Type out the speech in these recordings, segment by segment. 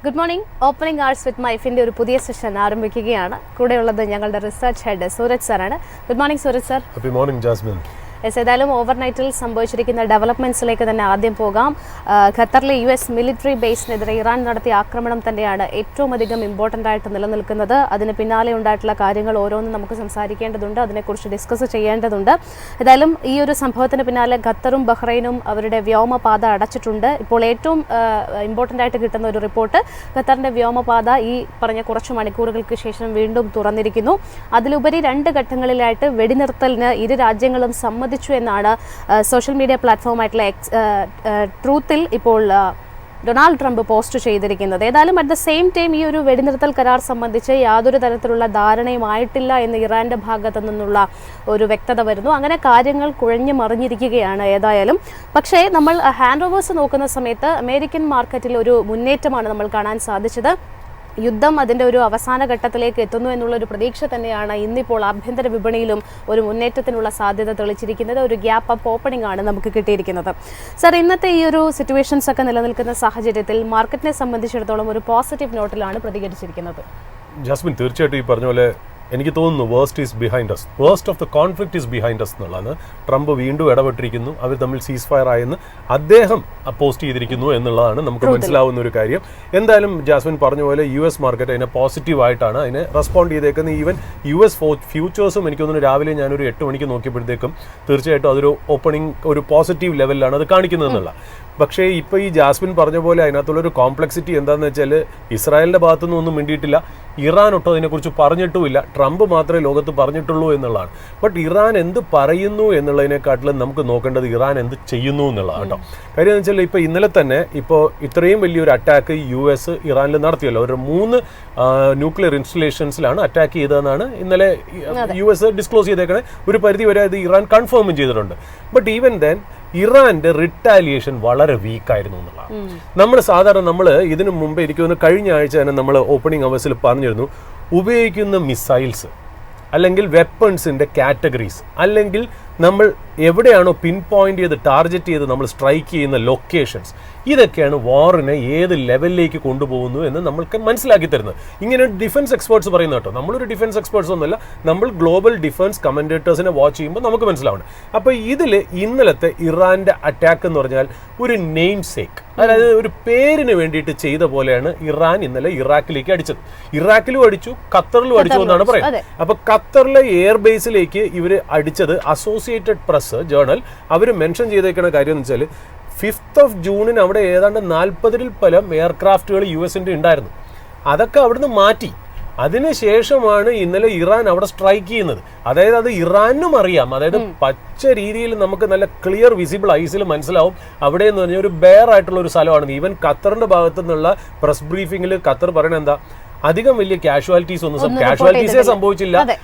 Good morning. Opening arts വിത്ത് മൈഫിൻ്റെ ഒരു പുതിയ session ആരംഭിക്കുകയാണ്. കൂടെയുള്ളത് ഞങ്ങളുടെ റിസർച്ച് ഹെഡ് സൂരജ് സാറാണ്. Good morning Suraj sir. Happy morning Jasmine. ഏതായാലും ഓവർനൈറ്റിൽ സംഭവിച്ചിരിക്കുന്ന ഡെവലപ്മെൻറ്റ്സിലേക്ക് തന്നെ ആദ്യം പോകാം. ഖത്തറിലെ US മിലിറ്ററി ബേസിനെതിരെ ഇറാൻ നടത്തിയ ആക്രമണം തന്നെയാണ് ഏറ്റവും അധികം ഇമ്പോർട്ടൻ്റ് ആയിട്ട് നിലനിൽക്കുന്നത്. അതിന് പിന്നാലെ ഉണ്ടായിട്ടുള്ള കാര്യങ്ങൾ ഓരോന്നും നമുക്ക് സംസാരിക്കേണ്ടതുണ്ട്, അതിനെക്കുറിച്ച് ഡിസ്കസ് ചെയ്യേണ്ടതുണ്ട്. ഏതായാലും ഈ ഒരു സംഭവത്തിന് പിന്നാലെ ഖത്തറും ബഹ്റൈനും അവരുടെ വ്യോമപാത അടച്ചിട്ടുണ്ട്. ഇപ്പോൾ ഏറ്റവും ഇമ്പോർട്ടൻ്റ് ആയിട്ട് കിട്ടുന്ന ഒരു റിപ്പോർട്ട്, ഖത്തറിൻ്റെ വ്യോമപാത ഈ പറഞ്ഞ കുറച്ച് മണിക്കൂറുകൾക്ക് ശേഷം വീണ്ടും തുറന്നിരിക്കുന്നു. അതിലുപരി 2 ഘട്ടങ്ങളിലായിട്ട് വെടിനിർത്തലിന് ഇരു രാജ്യങ്ങളും സമ്മതിച്ചു എന്നാണ് സോഷ്യൽ മീഡിയ പ്ലാറ്റ്ഫോമായിട്ടുള്ള ട്രൂത്തിൽ ഇപ്പോൾ ഡൊണാൾഡ് ട്രംപ് പോസ്റ്റ് ചെയ്തിരിക്കുന്നത്. ഏതായാലും അറ്റ് ദ സെയിം ടൈം ഈ ഒരു വെടിനിർത്തൽ കരാർ സംബന്ധിച്ച് യാതൊരു തരത്തിലുള്ള ധാരണയുമായിട്ടില്ല എന്ന് ഇറാന്റെ ഭാഗത്തു നിന്നുള്ള ഒരു വ്യക്തത വരുന്നു. അങ്ങനെ കാര്യങ്ങൾ കുഴഞ്ഞു മറിഞ്ഞിരിക്കുകയാണ്. ഏതായാലും പക്ഷേ നമ്മൾ ഹാൻഡ് ഓവേഴ്സ് നോക്കുന്ന സമയത്ത് അമേരിക്കൻ മാർക്കറ്റിൽ ഒരു മുന്നേറ്റമാണ് നമ്മൾ കാണാൻ സാധിച്ചത്. യുദ്ധം അതിൻ്റെ ഒരു അവസാന ഘട്ടത്തിലേക്ക് എത്തുന്നു എന്നുള്ളൊരു പ്രതീക്ഷ തന്നെയാണ് ഇന്നിപ്പോൾ ആഭ്യന്തര വിപണിയിലും ഒരു മുന്നേറ്റത്തിനുള്ള സാധ്യത തെളിച്ചിരിക്കുന്നത്. ഒരു ഗ്യാപ്പ് അപ്പ് ഓപ്പണിംഗ് ആണ് നമുക്ക് കിട്ടിയിരിക്കുന്നത്. സർ, ഇന്നത്തെ ഈ ഒരു സിറ്റുവേഷൻസ് ഒക്കെ നിലനിൽക്കുന്ന സാഹചര്യത്തിൽ മാർക്കറ്റിനെ സംബന്ധിച്ചിടത്തോളം ഒരു പോസിറ്റീവ് നോട്ടിലാണ് പ്രതികരിച്ചിരിക്കുന്നത്. ജാസ്മിൻ, തീർച്ചയായിട്ടും ഈ പറഞ്ഞ പോലെ എനിക്ക് തോന്നുന്നു worst is behind us, worst of the conflict is behind us എന്നുള്ളതാണ്. ട്രംപ് വീണ്ടും ഇടപെട്ടിരിക്കുന്നു, അവർ തമ്മിൽ സീസ് ഫയർ ആയെന്ന് അദ്ദേഹം പോസ്റ്റ് ചെയ്തിരിക്കുന്നു എന്നുള്ളതാണ് നമുക്ക് മനസ്സിലാവുന്ന ഒരു കാര്യം. എന്തായാലും ജാസ്മിൻ പറഞ്ഞ പോലെ US മാർക്കറ്റ് അതിനെ പോസിറ്റീവായിട്ടാണ് അതിനെ റെസ്പോണ്ട് ചെയ്തേക്കുന്നത്. ഈവൻ US ഫ്യൂച്ചേഴ്സും എനിക്ക് തോന്നുന്നു രാവിലെ ഞാനൊരു 8 മണിക്ക് നോക്കിയപ്പോഴത്തേക്കും തീർച്ചയായിട്ടും അതൊരു ഓപ്പണിംഗ് ഒരു പോസിറ്റീവ് ലെവലിലാണ് അത് കാണിക്കുന്നതെന്നുള്ള. പക്ഷേ ഇപ്പോൾ ഈ ജാസ്മിൻ പറഞ്ഞ പോലെ അതിനകത്തുള്ളൊരു കോംപ്ലക്സിറ്റി എന്താണെന്ന് വെച്ചാൽ ഇസ്രായേലിൻ്റെ ഭാഗത്തുനിന്നും ഒന്നും മിണ്ടിയിട്ടില്ല, ഇറാൻ ഒട്ടും അതിനെക്കുറിച്ച് പറഞ്ഞിട്ടുമില്ല, ട്രംപ് മാത്രമേ ലോകത്ത് പറഞ്ഞിട്ടുള്ളൂ എന്നുള്ളതാണ്. ബട്ട് ഇറാൻ എന്ത് പറയുന്നു എന്നുള്ളതിനെക്കാട്ടിലും നമുക്ക് നോക്കേണ്ടത് ഇറാൻ എന്ത് ചെയ്യുന്നു എന്നുള്ളതാണ് കേട്ടോ. കാര്യം എന്ന് വെച്ചാൽ ഇപ്പോൾ ഇന്നലെ തന്നെ ഇപ്പോൾ ഇത്രയും വലിയൊരു അറ്റാക്ക് US ഇറാനിൽ നടത്തിയല്ലോ. ഒരു 3 ന്യൂക്ലിയർ ഇൻസ്റ്റലേഷൻസിലാണ് അറ്റാക്ക് ചെയ്തതെന്നാണ് ഇന്നലെ US ഡിസ്ക്ലോസ് ചെയ്തേക്കണേ. ഒരു പരിധി വരെ അത് ഇറാൻ കൺഫേമും ചെയ്തിട്ടുണ്ട്. ബട്ട് ഈവൻ ദെൻ ഇറാന്റെ റിട്ടാലിയേഷൻ വളരെ വീക്കായിരുന്നു എന്നുള്ളതാണ്. നമ്മൾ ഇതിനു മുമ്പ് എനിക്ക് തോന്നുന്നു കഴിഞ്ഞ ആഴ്ച തന്നെ നമ്മൾ ഓപ്പണിംഗ് അവേഴ്സിൽ പറഞ്ഞിരുന്നു, ഉപയോഗിക്കുന്ന മിസൈൽസ് അല്ലെങ്കിൽ വെപ്പൺസിൻ്റെ കാറ്റഗറീസ് അല്ലെങ്കിൽ നമ്മൾ എവിടെയാണോ പിൻ പോയിന്റ് ചെയ്ത് ടാർഗറ്റ് ചെയ്ത് നമ്മൾ സ്ട്രൈക്ക് ചെയ്യുന്ന ലൊക്കേഷൻസ്, ഇതൊക്കെയാണ് വാറിനെ ഏത് ലെവലിലേക്ക് കൊണ്ടുപോകുന്നു എന്ന് നമ്മൾക്ക് മനസ്സിലാക്കി തരുന്നത്. ഇങ്ങനെ ഡിഫൻസ് എക്സ്പേർട്സ് പറയുന്നത് കേട്ടോ. നമ്മളൊരു ഡിഫൻസ് എക്സ്പേർട്സ് ഒന്നുമല്ല, നമ്മൾ ഗ്ലോബൽ ഡിഫൻസ് കമൻഡേറ്റേഴ്സിനെ വാച്ച് ചെയ്യുമ്പോൾ നമുക്ക് മനസ്സിലാവണം. അപ്പോൾ ഇതിൽ ഇന്നലത്തെ ഇറാൻ്റെ അറ്റാക്ക് എന്ന് പറഞ്ഞാൽ ഒരു നെയിം സേക്ക്, അതായത് ഒരു പേരിന് വേണ്ടിയിട്ട് ചെയ്ത പോലെയാണ് ഇറാൻ ഇന്നലെ ഇറാഖിലേക്ക് അടിച്ചത്. ഇറാഖിലും അടിച്ചു, ഖത്തറിലും അടിച്ചു എന്നാണ് പറയുന്നത്. അപ്പോൾ ഖത്തറിലെ എയർബേസിലേക്ക് ഇവർ അടിച്ചത് അസോസിയേറ്റഡ് പ്രസ് ജേർണൽ അവർ മെൻഷൻ ചെയ്തേക്കുന്ന കാര്യം എന്ന് വെച്ചാൽ 5th ജൂണിന് അവിടെ ഏതാണ്ട് 40-ൽ പരം എയർക്രാഫ്റ്റുകൾ US-ന്റെ ഉണ്ടായിരുന്നു. അതൊക്കെ അവിടുന്ന് മാറ്റി. അതിനുശേഷമാണ് ഇന്നലെ ഇറാൻ അവിടെ സ്ട്രൈക്ക് ചെയ്യുന്നത്. അതായത് അത് ഇറാനും അറിയാം, അതായത് പച്ച രീതിയിൽ നമുക്ക് നല്ല ക്ലിയർ വിസിബിൾ ഐസിൽ മനസ്സിലാവും അവിടെ എന്ന് പറഞ്ഞാൽ ഒരു ബെയർ ആയിട്ടുള്ള ഒരു സ്ഥലമാണ്. ഈവൻ ഖത്തറിന്റെ ഭാഗത്തു നിന്നുള്ള പ്രസ് ബ്രീഫിംഗിൽ ഖത്തർ പറയുന്നത് എന്താ, അധികം വലിയ കാഷ്വാലിറ്റീസേ സംഭവിച്ചില്ല,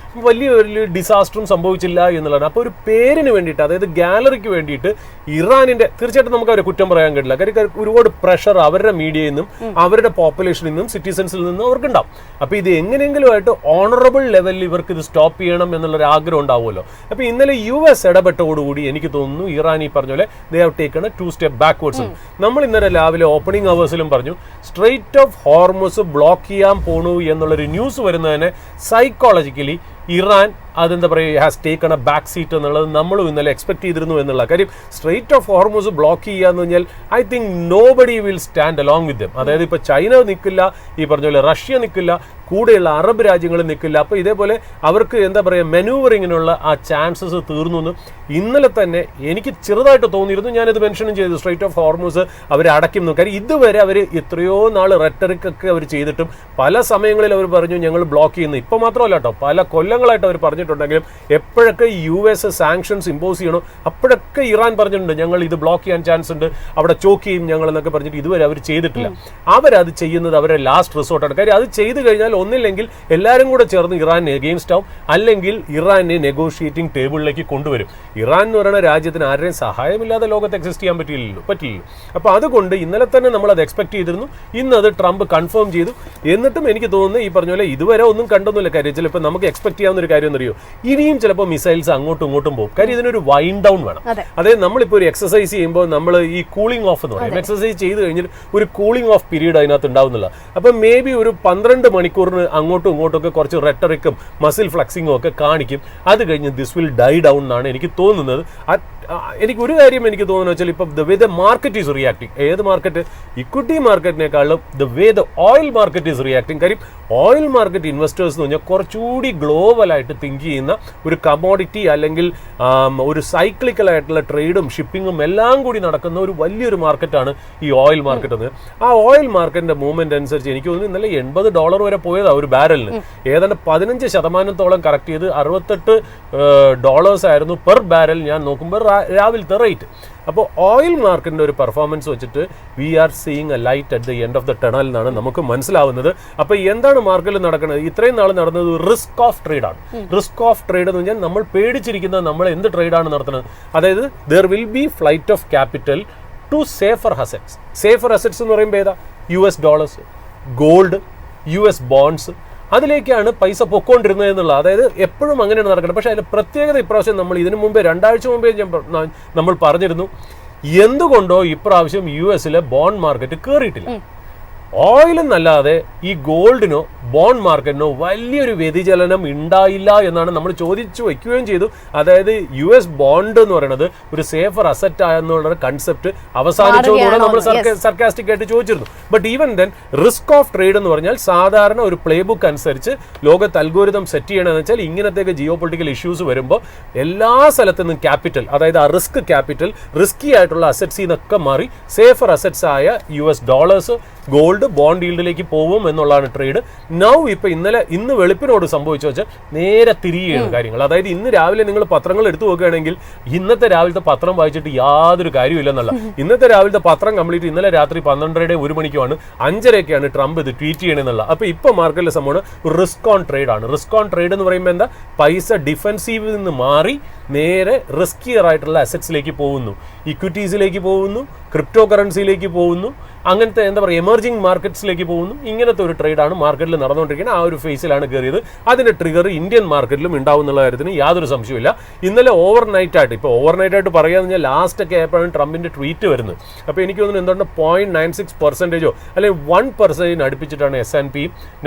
വലിയ ഡിസാസ്റ്ററും സംഭവിച്ചില്ല എന്നുള്ളതാണ്. അപ്പോൾ ഒരു പേരിന് വേണ്ടിയിട്ട്, അതായത് ഗാലറിക്ക് വേണ്ടിയിട്ട് ഇറാനിന്റെ തീർച്ചയായിട്ടും നമുക്ക് അവരെ കുറ്റം പറയാൻ കഴിയില്ല. കാര്യം ഒരുപാട് പ്രഷർ അവരുടെ മീഡിയയിൽ നിന്നും അവരുടെ പോപ്പുലേഷനിൽ നിന്നും സിറ്റിസൺസിൽ നിന്നും അവർക്കുണ്ടാവും. അപ്പോൾ ഇത് എങ്ങനെയെങ്കിലും ആയിട്ട് ഓണറബിൾ ലെവലിൽ ഇവർക്ക് ഇത് സ്റ്റോപ്പ് ചെയ്യണം എന്നുള്ളൊരു ആഗ്രഹം ഉണ്ടാവുമല്ലോ. അപ്പോൾ ഇന്നലെ US ഇടപെട്ടോടുകൂടി എനിക്ക് തോന്നുന്നു ഇറാൻ ഈ പറഞ്ഞ പോലെ they have taken A 2 step backwards. നമ്മൾ ഇന്നലെ രാവിലെ ഓപ്പണിംഗ് അവേഴ്സിലും പറഞ്ഞു, സ്ട്രെയിറ്റ് ഓഫ് ഹോർമുസ് ബ്ലോക്ക് ചെയ്യാൻ പോണു എന്നുള്ളൊരു ന്യൂസ് വരുന്നതിനെ സൈക്കോളജിക്കലി ഇറാൻ അതെന്താ പറയുക has taken A back seat എന്നുള്ളത് നമ്മളും ഇന്നലെ എക്സ്പെക്ട് ചെയ്തിരുന്നു എന്നുള്ള കാര്യം. സ്ട്രെയിറ്റ് ഓഫ് ഹോർമുസ് ബ്ലോക്ക് ചെയ്യുക എന്ന് പറഞ്ഞാൽ I think nobody will stand along with dum. അതായത് ഇപ്പോൾ ചൈന നിൽക്കില്ല, ഈ പറഞ്ഞ പോലെ റഷ്യ നിൽക്കില്ല, കൂടെയുള്ള അറബ് രാജ്യങ്ങൾ നിൽക്കില്ല. അപ്പോൾ ഇതേപോലെ അവർക്ക് എന്താ പറയുക മെനൂവറിങ്ങിനുള്ള ആ ചാൻസസ് തീർന്നു എന്ന് ഇന്നലെ തന്നെ എനിക്ക് ചെറുതായിട്ട് തോന്നിയിരുന്നു. ഞാനിത് മെൻഷനും ചെയ്തു, സ്ട്രെയിറ്റ് ഓഫ് ഹോർമുസ് അവർ അടയ്ക്കുന്നു. കാര്യം ഇതുവരെ അവർ എത്രയോ നാൾ റെട്ടറിക്കൊക്കെ അവർ ചെയ്തിട്ടും പല സമയങ്ങളിൽ അവർ പറഞ്ഞു ഞങ്ങൾ ബ്ലോക്ക് ചെയ്യുന്നു. ഇപ്പോൾ മാത്രമല്ല കേട്ടോ, പല കൊല്ലങ്ങളായിട്ട് അവർ പറഞ്ഞിട്ടുണ്ടെങ്കിലും എപ്പോഴൊക്കെ US സാങ്ഷൻസ് ഇമ്പോസ് ചെയ്യണോ അപ്പോഴൊക്കെ ഇറാൻ പറഞ്ഞിട്ടുണ്ട് ഞങ്ങൾ ഇത് ബ്ലോക്ക് ചെയ്യാൻ ചാൻസ് ഉണ്ട്, അവിടെ ചോക്ക് ചെയ്യും ഞങ്ങൾ എന്നൊക്കെ പറഞ്ഞിട്ട് ഇതുവരെ അവർ ചെയ്തിട്ടില്ല. അവരത് ചെയ്യുന്നത് അവരുടെ ലാസ്റ്റ് റിസോർട്ടാണ്. കാര്യം അത് ചെയ്തു കഴിഞ്ഞാൽ ഒന്നില്ലെങ്കിൽ എല്ലാവരും കൂടെ ചേർന്ന് ഇറാനെ എഗെയിൻസ്റ്റ് ആവും, അല്ലെങ്കിൽ ഇറാനെ നെഗോഷിയേറ്റിംഗ് ടേബിളിലേക്ക് കൊണ്ടുവരും. ഇറാൻ എന്ന് പറയുന്ന രാജ്യത്തിന് ആരുടെയും സഹായമില്ലാതെ ലോകത്ത് എക്സിസ്റ്റ് ചെയ്യാൻ പറ്റില്ലല്ലോ. അപ്പോൾ അതുകൊണ്ട് ഇന്നലെ തന്നെ നമ്മൾ അത് എക്സ്പെക്ട് ചെയ്തിരുന്നു. ഇന്ന് അത് ട്രംപ് കൺഫേം ചെയ്തു. എന്നിട്ടും എനിക്ക് തോന്നുന്നു ഈ പറഞ്ഞ പോലെ ഇതുവരെ ഒന്നും കണ്ടൊന്നുമില്ല. കാര്യം ചിലപ്പോൾ നമുക്ക് എക്സ്പെക്ട് ചെയ്യാവുന്ന ഒരു കാര്യം എന്നറിയോ, ഇനിയും ചിലപ്പോൾ മിസൈൽസ് അങ്ങോട്ടും ഇങ്ങോട്ടും പോകും. കാര്യം ഇതിനൊരു വൈൻഡ് ഡൗൺ വേണം. അതായത് നമ്മളിപ്പോൾ ഒരു എക്സസൈസ് ചെയ്യുമ്പോൾ നമ്മൾ ഈ കൂളിംഗ് ഓഫ് എന്ന് പറയും, എക്സസൈസ് ചെയ്ത് കഴിഞ്ഞിട്ട് ഒരു കൂളിംഗ് ഓഫ് പീരീഡ് അതിനകത്ത് ഉണ്ടാവുന്നില്ല. അപ്പം മേ ബി ഒരു 12 മണിക്കൂറിന് അങ്ങോട്ടും ഇങ്ങോട്ടും ഒക്കെ കുറച്ച് റെട്ടറിക്കും മസിൽ ഫ്ലെക്സിങ്ങും ഒക്കെ കാണിക്കും. അത് കഴിഞ്ഞ് ദിസ് വിൽ ഡൈ ഡൗൺ എന്നാണ് എനിക്ക് തോന്നുന്നത്. എനിക്ക് ഒരു കാര്യം എനിക്ക് തോന്നുന്നത് വെച്ചാൽ ഇപ്പം the way the market is reacting, ഏത് മാർക്കറ്റ്, ഇക്വിറ്റി മാർക്കറ്റിനേക്കാളും the way the oil market is reacting. കാര്യം ഓയിൽ മാർക്കറ്റ് ഇൻവെസ്റ്റേഴ്സ് എന്ന് പറഞ്ഞാൽ കുറച്ചുകൂടി ഗ്ലോബലായിട്ട് തിങ്ക് ചെയ്യുന്ന ഒരു കമോഡിറ്റി അല്ലെങ്കിൽ ഒരു സൈക്ലിക്കലായിട്ടുള്ള ട്രേഡും ഷിപ്പിങ്ങും എല്ലാം കൂടി നടക്കുന്ന ഒരു വലിയൊരു മാർക്കറ്റാണ് ഈ ഓയിൽ മാർക്കറ്റ് എന്ന്. ആ ഓയിൽ മാർക്കറ്റിന്റെ മൂവ്മെന്റ് അനുസരിച്ച് എനിക്ക് തോന്നുന്നു ഇന്നലെ $80 വരെ പോയതാണ് ഒരു ബാരലിന്. ഏതാണ്ട് 15% കറക്റ്റ് ചെയ്ത് $68 ആയിരുന്നു പെർ ബാരൽ ഞാൻ നോക്കുമ്പോൾ രാവിലത്തെ റേറ്റ്. അപ്പോൾ ഓയിൽ മാർക്കറ്റിന്റെ ഒരു പെർഫോമൻസ് വെച്ചിട്ട് we are seeing a light at the end of the tunnel എന്നാണ് നമുക്ക് മനസ്സിലാവുന്നത്. അപ്പോൾ എന്താണ് മാർക്കറ്റിൽ നടക്കുന്നത്? ഇത്രയും നാൾ നടന്നത് റിസ്ക് ഓഫ് ട്രേഡാണ്. റിസ്ക് ഓഫ് ട്രേഡ് എന്ന് പറഞ്ഞാൽ നമ്മൾ പേടിച്ചിരിക്കുന്നത് നമ്മൾ എന്ത് ട്രേഡാണ് നടത്തുന്നത്. അതായത് there will be flight of capital to safer assets. Safer assets എന്ന് പറയുമ്പോൾ ഏതാ? US dollars, gold, US bonds, അതിലേക്കാണ് പൈസ പൊക്കോണ്ടിരുന്നത് എന്നുള്ളത്. അതായത് എപ്പോഴും അങ്ങനെയാണ് നടക്കുന്നത്. പക്ഷേ അതിൻ്റെ പ്രത്യേകത ഇപ്രാവശ്യം നമ്മൾ ഇതിനു മുമ്പേ 2 ആഴ്ച മുമ്പേ നമ്മൾ പറഞ്ഞിരുന്നു എന്തുകൊണ്ടോ ഇപ്രാവശ്യം US ബോണ്ട് മാർക്കറ്റ് കയറിയിട്ടില്ല. ഓയിലെന്നല്ലാതെ ഈ ഗോൾഡിനോ ബോണ്ട് മാർക്കറ്റിനോ വലിയൊരു വ്യതിചലനം ഉണ്ടായില്ല എന്നാണ് നമ്മൾ ചോദിച്ചു വയ്ക്കുകയും ചെയ്തു. അതായത് US ബോണ്ട് എന്ന് പറയുന്നത് ഒരു സേഫർ അസറ്റ് എന്നുള്ള കൺസെപ്റ്റ് അവസാനിച്ചതുകൊണ്ട് നമ്മൾ സർക്കാസ്റ്റിക് ആയിട്ട് ചോദിച്ചിരുന്നു. But even then risk off trade എന്ന് പറഞ്ഞാൽ സാധാരണ ഒരു പ്ലേ ബുക്ക് അനുസരിച്ച് ലോകത്ത് അൽഗോരിതം സെറ്റ് ചെയ്യണമെന്ന് വെച്ചാൽ ഇങ്ങനത്തേക്ക് ജിയോ പൊളിറ്റിക്കൽ ഇഷ്യൂസ് വരുമ്പോൾ എല്ലാ സ്ഥലത്തു നിന്നും ക്യാപിറ്റൽ, അതായത് ആ റിസ്ക് ക്യാപിറ്റൽ റിസ്കി ആയിട്ടുള്ള അസറ്റ്സിൽ നിന്നൊക്കെ മാറി സേഫർ അസറ്റ്സ് ആയ US ഡോളേഴ്സ്, ഗോൾഡ്, ബോണ്ട് ഈൽഡിലേക്ക് പോകും എന്നുള്ളതാണ് ട്രേഡ്. നൗ ഇപ്പൊ ഇന്ന് വെളുപ്പിനോട് സംഭവിച്ചു വെച്ചാൽ നേരെ തിരികെയാണ് കാര്യങ്ങൾ. അതായത് ഇന്ന് രാവിലെ നിങ്ങൾ പത്രങ്ങൾ എടുത്തു നോക്കുകയാണെങ്കിൽ ഇന്നത്തെ രാവിലത്തെ പത്രം വായിച്ചിട്ട് യാതൊരു കാര്യമില്ലെന്നുള്ള. ഇന്നത്തെ രാവിലത്തെ പത്രം കംപ്ലീറ്റ് ഇന്നലെ രാത്രി 12:30 1 മണിക്കുമാണ്, 5:30 ട്രംപ് ഇത് ട്വീറ്റ് ചെയ്യണമെന്നുള്ള. അപ്പൊ ഇപ്പൊ മാർക്കറ്റിലെ സംഭവം റിസ്ക് ഓൺ ട്രേഡ് ആണ്. റിസ്ക് ഓൺ ട്രേഡ് എന്ന് പറയുമ്പോൾ എന്താ? പൈസ ഡിഫെൻസീവിൽ നിന്ന് മാറി നേരെ റിസ്കിയർ ആയിട്ടുള്ള അസറ്റ്സിലേക്ക് പോകുന്നു, ഇക്വിറ്റീസിലേക്ക് പോകുന്നു, ക്രിപ്റ്റോ കറൻസിയിലേക്ക് പോകുന്നു, അങ്ങനത്തെ എന്താ പറയുക എമർജിംഗ് മാർക്കറ്റ്സിലേക്ക് പോകുന്നു. ഇങ്ങനത്തെ ഒരു ട്രേഡാണ് മാർക്കറ്റിൽ നടന്നുകൊണ്ടിരിക്കുന്നത്. ആ ഒരു ഫേസിലാണ് കയറിയത്. അതിന്റെ ട്രിഗർ ഇന്ത്യൻ മാർക്കറ്റിലും ഉണ്ടാവും എന്നുള്ള കാര്യത്തിന് യാതൊരു സംശയമില്ല. ഇന്നലെ ഓവർനൈറ്റ് ആയിട്ട് പറയുകയെന്ന് പറഞ്ഞാൽ ലാസ്റ്റ് ഒക്കെ ആയപ്പോഴാണ് ട്രംപിന്റെ ട്വീറ്റ് വരുന്നത്. അപ്പോൾ എനിക്ക് തോന്നുന്നു എന്തുകൊണ്ട് 0.96% അല്ലെങ്കിൽ 1% അടുപ്പിച്ചിട്ടാണ് S&P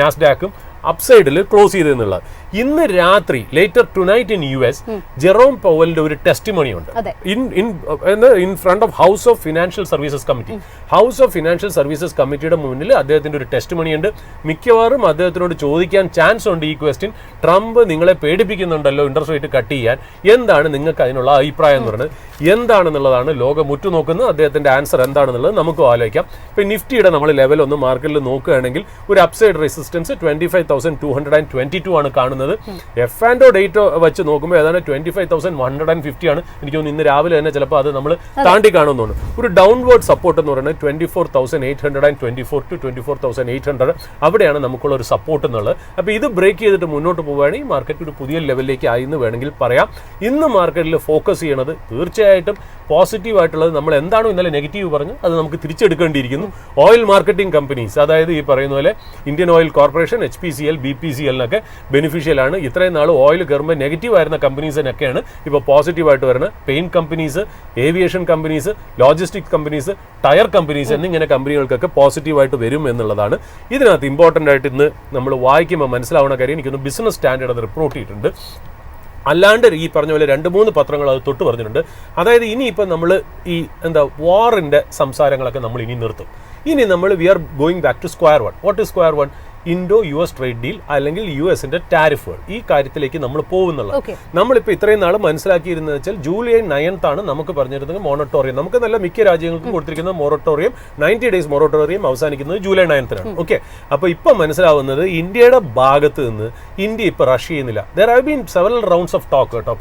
നാസ്ഡാക്കും അപ്സൈഡിൽ ക്ലോസ് ചെയ്തെന്നുള്ളത്. ഇന്ന് രാത്രി later tonight in US Jerome പവലിന്റെ ഒരു ടെസ്റ്റിമണി ഉണ്ട് in front of house of financial services committee. House of financial services കമ്മിറ്റിയുടെ മുന്നിൽ അദ്ദേഹത്തിന്റെ ഒരു ടെസ്റ്റിമണി ഉണ്ട്. മിക്കവാറും അദ്ദേഹത്തിനോട് ചോദിക്കാൻ ചാൻസ് ഉണ്ട് ഈ ക്വസ്റ്റ്യൻ, ട്രംപ് നിങ്ങളെ പേടിപ്പിക്കുന്നുണ്ടല്ലോ ഇൻട്രസ്റ്റ് റേറ്റ് കട്ട് ചെയ്യാൻ, എന്താണ് നിങ്ങൾക്ക് അതിനുള്ള അഭിപ്രായം എന്ന് പറയുന്നത് എന്താണെന്നുള്ളതാണ് ലോകം ഉറ്റുനോക്കുന്നത്. അദ്ദേഹത്തിന്റെ ആൻസർ എന്താണെന്നുള്ളത് നമുക്ക് ആലോചിക്കാം. ഇപ്പൊ നിഫ്റ്റിയുടെ നമ്മൾ ലെവൽ ഒന്ന് മാർക്കറ്റിൽ നോക്കുകയാണെങ്കിൽ ഒരു അപ്സൈഡ് റെസിസ്റ്റൻസ് 25,222 ആണ് കാണുന്നത്. F&O ഡേറ്റ് വെച്ച് നോക്കുമ്പോൾ ഏതാണ് 25,150 ആണ്. എനിക്ക് തോന്നുന്നു ഇന്ന് രാവിലെ തന്നെ ചിലപ്പോൾ അത് നമ്മൾ താണ്ടി കാണുന്നുണ്ട്. ഒരു ഡൗൺവേർഡ് സപ്പോർട്ട് എന്ന് പറയുന്നത് 24,824 to 24,800 അവിടെയാണ് നമുക്കുള്ള ഒരു സപ്പോർട്ട് എന്നുള്ളത്. അപ്പോൾ ഇത് ബ്രേക്ക് ചെയ്തിട്ട് മുന്നോട്ട് പോവുകയാണെങ്കിൽ മാർക്കറ്റ് ഒരു പുതിയ ലെവലിലേക്ക് ആയി എന്ന് വേണമെങ്കിൽ പറയാം. ഇന്ന് മാർക്കറ്റിൽ ഫോക്കസ് ചെയ്യണത് തീർച്ചയായിട്ടും പോസിറ്റീവ് ആയിട്ടുള്ളത്. നമ്മൾ എന്താണോ ഇന്നലെ നെഗറ്റീവ് പറഞ്ഞു അത് നമുക്ക് തിരിച്ചെടുക്കേണ്ടിയിരിക്കുന്നു. ഓയിൽ മാർക്കറ്റിംഗ് കമ്പനീസ്, അതായത് ഈ പറയുന്ന പോലെ Indian oil corporation, HPCL, BPCL എന്നൊക്കെ ബെനിഫിഷ്യലാണ്. ഇത്രയും നാൾ ഓയിൽ കയറുമ്പോൾ നെഗറ്റീവ് ആയിരുന്ന കമ്പനീസിനൊക്കെയാണ് ഇപ്പോൾ പോസിറ്റീവായിട്ട് വരുന്നത്. Paint companies, aviation companies, logistics companies, tyre companies എന്നിങ്ങനെ കമ്പനികൾക്കൊക്കെ പോസിറ്റീവായിട്ട് വരും എന്നുള്ളതാണ് ഇതിനകത്ത് ഇമ്പോർട്ടൻ്റ് ആയിട്ട് ഇന്ന് നമ്മൾ വായിക്കുമ്പോൾ മനസ്സിലാവുന്ന കാര്യം. എനിക്കൊന്ന് ബിസിനസ് സ്റ്റാൻഡേർഡ് അത് റിപ്പോർട്ട് ചെയ്തിട്ടുണ്ട്. അല്ലാണ്ട് ഈ പറഞ്ഞ പോലെ 2-3 പത്രങ്ങൾ അത് തൊട്ട് പറഞ്ഞിട്ടുണ്ട്. അതായത് ഇനിയിപ്പോൾ നമ്മൾ ഈ വാറിൻ്റെ സംസാരങ്ങളൊക്കെ നമ്മൾ ഇനി നിർത്തും. ഇനി നമ്മൾ we are going back to square one. What is square one? ഇൻഡോ-US ട്രേഡ് ഡീൽ അല്ലെങ്കിൽ US-ന്റെ ടാരിഫുകൾ. ഈ കാര്യത്തിലേക്ക് നമ്മൾ പോകുന്നുള്ളത്. നമ്മളിപ്പോൾ ഇത്രയും നാൾ മനസ്സിലാക്കിയിരുന്നത് വെച്ചാൽ ജൂലൈ 9th ആണ് നമുക്ക് പറഞ്ഞിരുന്നത് മൊറട്ടോറിയം. നമുക്ക് നല്ല മിക്ക രാജ്യങ്ങൾക്കും കൊടുത്തിരിക്കുന്ന മൊറട്ടോറിയം 90 days മൊറട്ടോറിയം അവസാനിക്കുന്നത് ജൂലൈ 9th ഓക്കെ. അപ്പോൾ ഇപ്പം മനസ്സിലാവുന്നത് ഇന്ത്യയുടെ ഭാഗത്ത് നിന്ന് ഇന്ത്യ ഇപ്പോൾ റഷ് ചെയ്യുന്നില്ല. There have been several rounds of talk കേട്ടോ.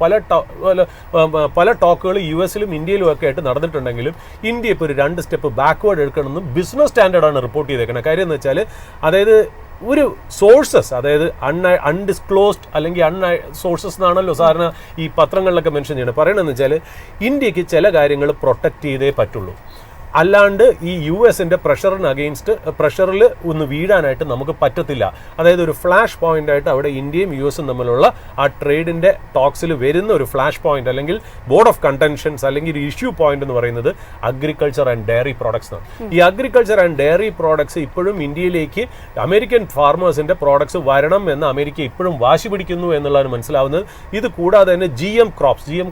പല ടോക്കുകൾ US-ലും ഇന്ത്യയിലും ഒക്കെ ആയിട്ട് നടന്നിട്ടുണ്ടെങ്കിലും ഇന്ത്യ ഇപ്പോൾ ഒരു 2 സ്റ്റെപ്പ് ബാക്ക്വേർഡ് എടുക്കണമെന്നും ബിസിനസ് സ്റ്റാൻഡേർഡാണ് റിപ്പോർട്ട് ചെയ്തേക്കുന്നത്. കാര്യം എന്ന് വെച്ചാൽ അതായത് ഒരു സോഴ്സസ്, അതായത് അൺഡിസ്ക്ലോസ്ഡ് അല്ലെങ്കിൽ സോഴ്സസ് എന്നാണല്ലോ സാധാരണ ഈ പത്രങ്ങളിലൊക്കെ മെൻഷൻ ചെയ്യുന്നത്. പറയണമെന്ന് വെച്ചാൽ ഇന്ത്യക്ക് ചില കാര്യങ്ങൾ പ്രൊട്ടക്റ്റ് ചെയ്തേ പറ്റുള്ളൂ, അല്ലാണ്ട് ഈ US-ന്റെ പ്രഷറിൽ ഒന്ന് വീഴാനായിട്ട് നമുക്ക് പറ്റത്തില്ല. അതായത് ഒരു ഫ്ലാഷ് പോയിന്റ് ആയിട്ട് അവിടെ ഇന്ത്യയും US-ഉം തമ്മിലുള്ള ആ ട്രേഡിന്റെ ടോക്സിൽ വരുന്ന ഒരു ഫ്ലാഷ് പോയിന്റ് അല്ലെങ്കിൽ ബോർഡ് ഓഫ് കണ്ടൻഷൻസ് അല്ലെങ്കിൽ ഒരു ഇഷ്യൂ പോയിന്റ് എന്ന് പറയുന്നത് അഗ്രികൾച്ചർ ആൻഡ് ഡയറി പ്രോഡക്ട്സ് ആണ്. ഈ അഗ്രികൾച്ചർ ആൻഡ് ഡയറി പ്രോഡക്ട്സ് ഇപ്പോഴും ഇന്ത്യയിലേക്ക് അമേരിക്കൻ ഫാർമേഴ്സിന്റെ പ്രോഡക്ട്സ് വരണം എന്ന് അമേരിക്ക ഇപ്പോഴും വാശി പിടിക്കുന്നു എന്നുള്ളതാണ് മനസ്സിലാവുന്നത്. ഇത് കൂടാതെ തന്നെ GM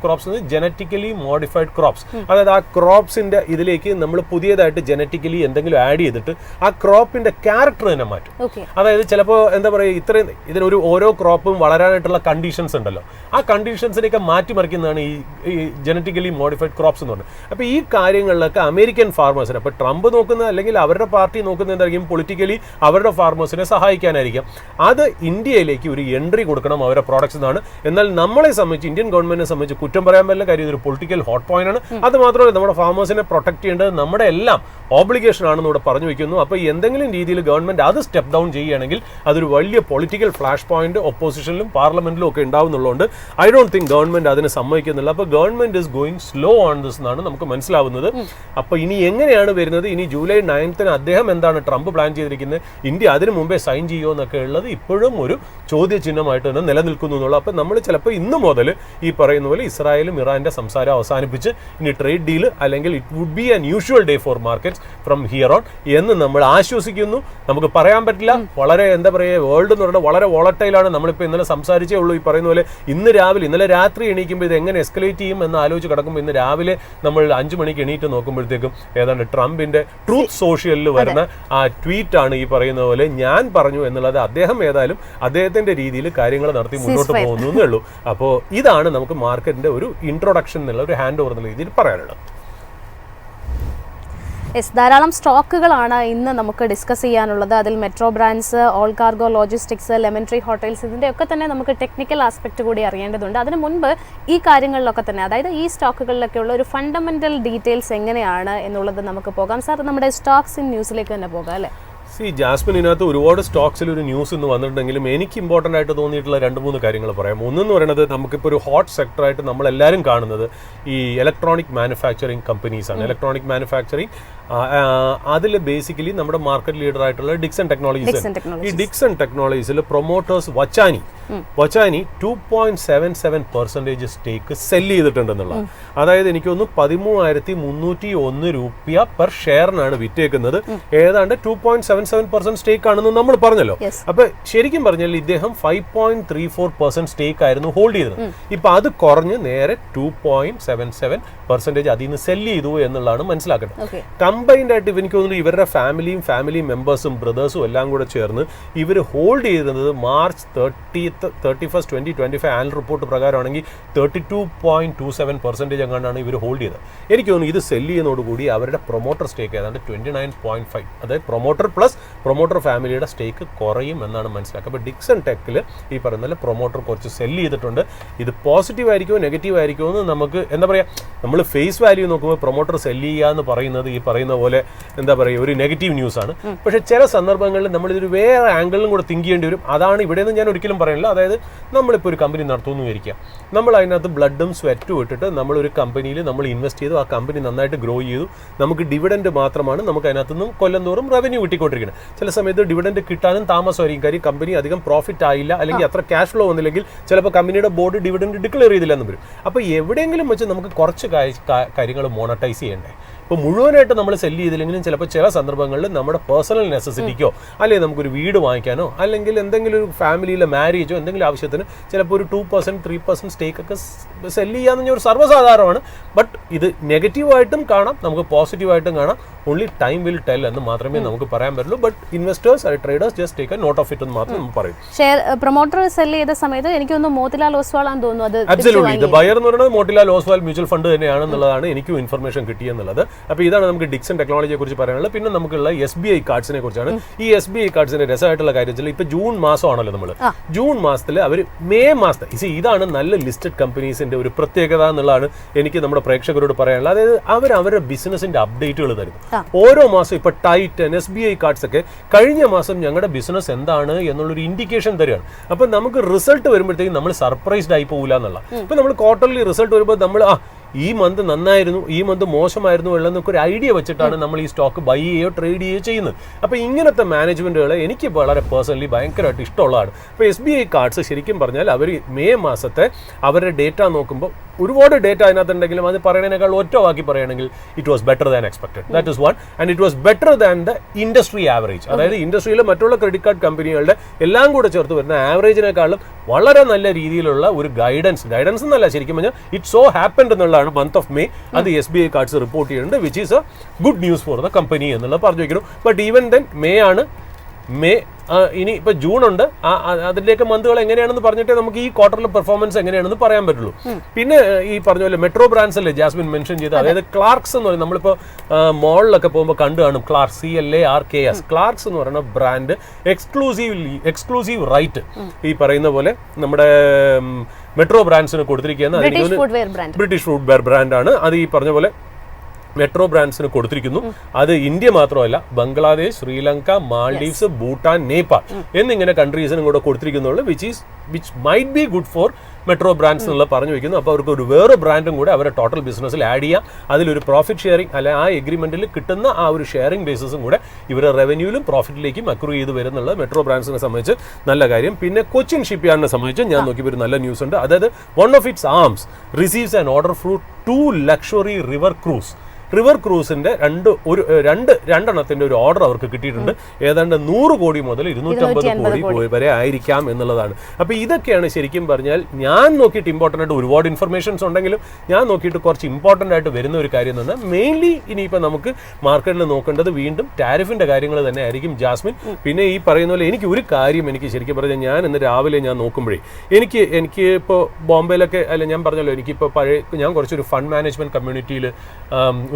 crops genetically modified crops, അതായത് ആ ക്രോപ്സിന്റെ ഇതിലേക്ക് നമ്മൾ പുതിയതായിട്ട് ജനറ്റിക്കലി എന്തെങ്കിലും ആഡ് ചെയ്തിട്ട് ആ ക്രോപ്പിന്റെ ക്യാരക്ടർ തന്നെ മാറ്റും. അതായത് ചിലപ്പോൾ എന്താ പറയുക, ഇത്രയും ഇതിനൊരു ഓരോ ക്രോപ്പും വളരാനായിട്ടുള്ള കണ്ടീഷൻസ് ഉണ്ടല്ലോ, ആ കണ്ടീഷൻസിനെയൊക്കെ മാറ്റിമറിക്കുന്നതാണ് ഈ ജനറ്റിക്കലി മോഡിഫൈഡ് ക്രോപ്സ് എന്ന് പറയുന്നത്. അപ്പോൾ ഈ കാര്യങ്ങളിലൊക്കെ അമേരിക്കൻ ഫാർമേഴ്സിനെ, അപ്പോൾ ട്രംപ് നോക്കുന്ന അല്ലെങ്കിൽ അവരുടെ പാർട്ടി നോക്കുന്ന എന്തായിരിക്കും, പൊളിറ്റിക്കലി അവരുടെ ഫാർമേഴ്സിനെ സഹായിക്കാനായിരിക്കും. അത് ഇന്ത്യയിലേക്ക് ഒരു എൻട്രി കൊടുക്കണം അവരുടെ പ്രോഡക്ട്സ് എന്നാണ്. എന്നാൽ നമ്മളെ സംബന്ധിച്ച്, ഇന്ത്യൻ ഗവൺമെന്റിനെ സംബന്ധിച്ച് കുറ്റം പറയാൻ പറ്റില്ല, കാര്യം ഇതൊരു പൊളിറ്റിക്കൽ ഹോട്ട് പോയിന്റ് ആണ്. അത് മാത്രമല്ല, നമ്മുടെ ഫാർമേഴ്സിനെ പ്രൊട്ടക്ട് ചെയ്യേണ്ടത് നമ്മുടെ എല്ലാം ഓബ്ലിഗേഷൻ ആണെന്ന് ഇവിടെ പറഞ്ഞു വയ്ക്കുന്നു. അപ്പോൾ എന്തെങ്കിലും രീതിയിൽ ഗവൺമെന്റ് അത് സ്റ്റെപ്പ് ഡൗൺ ചെയ്യുകയാണെങ്കിൽ അതൊരു വലിയ പൊളിറ്റിക്കൽ ഫ്ലാഷ് പോയിന്റ് ഒപ്പോസിഷനിലും പാർലമെന്റിലും ഒക്കെ ഉണ്ടാവുന്നുള്ളതുകൊണ്ട് ഐ ഡോണ്ട് തിങ്ക് ഗവൺമെന്റ് അതിന് സമ്മതിക്കുന്നില്ല. അപ്പോൾ government is going slow on this എന്നാണ് നമുക്ക് മനസ്സിലാവുന്നത്. അപ്പോൾ ഇനി എങ്ങനെയാണ് വരുന്നത്, ഇനി ജൂലൈ 9 അദ്ദേഹം എന്താണ് ട്രംപ് പ്ലാൻ ചെയ്തിരിക്കുന്നത്, ഇന്ത്യ അതിന് മുമ്പേ സൈൻ ചെയ്യുമോ എന്നൊക്കെ ഉള്ളത് ഇപ്പോഴും ഒരു ചോദ്യചിഹ്നമായിട്ട് തന്നെ നിലനിൽക്കുന്നു എന്നുള്ളത്. അപ്പോൾ നമ്മൾ ചിലപ്പോൾ ഇന്ന് മുതൽ ഈ പറയുന്ന പോലെ ഇസ്രായേലും ഇറാന്റെ സംസാരം അവസാനിപ്പിച്ച് ഇനി ട്രേഡ് ഡീൽ അല്ലെങ്കിൽ it would be an usual day for markets from here on എന്ന് നമ്മൾ ആശ്വസിക്കുന്നു. നമുക്ക് പറയാൻ പറ്റില്ല, വളരെ എന്താ പറയുക, വേൾഡ് എന്ന് പറഞ്ഞാൽ വളരെ വോളറ്റൈലാണ്. നമ്മളിപ്പോൾ ഇന്നലെ സംസാരിച്ചേ ഉള്ളൂ, ഈ പറയുന്ന പോലെ ഇന്നലെ രാത്രി എണീക്കുമ്പോൾ ഇത് എങ്ങനെ എസ്കലേറ്റ് ചെയ്യും എന്ന് ആലോചിച്ച് കിടക്കുമ്പോൾ ഇന്ന് രാവിലെ നമ്മൾ 5 മണിക്ക് എണീറ്റ് നോക്കുമ്പോഴത്തേക്കും ഏതാണ്ട് ട്രംപിന്റെ ട്രൂത്ത് സോഷ്യലിൽ വരുന്ന ആ ട്വീറ്റാണ് ഈ പറയുന്ന പോലെ ഞാൻ പറഞ്ഞു എന്നുള്ളത്. അദ്ദേഹം ഏതായാലും അദ്ദേഹത്തിന്റെ രീതിയിൽ കാര്യങ്ങൾ നടത്തി മുന്നോട്ട് പോകുന്നു എന്നേ ഉള്ളൂ. അപ്പോൾ ഇതാണ് നമുക്ക് മാർക്കറ്റിന്റെ ഒരു ഇൻട്രൊഡക്ഷൻ എന്നുള്ള ഒരു ഹാൻഡ് ഓവർ എന്നുള്ള രീതിയിൽ പറയാനുള്ളത്. ധാരാളം സ്റ്റോക്കുകളാണ് ഇന്ന് നമുക്ക് ഡിസ്കസ് ചെയ്യാനുള്ളത്. അതിൽ metro brands, all cargo logistics, lemon tree hotels, ഇതിൻ്റെയൊക്കെ തന്നെ നമുക്ക് ടെക്നിക്കൽ ആസ്പെക്ട് കൂടി അറിയേണ്ടതുണ്ട്. അതിന് മുൻപ് ഈ കാര്യങ്ങളിലൊക്കെ തന്നെ, അതായത് ഈ സ്റ്റോക്കുകളിലൊക്കെയുള്ള ഒരു ഫണ്ടമെന്റൽ ഡീറ്റെയിൽസ് എങ്ങനെയാണ് എന്നുള്ളത് നമുക്ക് പോകാം. സാർ, നമ്മുടെ സ്റ്റോക്സ് ഇൻ ന്യൂസിലേക്ക് തന്നെ പോകാം അല്ലേ? ജാസ്മിൻ, ഇതിനകത്ത് ഒരുപാട് സ്റ്റോക്സിൽ ഒരു ന്യൂസ് ഇന്ന് വന്നിട്ടുണ്ടെങ്കിലും എനിക്ക് ഇമ്പോർട്ടൻ്റ് ആയിട്ട് തോന്നിയിട്ടുള്ള 2-3 കാര്യങ്ങൾ പറയാം. ഒന്നെന്ന് പറയുന്നത്, നമുക്കിപ്പോൾ ഒരു ഹോട്ട് സെക്ടറായിട്ട് നമ്മളെല്ലാവരും കാണുന്നത് ഈ ഇലക്ട്രോണിക് മാനുഫാക്ചറിങ് കമ്പനീസാണ്. ഇലക്ട്രോണിക് മാനുഫാക്ചറിങ് അതിൽ ബേസിക്കലി നമ്മുടെ മാർക്കറ്റ് ലീഡർ ആയിട്ടുള്ള ഡിക്സൺ ടെക്നോളജീസ്. ഈ ഡിക്സൺ ടെക്നോളജീസിൽ പ്രൊമോട്ടേഴ്സ് വച്ചാനി 2.77% സ്റ്റേക്ക് സെല്ല് ചെയ്തിട്ടുണ്ടെന്നുള്ളത്. അതായത് എനിക്ക് തോന്നുന്നു 13,301 രൂപ പെർ ഷെയറിനാണ് വിറ്റേക്കുന്നത്. ഏതാണ്ട് 2.77% സ്റ്റേക്ക് ആണെന്ന് നമ്മൾ പറഞ്ഞല്ലോ. അപ്പൊ ശരിക്കും പറഞ്ഞാൽ ഇദ്ദേഹം 5.34% സ്റ്റേക്ക് ആയിരുന്നു ഹോൾഡ് ചെയ്തത്. ഇപ്പൊ അത് കുറഞ്ഞ് നേരെ 2.77% അതിൽ നിന്ന് സെല്ല് ചെയ്തു എന്നുള്ളതാണ് മനസ്സിലാക്കേണ്ടത്. കമ്പൈൻഡ് ആയിട്ട് എനിക്ക് തോന്നുന്നു ഇവരുടെ ഫാമിലി മെമ്പേഴ്സും ബ്രദേഴ്സും എല്ലാം കൂടെ ചേർന്ന് ഇവർ ഹോൾഡ് ചെയ്തിരുന്നത് മാർച്ച് 31, 2025 ആനുവൽ റിപ്പോർട്ട് പ്രകാരമാണെങ്കിൽ 32.27% എങ്ങാണ്ടാണ് ഇവർ ഹോൾഡ് ചെയ്തത്. എനിക്ക് തോന്നുന്നു ഇത് സെല്ല് ചെയ്യുന്നതോടുകൂടി അവരുടെ പ്രൊമോട്ടർ സ്റ്റേക്ക് ഏതാണ്ട് 29.5, അതായത് പ്രൊമോട്ടർ ഫാമിലിയുടെ സ്റ്റേക്ക് കുറയും എന്നാണ് മനസ്സിലാക്കുക. അപ്പോൾ ഡിക്സൺ ടെക്കിൽ ഈ പറയുന്ന പ്രൊമോട്ടർ കുറച്ച് സെല്ല് ചെയ്തിട്ടുണ്ട്. ഇത് പോസിറ്റീവ് ആയിരിക്കുമോ നെഗറ്റീവ് ആയിരിക്കുമോ എന്ന് നമുക്ക് എന്താ പറയുക, നമ്മൾ ഫേസ് വാല്യൂ നോക്കുമ്പോൾ പ്രൊമോട്ടർ സെല്ല് ചെയ്യുക എന്ന് പറയുന്നത് ഈ പറയുന്ന പോലെ എന്താ പറയുക ഒരു നെഗറ്റീവ് ന്യൂസ് ആണ്. പക്ഷേ ചില സന്ദർഭങ്ങളിൽ നമ്മളിതൊരു വേറെ ആംഗിളിലും കൂടെ തിങ്ക് ചെയ്യേണ്ടി വരും. അതാണ് ഇവിടെ നിന്ന് ഞാൻ ഒരിക്കലും പറയുന്നില്ല. അതായത് നമ്മളിപ്പോൾ ഒരു കമ്പനി നടത്തുമെന്ന് വിചാരിക്കാം, നമ്മൾ അതിനകത്ത് ബ്ലഡും സ്വെറ്റും ഇട്ടിട്ട് നമ്മളൊരു കമ്പനിയിൽ നമ്മൾ ഇൻവെസ്റ്റ് ചെയ്തു, ആ കമ്പനി നന്നായിട്ട് ഗ്രോ ചെയ്തു, നമുക്ക് ഡിവിഡൻഡ് മാത്രമാണ് നമുക്ക് അതിനകത്ത് നിന്നും കൊല്ലം തോറും റവന്യൂ കിട്ടിക്കൊണ്ടിരിക്കുന്നത്. ചില സമയത്ത് ഡിവിഡൻഡ് കിട്ടാനും താമസമായിരിക്കും, കാര്യം കമ്പനി അധികം പ്രോഫിറ്റ് ആയില്ല അല്ലെങ്കിൽ അത്ര ക്യാഷ് ഫ്ലോ വന്നില്ലെങ്കിൽ ചിലപ്പോൾ കമ്പനിയുടെ ബോർഡ് ഡിവിഡൻഡ് ഡിക്ലെയർ ചെയ്തില്ല എന്ന് വരും. അപ്പോൾ എവിടെയെങ്കിലും വെച്ച് നമുക്ക് കുറച്ച് കാര്യങ്ങൾ മോണറ്റൈസ് ചെയ്യണ്ടേ. ഇപ്പോൾ മുഴുവനായിട്ട് നമ്മൾ സെല്ല് ചെയ്തില്ലെങ്കിലും ചിലപ്പോൾ ചില സന്ദർഭങ്ങളിൽ നമ്മുടെ പേഴ്സണൽ നെസസിറ്റിക്കോ അല്ലെങ്കിൽ നമുക്കൊരു വീട് വാങ്ങിക്കാനോ അല്ലെങ്കിൽ എന്തെങ്കിലും ഒരു ഫാമിലിയിലെ മാരേജോ എന്തെങ്കിലും ആവശ്യത്തിന് ചിലപ്പോൾ ഒരു 2%, 3% സ്റ്റേക്കൊക്കെ സെല്ല് ചെയ്യാന്ന് പറഞ്ഞാൽ ഒരു സർവ്വസാധാരണമാണ്. ബട്ട് ഇത് നെഗറ്റീവായിട്ടും കാണാം, നമുക്ക് പോസിറ്റീവായിട്ടും കാണാം. ഓൺലി ടൈം വിൽ ടെൽ എന്ന് മാത്രമേ നമുക്ക് പറയാൻ പറ്റുള്ളൂ. ബട്ട് ഇൻവെസ്റ്റേഴ്സ് അല്ലെങ്കിൽ traders just take a note of it എന്ന് മാത്രം നമുക്ക് പറയും. ഷെയർ പ്രൊമോട്ടർ സെല്ല് ചെയ്ത സമയത്ത് എനിക്കൊന്ന് മോത്തിലാൽ ഓസ്വാൾ ആണെന്ന് തോന്നുന്നു. അബ്സല്യൂട്ട്ലി ഇത് ബയർ എന്ന് പറയുന്നത് മോത്തിലാൽ ഓസ്വാൾ മ്യൂച്വൽ ഫണ്ട് തന്നെയാണെന്നുള്ളതാണ് എനിക്കും ഇൻഫർമേഷൻ കിട്ടിയെന്നുള്ളത്. അപ്പോൾ ഇതാണ് നമുക്ക് ഡിക്സൺ ടെക്നോളജിയെ കുറിച്ച് പറയാനുള്ളത്. പിന്നെ നമുക്കുള്ള SBI കാർഡ്സിനെ കുറിച്ചാണ്. ഈ SBI കാർഡ്സിന്റെ രസമായിട്ടുള്ള കാര്യത്തിൽ ഇപ്പോൾ ജൂൺ മാസമാണല്ലോ നമ്മൾ, ജൂൺ മാസത്തിൽ അവർ മെയ് മാസത്തെ ഇതാണ് നല്ല ലിസ്റ്റഡ് കമ്പനീസിന്റെ ഒരു പ്രത്യേകത എന്നുള്ളതാണ് എനിക്ക് നമ്മുടെ പ്രേക്ഷകരോട് പറയാനുള്ളത്. അതായത് അവരുടെ ബിസിനസിന്റെ അപ്ഡേറ്റുകൾ തരുന്നു ഓരോ മാസം. ഇപ്പൊ ടൈറ്റൻ, SBI കാർഡ്സ് ഒക്കെ കഴിഞ്ഞ മാസം ഞങ്ങളുടെ ബിസിനസ് എന്താണ് എന്നുള്ളൊരു ഇൻഡിക്കേഷൻ തരികയാണ്. അപ്പൊ നമുക്ക് റിസൾട്ട് വരുമ്പോഴത്തേക്കും നമ്മൾ സർപ്രൈസ്ഡ് ആയി പോകില്ല എന്നുള്ള. ഇപ്പൊ നമ്മൾ ക്വാർട്ടർലി റിസൾട്ട് വരുമ്പോൾ നമ്മൾ ഈ മന്ത് നന്നായിരുന്നു, ഈ മന്ത് മോശമായിരുന്നു എന്നൊക്കെ ഒരു ഐഡിയ വെച്ചിട്ടാണ് നമ്മൾ ഈ സ്റ്റോക്ക് ബൈ ചെയ്യുകയോ ട്രേഡ് ചെയ്യുകയോ ചെയ്യുന്നത്. അപ്പോൾ ഇങ്ങനത്തെ മാനേജ്മെന്റുകൾ എനിക്ക് വളരെ പേഴ്സണലി ഭയങ്കരമായിട്ട് ഇഷ്ടമുള്ളതാണ്. അപ്പോൾ SBI കാർഡ്സ് ശരിക്കും പറഞ്ഞാൽ അവർ മെയ് മാസത്തെ അവരുടെ ഡേറ്റ നോക്കുമ്പോൾ ഒരുപാട് ഡേറ്റ അതിനകത്തുണ്ടെങ്കിലും അത് പറയുന്നതിനേക്കാൾ ഒറ്റ വാക്കി പറയുകയാണെങ്കിൽ it was better than expected. That is one. And it was better than the industry average. അതായത് ഇൻഡസ്ട്രിയിലെ മറ്റുള്ള ക്രെഡിറ്റ് കാർഡ് കമ്പനികളുടെ എല്ലാം കൂടെ ചേർത്ത് വരുന്ന ആവറേജിനേക്കാളും വളരെ നല്ല രീതിയിലുള്ള ഒരു ഗൈഡൻസ് എന്നല്ല, ശരിക്കും പറഞ്ഞാൽ ഇറ്റ് സോ ഹാപ്പൻഡ് എന്നുള്ളതാണ് മന്ത് ഓഫ് മെയ് അത് SBI കാർഡ്സ് റിപ്പോർട്ട് ചെയ്യുന്നുണ്ട്, which is A good news for the company എന്നുള്ളത് പറഞ്ഞു വയ്ക്കുന്നു. ബട്ട് ഈവൻ ദെൻ മെയ് ഇനി ഇപ്പൊ ജൂൺ ഉണ്ട്, അതിന്റെയൊക്കെ മന്തുകൾ എങ്ങനെയാണെന്ന് പറഞ്ഞിട്ടേ നമുക്ക് ഈ ക്വാർട്ടറിലെ പെർഫോമൻസ് എങ്ങനെയാണെന്ന് പറയാൻ പറ്റുള്ളൂ. പിന്നെ ഈ പറഞ്ഞ പോലെ മെട്രോ ബ്രാൻഡ്സ് അല്ലേ ജാസ്മിൻ മെൻഷൻ ചെയ്ത്, അതായത് ക്ലാർക്സ് എന്ന് പറയുന്നത് നമ്മളിപ്പോ മോളിലൊക്കെ പോകുമ്പോൾ കണ്ടു കാണും, ക്ലാർക്സ് CLARKS. ക്ലാർക്സ് എന്ന് പറയുന്ന ബ്രാൻഡ് എക്സ്ക്ലൂസീവ് റൈറ്റ് ഈ പറയുന്ന പോലെ നമ്മുടെ മെട്രോ ബ്രാൻഡ്സിന് കൊടുത്തിരിക്കുകയാണ്. ബ്രിട്ടീഷ് ഫുഡ് വെയർ ബ്രാൻഡാണ് അത്. ഈ പറഞ്ഞ പോലെ മെട്രോ ബ്രാൻഡ്സിന് കൊടുത്തിരിക്കുന്നു. അത് ഇന്ത്യ മാത്രമല്ല, ബംഗ്ലാദേശ്, ശ്രീലങ്ക, മാൽഡീവ്സ്, ഭൂട്ടാൻ, നേപ്പാൾ എന്നിങ്ങനെ കൺട്രീസിനും കൂടെ കൊടുത്തിരിക്കുന്നുള്ളൂ, which might be good for metro brands എന്നുള്ള പറഞ്ഞു വയ്ക്കുന്നു. അപ്പോൾ അവർക്ക് ഒരു വേറെ ബ്രാൻഡും കൂടെ അവരുടെ ടോട്ടൽ ബിസിനസ്സിൽ ആഡ് ചെയ്യാം. അതിലൊരു പ്രോഫിറ്റ് ഷെയറിംഗ് അല്ലെ ആ എഗ്രിമെന്റിൽ കിട്ടുന്ന ആ ഒരു ഷെയറിംഗ് ബേസിസും കൂടെ ഇവരുടെ റവന്യൂവിലും പ്രോഫിറ്റിലേക്കും അക്രൂ ചെയ്ത് വരുന്നുള്ളത് മെട്രോ ബ്രാൻഡ്സിനെ സംബന്ധിച്ച് നല്ല കാര്യം. പിന്നെ കൊച്ചിൻ ഷിപ്പ് യാർഡിനെ സംബന്ധിച്ച് ഞാൻ നോക്കിയപ്പോൾ ഒരു നല്ല ന്യൂസ് ഉണ്ട്. അതായത് one of its arms receives an order for 2 luxury river ക്രൂസിന്റെ രണ്ടെണ്ണത്തിന്റെ ഒരു ഓർഡർ അവർക്ക് കിട്ടിയിട്ടുണ്ട്. ഏതാണ്ട് 100 കോടി മുതൽ 250 കോടി വരെ ആയിരിക്കാം എന്നുള്ളതാണ്. അപ്പൊ ഇതൊക്കെയാണ് ശരിക്കും പറഞ്ഞാൽ ഞാൻ നോക്കിയിട്ട് ഇമ്പോർട്ടൻ്റ് ആയിട്ട് ഒരുപാട് ഇൻഫർമേഷൻസ് ഉണ്ടെങ്കിലും ഞാൻ നോക്കിയിട്ട് കുറച്ച് ഇമ്പോർട്ടൻ്റ് ആയിട്ട് വരുന്ന ഒരു കാര്യം എന്ന് പറഞ്ഞാൽ മെയിൻലി ഇനിയിപ്പോൾ നമുക്ക് മാർക്കറ്റിൽ നോക്കേണ്ടത് വീണ്ടും ടാരിഫിന്റെ കാര്യങ്ങൾ തന്നെ ആയിരിക്കും ജാസ്മിൻ. പിന്നെ ഈ പറയുന്ന പോലെ എനിക്ക് ഒരു കാര്യം എനിക്ക് ശരിക്കും പറഞ്ഞാൽ ഞാൻ ഇന്ന് രാവിലെ ഞാൻ നോക്കുമ്പോഴേ എനിക്ക് ഇപ്പോൾ ബോംബെയിലൊക്കെ അല്ല ഞാൻ പറഞ്ഞല്ലോ, എനിക്കിപ്പോൾ ഞാൻ കുറച്ചൊരു ഫണ്ട് മാനേജ്മെന്റ് കമ്മ്യൂണിറ്റിയിൽ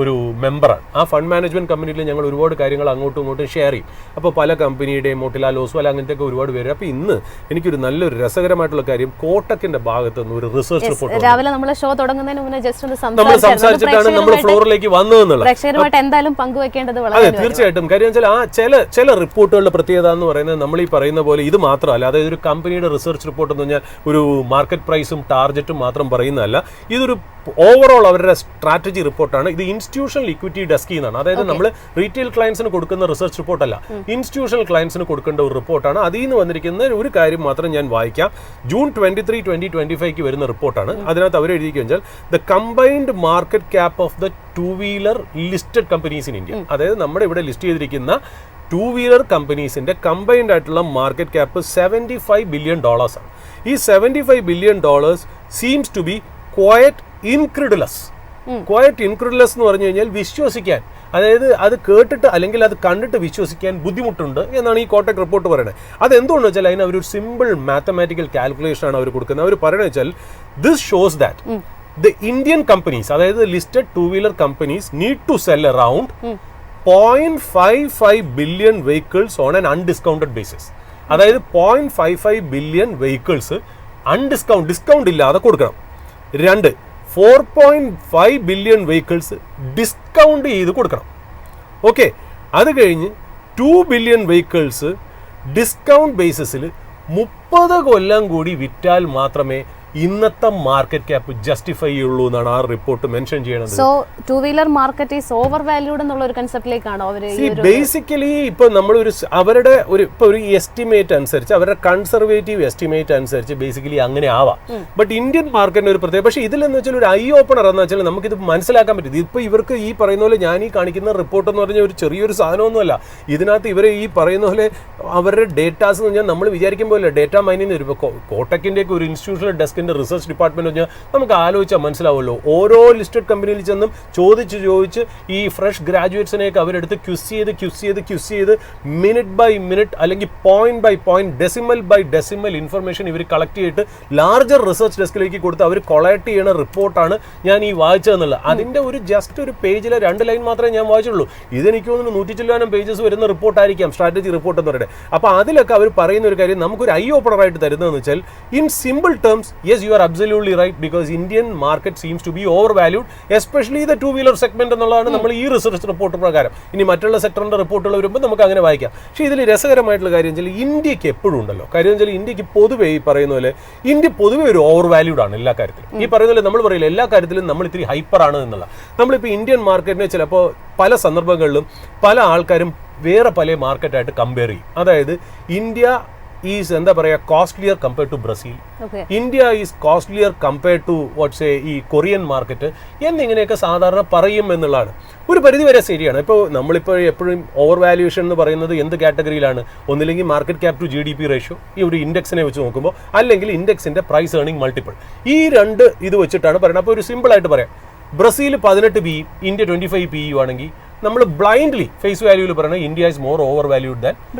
ഒരു മെമ്പറാണ്. ആ ഫണ്ട് മാനേജ്മെന്റ് കമ്പനിയിൽ ഞങ്ങൾ ഒരുപാട് കാര്യങ്ങൾ അങ്ങോട്ടും ഇങ്ങോട്ടും ഷെയർ ചെയ്യും. അപ്പോൾ പല കമ്പനിയുടെയും മോട്ടിലാൽ ഓസ്വാൽ അങ്ങനത്തെ ഒക്കെ ഒരുപാട് പേര്. അപ്പോൾ ഇന്ന് എനിക്കൊരു നല്ലൊരു രസകരമായിട്ടുള്ള കാര്യം, കോട്ടക്കിന്റെ ഭാഗത്ത് നിന്ന് ഒരു റിസർച്ച് റിപ്പോർട്ട് രാവിലെ നമ്മൾ ഷോ തുടങ്ങുന്നതിന് മുന്നേ ജസ്റ്റ് ഒന്ന് നമ്മൾ സംസാരിച്ചിട്ടാണ് നമ്മൾ ഫ്ലോറിലേക്ക് വന്നതെന്നുള്ളത് എന്തായാലും പങ്കുവെക്കേണ്ടത്. അതെ, തീർച്ചയായിട്ടും. കാര്യം വെച്ചാൽ ചില റിപ്പോർട്ടുകളുടെ പ്രത്യേകത എന്ന് പറയുന്നത് നമ്മൾ ഈ പറയുന്ന പോലെ ഇത് മാത്രമല്ല. അതായത് ഒരു കമ്പനിയുടെ റിസർച്ച് റിപ്പോർട്ട് എന്ന് പറഞ്ഞാൽ ഒരു മാർക്കറ്റ് പ്രൈസും ടാർജറ്റും മാത്രം പറയുന്നതല്ല. ഇതൊരു ഓവറോൾ അവരുടെ സ്ട്രാറ്റജി റിപ്പോർട്ടാണ്. ഇത് ഇൻസ്റ്റിറ്റ്യൂഷണൽ ഇക്വിറ്റി ഡെസ്കിൽ നിന്നാണ്. അതായത് നമ്മൾ റീറ്റെയിൽ ക്ലയൻസിന് കൊടുക്കുന്ന റിസർച്ച് റിപ്പോർട്ടല്ല, ഇൻസ്റ്റിറ്റ്യൂഷണൽ ക്ലയൻസിന് കൊടുക്കേണ്ട ഒരു റിപ്പോർട്ടാണ്. അതിൽ നിന്ന് വന്നിരിക്കുന്ന ഒരു കാര്യം മാത്രം ഞാൻ വായിക്കാം. ജൂൺ 23, 2025 വരുന്ന റിപ്പോർട്ടാണ്. അതിനകത്ത് അവർ എഴുതിക്കുക വെച്ചാൽ the combined market cap of the two wheeler listed companies in India. അതായത് നമ്മുടെ ഇവിടെ ലിസ്റ്റ് ചെയ്തിരിക്കുന്ന 2-വീലർ കമ്പനീസിന്റെ കമ്പൈൻഡ് ആയിട്ടുള്ള മാർക്കറ്റ് ക്യാപ്പ് $75 ബില്യൺ ആണ്. ഈ $75 billion seems to be quite incredulous എന്ന് പറഞ്ഞു കഴിഞ്ഞാൽ വിശ്വസിക്കാൻ, അതായത് അത് കേട്ടിട്ട് അല്ലെങ്കിൽ അത് കണ്ടിട്ട് വിശ്വസിക്കാൻ ബുദ്ധിമുട്ടുണ്ട് എന്നാണ് ഈ കോട്ടക് റിപ്പോർട്ട് പറയുന്നത്. അതെന്തുകൊണ്ടെന്ന് വെച്ചാൽ അതിന് അവരൊരു സിമ്പിൾ മാത്തമാറ്റിക്കൽ കാൽക്കുലേഷൻ ആണ് അവർ കൊടുക്കുന്നത്. അവർ പറയുന്നത് വെച്ചാൽ this shows that the Indian companies, അതായത് listed two wheeler companies need to sell around 0.55 billion vehicles on an undiscounted basis. അതായത് 0.55 ബില്യൺ വെഹിക്കിൾസ് ഡിസ്കൗണ്ട് ഇല്ലാതെ കൊടുക്കണം. 2, 4.5 ബില്യൺ വെഹിക്കിൾസ് ഡിസ്കൗണ്ട് ചെയ്ത് കൊടുക്കണം. ഓക്കെ, അത് കഴിഞ്ഞ് 2 ബില്യൺ വെഹിക്കിൾസ് ഡിസ്കൗണ്ട് ബേസിസിൽ 30 കൊല്ലം കൂടി വിറ്റാൽ മാത്രമേ ഇന്നത്തെ മാർക്കറ്റ് ക്യാപ്പ് ജസ്റ്റിഫൈ ചെയ്യുള്ളൂ എന്നാണ് ആ റിപ്പോർട്ട് മെൻഷൻ ചെയ്യുന്നത്. So two wheeler market is overvalued എന്നുള്ള ഒരു കൺസെപ്റ്റിലേക്കാണോ അവർ? ബേസിക്കലി ഇപ്പൊ നമ്മളൊരു അവരുടെ ഒരു എസ്റ്റിമേറ്റ് അനുസരിച്ച്, അവരുടെ കൺസർവേറ്റീവ് എസ്റ്റിമേറ്റ് അനുസരിച്ച് ബേസിക്കലി അങ്ങനെ ആവാം. ബട്ട് ഇന്ത്യൻ മാർക്കറ്റിന് ഒരു പ്രത്യേക, പക്ഷേ ഇതിലെന്ന് വെച്ചാൽ ഒരു ഐ ഓപ്പണർ എന്ന് വെച്ചാൽ നമുക്കിത് മനസ്സിലാക്കാൻ പറ്റും. ഇപ്പൊ ഇവർക്ക് ഈ പറയുന്ന പോലെ ഞാൻ ഈ കാണിക്കുന്ന റിപ്പോർട്ട് എന്ന് പറഞ്ഞാൽ ഒരു ചെറിയൊരു സാധനമൊന്നുമല്ല. ഇതിനകത്ത് ഇവർ ഈ പറയുന്ന പോലെ അവരുടെ ഡേറ്റാസ് എന്ന് പറഞ്ഞാൽ നമ്മൾ വിചാരിക്കുമ്പോൾ ഡേറ്റ മൈനിങ് വരുമ്പോൾ കോട്ടക്കിന്റെ ഒക്കെ ഒരു ഇൻസ്റ്റിറ്റ്യൂഷണൽ ഡെസ്ക് ഡെസ്കിന്റെ റിസർച്ച് ഡിപ്പാർട്ട്മെന്റ് പറഞ്ഞാൽ നമുക്ക് ആലോചിച്ചാൽ മനസ്സിലാവുമല്ലോ. ഓരോ ലിസ്റ്റഡ് കമ്പനിയിൽ ചെന്നും ചോദിച്ച് ഈ ഫ്രഷ് ഗ്രാജുവേറ്റ്സിനെയൊക്കെ അവരെടുത്ത് ക്യൂസ് ചെയ്ത് മിനിറ്റ് ബൈ മിനിറ്റ് അല്ലെങ്കിൽ point by point decimal by decimal information ഇവർ കളക്ട് ചെയ്തിട്ട് ലാർജർ റിസർച്ച് ഡെസ്കിലേക്ക് കൊടുത്ത് അവർ കൊളക്ട് ചെയ്യുന്ന റിപ്പോർട്ടാണ് ഞാൻ ഈ വായിച്ചതെന്നുള്ളത്. അതിന്റെ ഒരു ജസ്റ്റ് ഒരു പേജിലെ 2 ലൈൻ മാത്രമേ ഞാൻ വായിച്ചുള്ളൂ. ഇതെനിക്ക് തോന്നുന്നു 100 ചില്ലാനം പേജസ് വരുന്ന റിപ്പോർട്ടായിരിക്കാം, സ്ട്രാറ്റജി റിപ്പോർട്ട് എന്ന് പറയുന്നത്. അപ്പോൾ അതിലൊക്കെ അവർ പറയുന്ന ഒരു കാര്യം നമുക്കൊരു ഐ ഓപ്പണർ ആയിട്ട് തരുന്നതെന്ന് വെച്ചാൽ in simple terms yes you are absolutely right because Indian market seems to be overvalued especially the two wheeler segment എന്നുള്ളതാണ് നമ്മൾ ഈ റിസർച്ച് റിപ്പോർട്ട് പ്രകാരം. ഇനി മറ്റുള്ള സെക്ടറിന്റെ റിപ്പോർട്ടുകൾ വരുമ്പോൾ നമുക്ക് അങ്ങനെ വായിക്കാം. പക്ഷേ ഇതിൽ രസകരമായിട്ടുള്ള കാര്യം വെച്ചാൽ ഇന്ത്യക്ക് എപ്പോഴും ഉണ്ടല്ലോ കാര്യം വെച്ചാൽ ഇന്ത്യക്ക് പൊതുവെ ഈ പറയുന്ന പോലെ ഇന്ത്യ പൊതുവെ ഒരു ഓവർ വാല്യൂഡ് ആണ് എല്ലാ കാര്യത്തിലും. ഈ പറയുന്ന പോലെ നമ്മൾ പറയില്ല എല്ലാ കാര്യത്തിലും നമ്മൾ ഇത്തിരി ഹൈപ്പർ ആണ് എന്നുള്ള. നമ്മളിപ്പോൾ ഇന്ത്യൻ മാർക്കറ്റിനെ ചിലപ്പോൾ പല സന്ദർഭങ്ങളിലും പല ആൾക്കാരും വേറെ പല മാർക്കറ്റായിട്ട് കമ്പയർ ചെയ്യും. അതായത് ഇന്ത്യ ഈസ് എന്താ പറയുക costlier compare to Brazil, India is costlier compare to what's ഈ കൊറിയൻ മാർക്കറ്റ് എന്നിങ്ങനെയൊക്കെ സാധാരണ പറയും എന്നുള്ളതാണ്. ഒരു പരിധി വരെ ശരിയാണ്. ഇപ്പോൾ നമ്മളിപ്പോൾ എപ്പോഴും ഓവർ വാല്യൂഷൻ എന്ന് പറയുന്നത് എന്ത് കാറ്റഗറിയിലാണ്? ഒന്നില്ലെങ്കിൽ market cap to GDP ratio ഈ ഒരു ഇൻഡെക്സിനെ വെച്ച് നോക്കുമ്പോൾ, അല്ലെങ്കിൽ ഇൻഡെക്സിന്റെ പ്രൈസ് ഏർണിംഗ് മൾട്ടിപ്പിൾ. ഈ 2 ഇത് വെച്ചിട്ടാണ് പറയുന്നത്. അപ്പോൾ ഒരു സിമ്പിൾ ആയിട്ട് പറയാം, ബ്രസീൽ 18 PE, ഇന്ത്യ 25 PE ആണെങ്കിൽ നമ്മൾ ബ്ലൈൻഡ്ലി ഫേസ് വാല്യൂവിൽ പറയുന്നത് India is more over valued than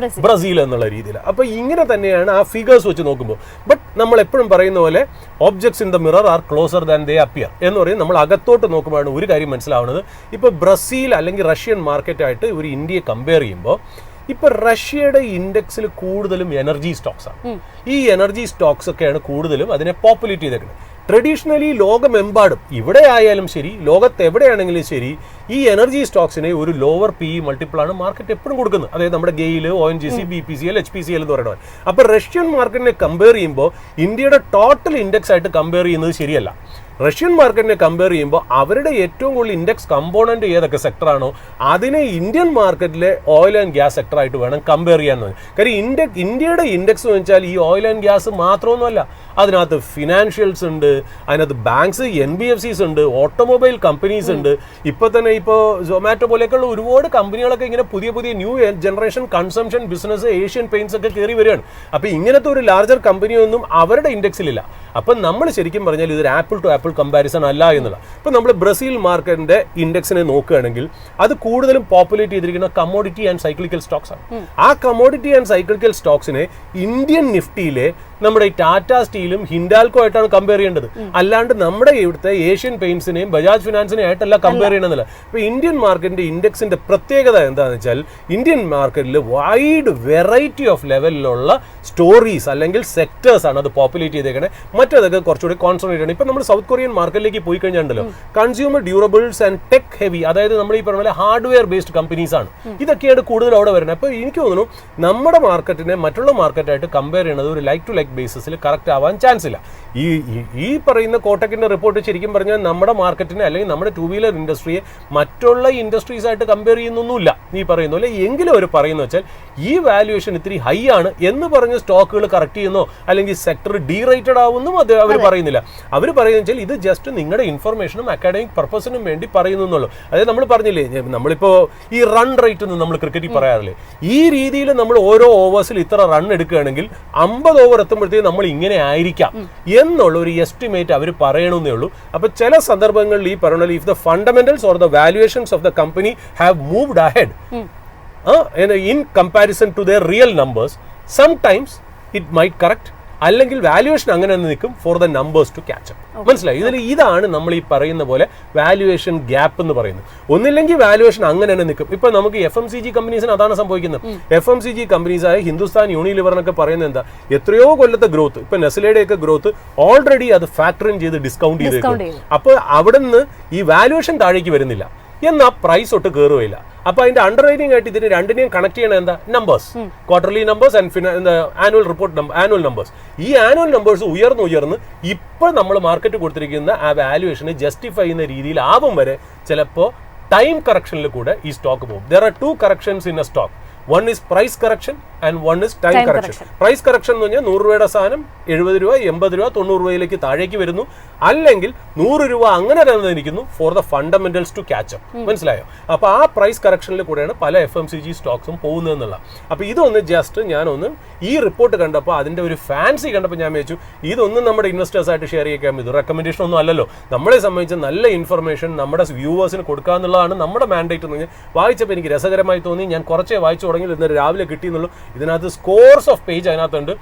Brazil എന്നുള്ള രീതിയിൽ. അപ്പോൾ ഇങ്ങനെ തന്നെയാണ് ആ ഫിഗേഴ്സ് വെച്ച് നോക്കുമ്പോൾ. ബട്ട് നമ്മൾ എപ്പോഴും പറയുന്ന പോലെ objects in the mirror R closer than they appear എന്ന് പറയും. നമ്മൾ അകത്തോട്ട് നോക്കുമ്പോഴാണ് ഒരു കാര്യം മനസ്സിലാവുന്നത്. ഇപ്പോൾ ബ്രസീൽ അല്ലെങ്കിൽ റഷ്യൻ മാർക്കറ്റായിട്ട് ഒരു ഇന്ത്യയെ കമ്പയർ ചെയ്യുമ്പോൾ ഇപ്പൊ റഷ്യയുടെ ഇൻഡെക്സിൽ കൂടുതലും എനർജി സ്റ്റോക്സ് ആണ്. ഈ എനർജി സ്റ്റോക്സ് ഒക്കെയാണ് കൂടുതലും അതിനെ പോപ്പുലേറ്റ് ചെയ്തേക്കുന്നത്. ട്രഡീഷണലി ലോകമെമ്പാടും ഇവിടെ ആയാലും ശരി, ലോകത്ത് എവിടെയാണെങ്കിലും ശരി, ഈ എനർജി സ്റ്റോക്സിനെ ഒരു ലോവർ PE മൾട്ടിപ്പിളാണ് മാർക്കറ്റ് എപ്പോഴും കൊടുക്കുന്നത്. അതായത് നമ്മുടെ ഗെയിൽ, ONGC, BPCL, HPCL എന്ന് പറയുന്നത്. അപ്പോൾ റഷ്യൻ മാർക്കറ്റിനെ കമ്പയർ ചെയ്യുമ്പോൾ ഇന്ത്യയുടെ ടോട്ടൽ ഇൻഡെക്സ് ആയിട്ട് കമ്പയർ ചെയ്യുന്നത് ശരിയല്ല. റഷ്യൻ മാർക്കറ്റിനെ കമ്പയർ ചെയ്യുമ്പോൾ അവരുടെ ഏറ്റവും കൂടുതൽ ഇൻഡെക്സ് കമ്പോണന്റ് ഏതൊക്കെ സെക്ടറാണോ അതിനെ ഇന്ത്യൻ മാർക്കറ്റിലെ ഓയിൽ ആൻഡ് ഗ്യാസ് സെക്ടറായിട്ട് വേണം കമ്പയർ ചെയ്യാൻ. കാര്യം ഇന്ത്യയുടെ ഇൻഡെക്സ് എന്ന് വെച്ചാൽ ഈ ഓയിൽ ആൻഡ് ഗ്യാസ് മാത്രമൊന്നുമല്ല, അതിനകത്ത് ഫിനാൻഷ്യൽസ് ഉണ്ട്, അതിനകത്ത് ബാങ്ക്സ്, NBFCs ഉണ്ട്, ഓട്ടോമൊബൈൽ കമ്പനീസ് ഉണ്ട്. ഇപ്പോൾ തന്നെ ഇപ്പോൾ സൊമാറ്റോ പോലെയൊക്കെയുള്ള ഒരുപാട് കമ്പനികളൊക്കെ ഇങ്ങനെ പുതിയ new generation consumption business, Asian paints ഒക്കെ കയറി വരികയാണ്. അപ്പോൾ ഇങ്ങനത്തെ ഒരു ലാർജർ കമ്പനിയൊന്നും അവരുടെ ഇൻഡെക്സിലില്ല. അപ്പം നമ്മൾ ശരിക്കും പറഞ്ഞാൽ ഇതൊരു ആപ്പിൾ ടു ആപ്പിൾ കമ്പാരിസൺ അല്ല എന്നുള്ള. ഇപ്പം നമ്മൾ ബ്രസീൽ മാർക്കറ്റിന്റെ ഇൻഡെക്സിനെ നോക്കുകയാണെങ്കിൽ അത് കൂടുതലും പോപ്പുലേറ്റ് ചെയ്തിരിക്കുന്ന കമ്മോഡിറ്റി ആൻഡ് സൈക്ലിക്കൽ സ്റ്റോക്സ് ആണ്. ആ കമ്മോഡിറ്റി ആൻഡ് സൈക്ലിക്കൽ സ്റ്റോക്സിനെ ഇന്ത്യൻ നിഫ്റ്റിയിലെ നമ്മുടെ ഈ ടാറ്റ സ്റ്റീലും ഹിൻഡാൽക്കോ ആയിട്ടാണ് കമ്പയർ ചെയ്യേണ്ടത്. അല്ലാണ്ട് നമ്മുടെ ഇവിടുത്തെ ഏഷ്യൻ പെയിന്റ്സിനെയും ബജാജ് ഫിനാൻസിനെയും ആയിട്ടല്ല കമ്പയർ ചെയ്യണമെന്നില്ല. ഇപ്പൊ ഇന്ത്യൻ മാർക്കറ്റിന്റെ ഇൻഡെക്സിന്റെ പ്രത്യേകത എന്താണെന്ന് വെച്ചാൽ ഇന്ത്യൻ മാർക്കറ്റിൽ വൈഡ് വെറൈറ്റി ഓഫ് ലെവലിലുള്ള സ്റ്റോറീസ് അല്ലെങ്കിൽ സെക്ടേഴ്സ് ആണ് അത് പോപ്പുലേറ്റ് ചെയ്തേക്കണേ. മറ്റേതൊക്കെ കുറച്ചുകൂടി കോൺസെൻട്രേറ്റ് ആണ്. ഇപ്പൊ നമ്മൾ സൗത്ത് കൊറിയൻ മാർക്കറ്റിലേക്ക് പോയി കഴിഞ്ഞാണ്ടല്ലോ consumer durables and tech heavy, അതായത് നമ്മൾ ഈ പറഞ്ഞ പോലെ ഹാർഡ്വെയർ ബേസ്ഡ് കമ്പനീസ് ആണ്. ഇതൊക്കെയാണ് കൂടുതൽ അവിടെ വരുന്നത്. അപ്പോൾ എനിക്ക് തോന്നുന്നു നമ്മുടെ മാർക്കറ്റിനെ മറ്റുള്ള മാർക്കറ്റായിട്ട് കമ്പയർ ചെയ്യുന്നത് ഒരു ലൈക്ക് ടു ലൈക്ക് ബേസിസിൽ കറക്റ്റ് ആവാൻ ചാൻസ് ഇല്ല. ഈ പറയുന്ന കോട്ടക്കിന്റെ റിപ്പോർട്ട് ശരിക്കും പറഞ്ഞാൽ നമ്മുടെ മാർക്കറ്റിനെ അല്ലെങ്കിൽ നമ്മുടെ 2-വീലർ ഇൻഡസ്ട്രിയെ മറ്റുള്ള ഇൻഡസ്ട്രീസ് ആയിട്ട് കമ്പയർ ചെയ്യുന്നൊന്നുമില്ല ഈ പറയുന്ന പോലെ. എങ്കിലും അവർ പറയുന്നത് വെച്ചാൽ ഈ വാല്യുവേഷൻ ഇത്തിരി ഹൈ ആണ് എന്ന് പറഞ്ഞ് സ്റ്റോക്കുകൾ കറക്റ്റ് ചെയ്യുന്നോ അല്ലെങ്കിൽ സെക്ടർ ഡീറേറ്റഡ് ആവുന്നും അത് അവർ പറയുന്നില്ല. അവർ പറയുന്നത് വെച്ചാൽ ഇത് ജസ്റ്റ് നിങ്ങളുടെ ഇൻഫർമേഷനും അക്കാഡമിക് പർപ്പസിനും വേണ്ടി പറയുന്നു എന്നുള്ളൂ. അതായത് നമ്മൾ പറഞ്ഞില്ലേ, നമ്മളിപ്പോൾ ഈ റൺ റേറ്റ് എന്ന് നമ്മൾ ക്രിക്കറ്റിൽ പറയാറില്ലേ, ഈ രീതിയിൽ നമ്മൾ ഓരോ ഓവേഴ്സിൽ ഇത്ര റൺ എടുക്കുകയാണെങ്കിൽ 50 ഓവർ എത്തുമ്പോഴത്തേക്ക് നമ്മൾ ഇങ്ങനെ ആയിരിക്കാം എന്നുള്ള ഒരു എസ്റ്റിമേറ്റ് അവർ പറയണമെന്നേ ഉള്ളൂ. അപ്പൊ ചില സന്ദർഭങ്ങളിൽ ഈ പറഞ്ഞാൽ if the fundamentals or the valuations of the company have moved ahead in comparison to their real numbers, sometimes it might correct, അല്ലെങ്കിൽ വാല്യുവേഷൻ അങ്ങനെ നിൽക്കും for the numbers to catch up. മനസ്സിലായി? ഇതാണ് നമ്മൾ ഈ പറയുന്ന പോലെ വാല്യുവേഷൻ ഗ്യാപ്പ് എന്ന് പറയുന്നത്. ഒന്നില്ലെങ്കിൽ വാല്യുവേഷൻ അങ്ങനെ തന്നെ നിൽക്കും. ഇപ്പൊ നമുക്ക് FMCG കമ്പനീസിന് അതാണ് സംഭവിക്കുന്നത്. FMCG കമ്പനീസായ ഹിന്ദുസ്ഥാൻ യൂണിലിവറിനൊക്കെ പറയുന്നത് എന്താ, എത്രയോ കൊല്ലത്തെ ഗ്രോത്ത്, ഇപ്പൊ നെസ്ലയുടെ ഒക്കെ ഗ്രോത്ത് ഓൾറെഡി അത് ഫാക്ടർ ഇൻ ചെയ്ത് ഡിസ്കൗണ്ട് ചെയ്തേക്കും. അപ്പോൾ അവിടെ നിന്ന് ഈ വാല്യുവേഷൻ താഴേക്ക് വരുന്നില്ല, എന്നാൽ പ്രൈസ് ഒട്ട് കയറുകയില്ല. അപ്പൊ അതിന്റെ അണ്ടർ റൈറ്റിംഗ് ആയിട്ട് ഇതിന് രണ്ടിനെയും കണക്ട് ചെയ്യണത് എന്താ, numbers, quarterly numbers and annual report, annual numbers. ഈ ആനുവൽ നമ്പേഴ്സ് ഉയർന്ന് ഇപ്പൊ നമ്മൾ മാർക്കറ്റ് കൊടുത്തിരിക്കുന്ന ആ വാല്യുവേഷനെ ജസ്റ്റിഫൈ ചെയ്യുന്ന രീതിയിൽ ആവും വരെ ചിലപ്പോൾ ടൈം കറക്ഷനിൽ കൂടെ ഈ സ്റ്റോക്ക് പോകും. There are 2 corrections in a stock. One is price correction, and one is time correction. Price correction എന്ന് പറഞ്ഞാൽ 100 രൂപയുടെ സാധനം 70 രൂപ 80 രൂപ 90 രൂപയിലേക്ക് താഴേക്ക് വരുന്നു, അല്ലെങ്കിൽ 100 രൂപ അങ്ങനെ തന്നെ ഇരിക്കുന്നു for the fundamentals to catch up. മനസ്സിലായോ? അപ്പോൾ ആ പ്രൈസ് കറക്ഷനിൽ കൂടെയാണ് പല FMCG സ്റ്റോക്സും പോകുന്നതെന്നുള്ള. അപ്പോൾ ഇതൊന്ന് ജസ്റ്റ് ഞാനൊന്ന് ഈ റിപ്പോർട്ട് കണ്ടപ്പോൾ അതിൻ്റെ ഒരു ഫാൻസി കണ്ടപ്പോൾ ഞാൻ വെച്ചു ഇതൊന്നും നമ്മുടെ ഇൻവെസ്റ്റേഴ്സായിട്ട് ഷെയർ ചെയ്യാൻ. ഇത് റെക്കമെൻഡേഷൻ ഒന്നും അല്ലല്ലോ, നമ്മളെ സംബന്ധിച്ച് നല്ല ഇൻഫർമേഷൻ നമ്മുടെ വ്യൂവേഴ്സിന് കൊടുക്കുക എന്നുള്ളതാണ് നമ്മുടെ മാൻഡേറ്റ് എന്ന് പറഞ്ഞാൽ. വായിച്ചപ്പോൾ എനിക്ക് രസകരമായി തോന്നി. ഞാൻ കുറച്ചേ വായിച്ചു തുടങ്ങി, ഇന്നലെ രാവിലെ കിട്ടിയെന്നുള്ളൂ. ഇതിനകത്ത് സ്കോർസ് ഓഫ് പേജ് അതിനകത്തുണ്ട്.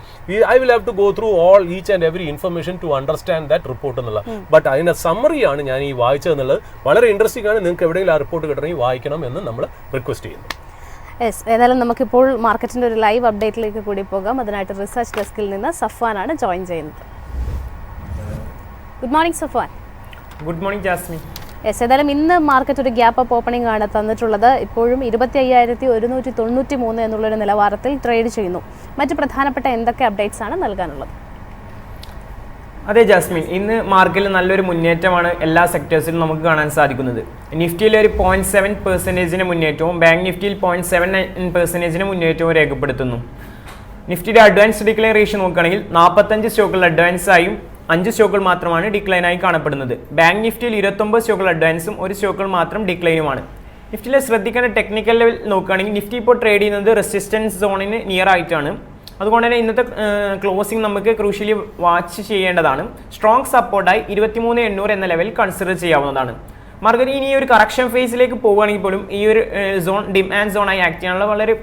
I will have to go through all each and every information to understand that report എന്നുള്ള. ബട്ട് അതിൻ്റെ സമ്മറിയാണ് ഞാൻ ഈ വായിച്ചതെന്നുള്ളത്. വളരെ ഇൻട്രസ്റ്റിംഗ് ആണ്. നിങ്ങൾക്ക് എവിടെയെങ്കിലും ആ റിപ്പോർട്ട് കിട്ടണമെങ്കിൽ വായിക്കണം എന്ന് നമ്മൾ റിക്വസ്റ്റ് ചെയ്യുന്നു. യെസ്, ഏതായാലും നമുക്കിപ്പോൾ മാർക്കറ്റിൻ്റെ ഒരു ലൈവ് അപ്ഡേറ്റിലേക്ക് കൂടി പോകാം. അതിനായിട്ട് റിസർച്ച് ഡെസ്കിൽ നിന്ന് സഫ്വാനാണ് ജോയിൻ ചെയ്യുന്നത്. Good morning Safwan. Good morning Jasmine. Yes, ഏതായാലും ഇന്ന് മാർക്കറ്റ് ഒരു ഗ്യാപ്പ് അപ്പ് ഓപ്പണിംഗ് ആണ് തന്നിട്ടുള്ളത്. ഇപ്പോഴും 25,193 എന്നുള്ളൊരു നിലവാരത്തിൽ ട്രേഡ് ചെയ്യുന്നു. മറ്റ് പ്രധാനപ്പെട്ട എന്തൊക്കെ അപ്ഡേറ്റ്സ് ആണ് നൽകാനുള്ളത്? അതെ ജാസ്മിൻ, ഇന്ന് മാർക്കറ്റിൽ നല്ലൊരു മുന്നേറ്റമാണ് എല്ലാ സെക്ടേഴ്സിലും നമുക്ക് കാണാൻ സാധിക്കുന്നത്. നിഫ്റ്റിയിൽ ഒരു 0.7% മുന്നേറ്റവും ബാങ്ക് നിഫ്റ്റിയിൽ 0.79% മുന്നേറ്റവും രേഖപ്പെടുത്തുന്നു. നിഫ്റ്റിയുടെ അഡ്വാൻസ് ഡിക്ലൈൻ റേഷ്യോ നോക്കുകയാണെങ്കിൽ 45 സ്റ്റോക്കുകൾ അഡ്വാൻസായും 5 സ്റ്റോക്കുകൾ മാത്രമാണ് ഡിക്ലൈനായി കാണപ്പെടുന്നത്. ബാങ്ക് നിഫ്റ്റിയിൽ 29 സ്റ്റോക്കുകൾ അഡ്വാൻസും 1 സ്റ്റോക്കുകൾ മാത്രം ഡിക്ലൈനുമാണ്. നിഫ്റ്റിയിലെ ശ്രദ്ധിക്കേണ്ട ടെക്നിക്കൽ ലെവൽ നോക്കുകയാണെങ്കിൽ നിഫ്റ്റി ഇപ്പോൾ ട്രേഡ് ചെയ്യുന്നത് റെസിസ്റ്റൻസ് സോണിന് നിയർ ആയിട്ടാണ്. അതുകൊണ്ട് തന്നെ ഇന്നത്തെ ക്ലോസിംഗ് നമുക്ക് ക്രൂഷ്യലി വാച്ച് ചെയ്യേണ്ടതാണ്. സ്ട്രോങ് സപ്പോർട്ടായി 23,800 എന്ന ലെവൽ കൺസിഡർ ചെയ്യാവുന്നതാണ്. മാർക്കറ്റ് ഇനി ഒരു കറക്ഷൻ ഫേസിലേക്ക് പോവുകയാണെങ്കിൽ പോലും ഈ ഒരു സോൺ ഡിമാൻഡ് സോണായി ആക്ട് ചെയ്യാനുള്ള വളരെ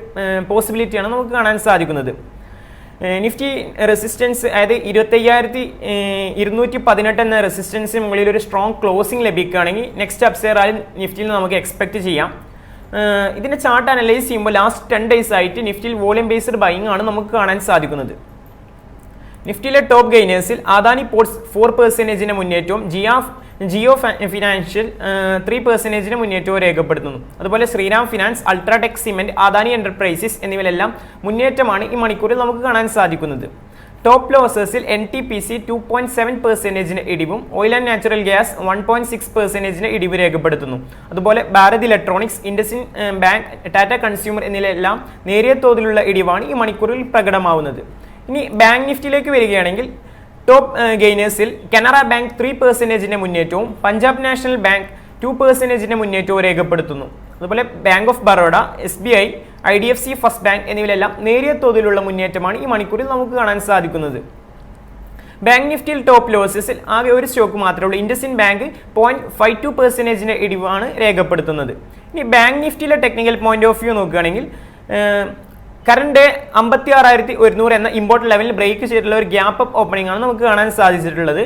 പോസിബിലിറ്റിയാണ് നമുക്ക് കാണാൻ സാധിക്കുന്നത്. നിഫ്റ്റി റെസിസ്റ്റൻസ് അതായത് 25,218 എന്ന റെസിസ്റ്റൻസിന് മുകളിൽ ഒരു സ്ട്രോങ് ക്ലോസിംഗ് ലഭിക്കുകയാണെങ്കിൽ നെക്സ്റ്റ് അപ്സെയർ ആയി നിഫ്റ്റിയിൽ നമുക്ക് എക്സ്പെക്ട് ചെയ്യാം. ഇതിൻ്റെ ചാർട്ട് അനലൈസ് ചെയ്യുമ്പോൾ ലാസ്റ്റ് 10 days ആയിട്ട് നിഫ്റ്റിയിൽ വോളിയം ബേസ്ഡ് ബൈങ് ആണ് നമുക്ക് കാണാൻ സാധിക്കുന്നത്. നിഫ്റ്റിയിലെ ടോപ്പ് ഗെയിനേഴ്സിൽ അദാനി പോർട്സ് 4% മുന്നേറ്റവും ജിയോ ഫിനാൻഷ്യൽ 3% മുന്നേറ്റവും രേഖപ്പെടുത്തുന്നു. അതുപോലെ Shriram finance, UltraTech cement, Adani enterprises എന്നിവയിലെല്ലാം മുന്നേറ്റമാണ് ഈ മണിക്കൂറിൽ നമുക്ക് കാണാൻ സാധിക്കുന്നത്. ടോപ്പ് ലോസേഴ്സിൽ NTPC 2.7% ഇടിവും ഓയിൽ ആൻഡ് നാച്ചുറൽ ഗ്യാസ് 1.6% ഇടിവ് രേഖപ്പെടുത്തുന്നു. അതുപോലെ Bharat electronics, IndusInd bank, Tata consumer എന്നിവയെല്ലാം നേരിയ തോതിലുള്ള ഇടിവാണ് ഈ മണിക്കൂറിൽ പ്രകടമാവുന്നത്. ഇനി ബാങ്ക് നിഫ്റ്റിയിലേക്ക് വരികയാണെങ്കിൽ ടോപ്പ് ഗെയിനേഴ്സിൽ കനറ ബാങ്ക് 3% മുന്നേറ്റവും പഞ്ചാബ് നാഷണൽ ബാങ്ക് 2% മുന്നേറ്റവും രേഖപ്പെടുത്തുന്നു. അതുപോലെ bank of Baroda, SBI, IDFC first bank എന്നിവയിലെല്ലാം നേരിയ തോതിലുള്ള മുന്നേറ്റമാണ് ഈ മണിക്കൂറിൽ നമുക്ക് കാണാൻ സാധിക്കുന്നത്. ബാങ്ക് നിഫ്റ്റിയിൽ ടോപ്പ് ലോസസിൽ ആകെ ഒരു സ്റ്റോക്ക് മാത്രമേ ഉള്ളൂ. ഇൻഡസിൻഡ് ബാങ്ക് 0.52% ഇടിവാണ് രേഖപ്പെടുത്തുന്നത്. ഇനി ബാങ്ക് നിഫ്റ്റിയിലെ ടെക്നിക്കൽ പോയിന്റ് ഓഫ് വ്യൂ നോക്കുകയാണെങ്കിൽ കറണ്ട് 56,100 എന്ന ഇമ്പോർട്ടന്റ് ലെവലിൽ ബ്രേക്ക് ചെയ്തിട്ടുള്ള ഒരു ഗ്യാപ്പ് അപ്പ് ഓപ്പണിംഗ് ആണ് നമുക്ക് കാണാൻ സാധിച്ചിട്ടുള്ളത്.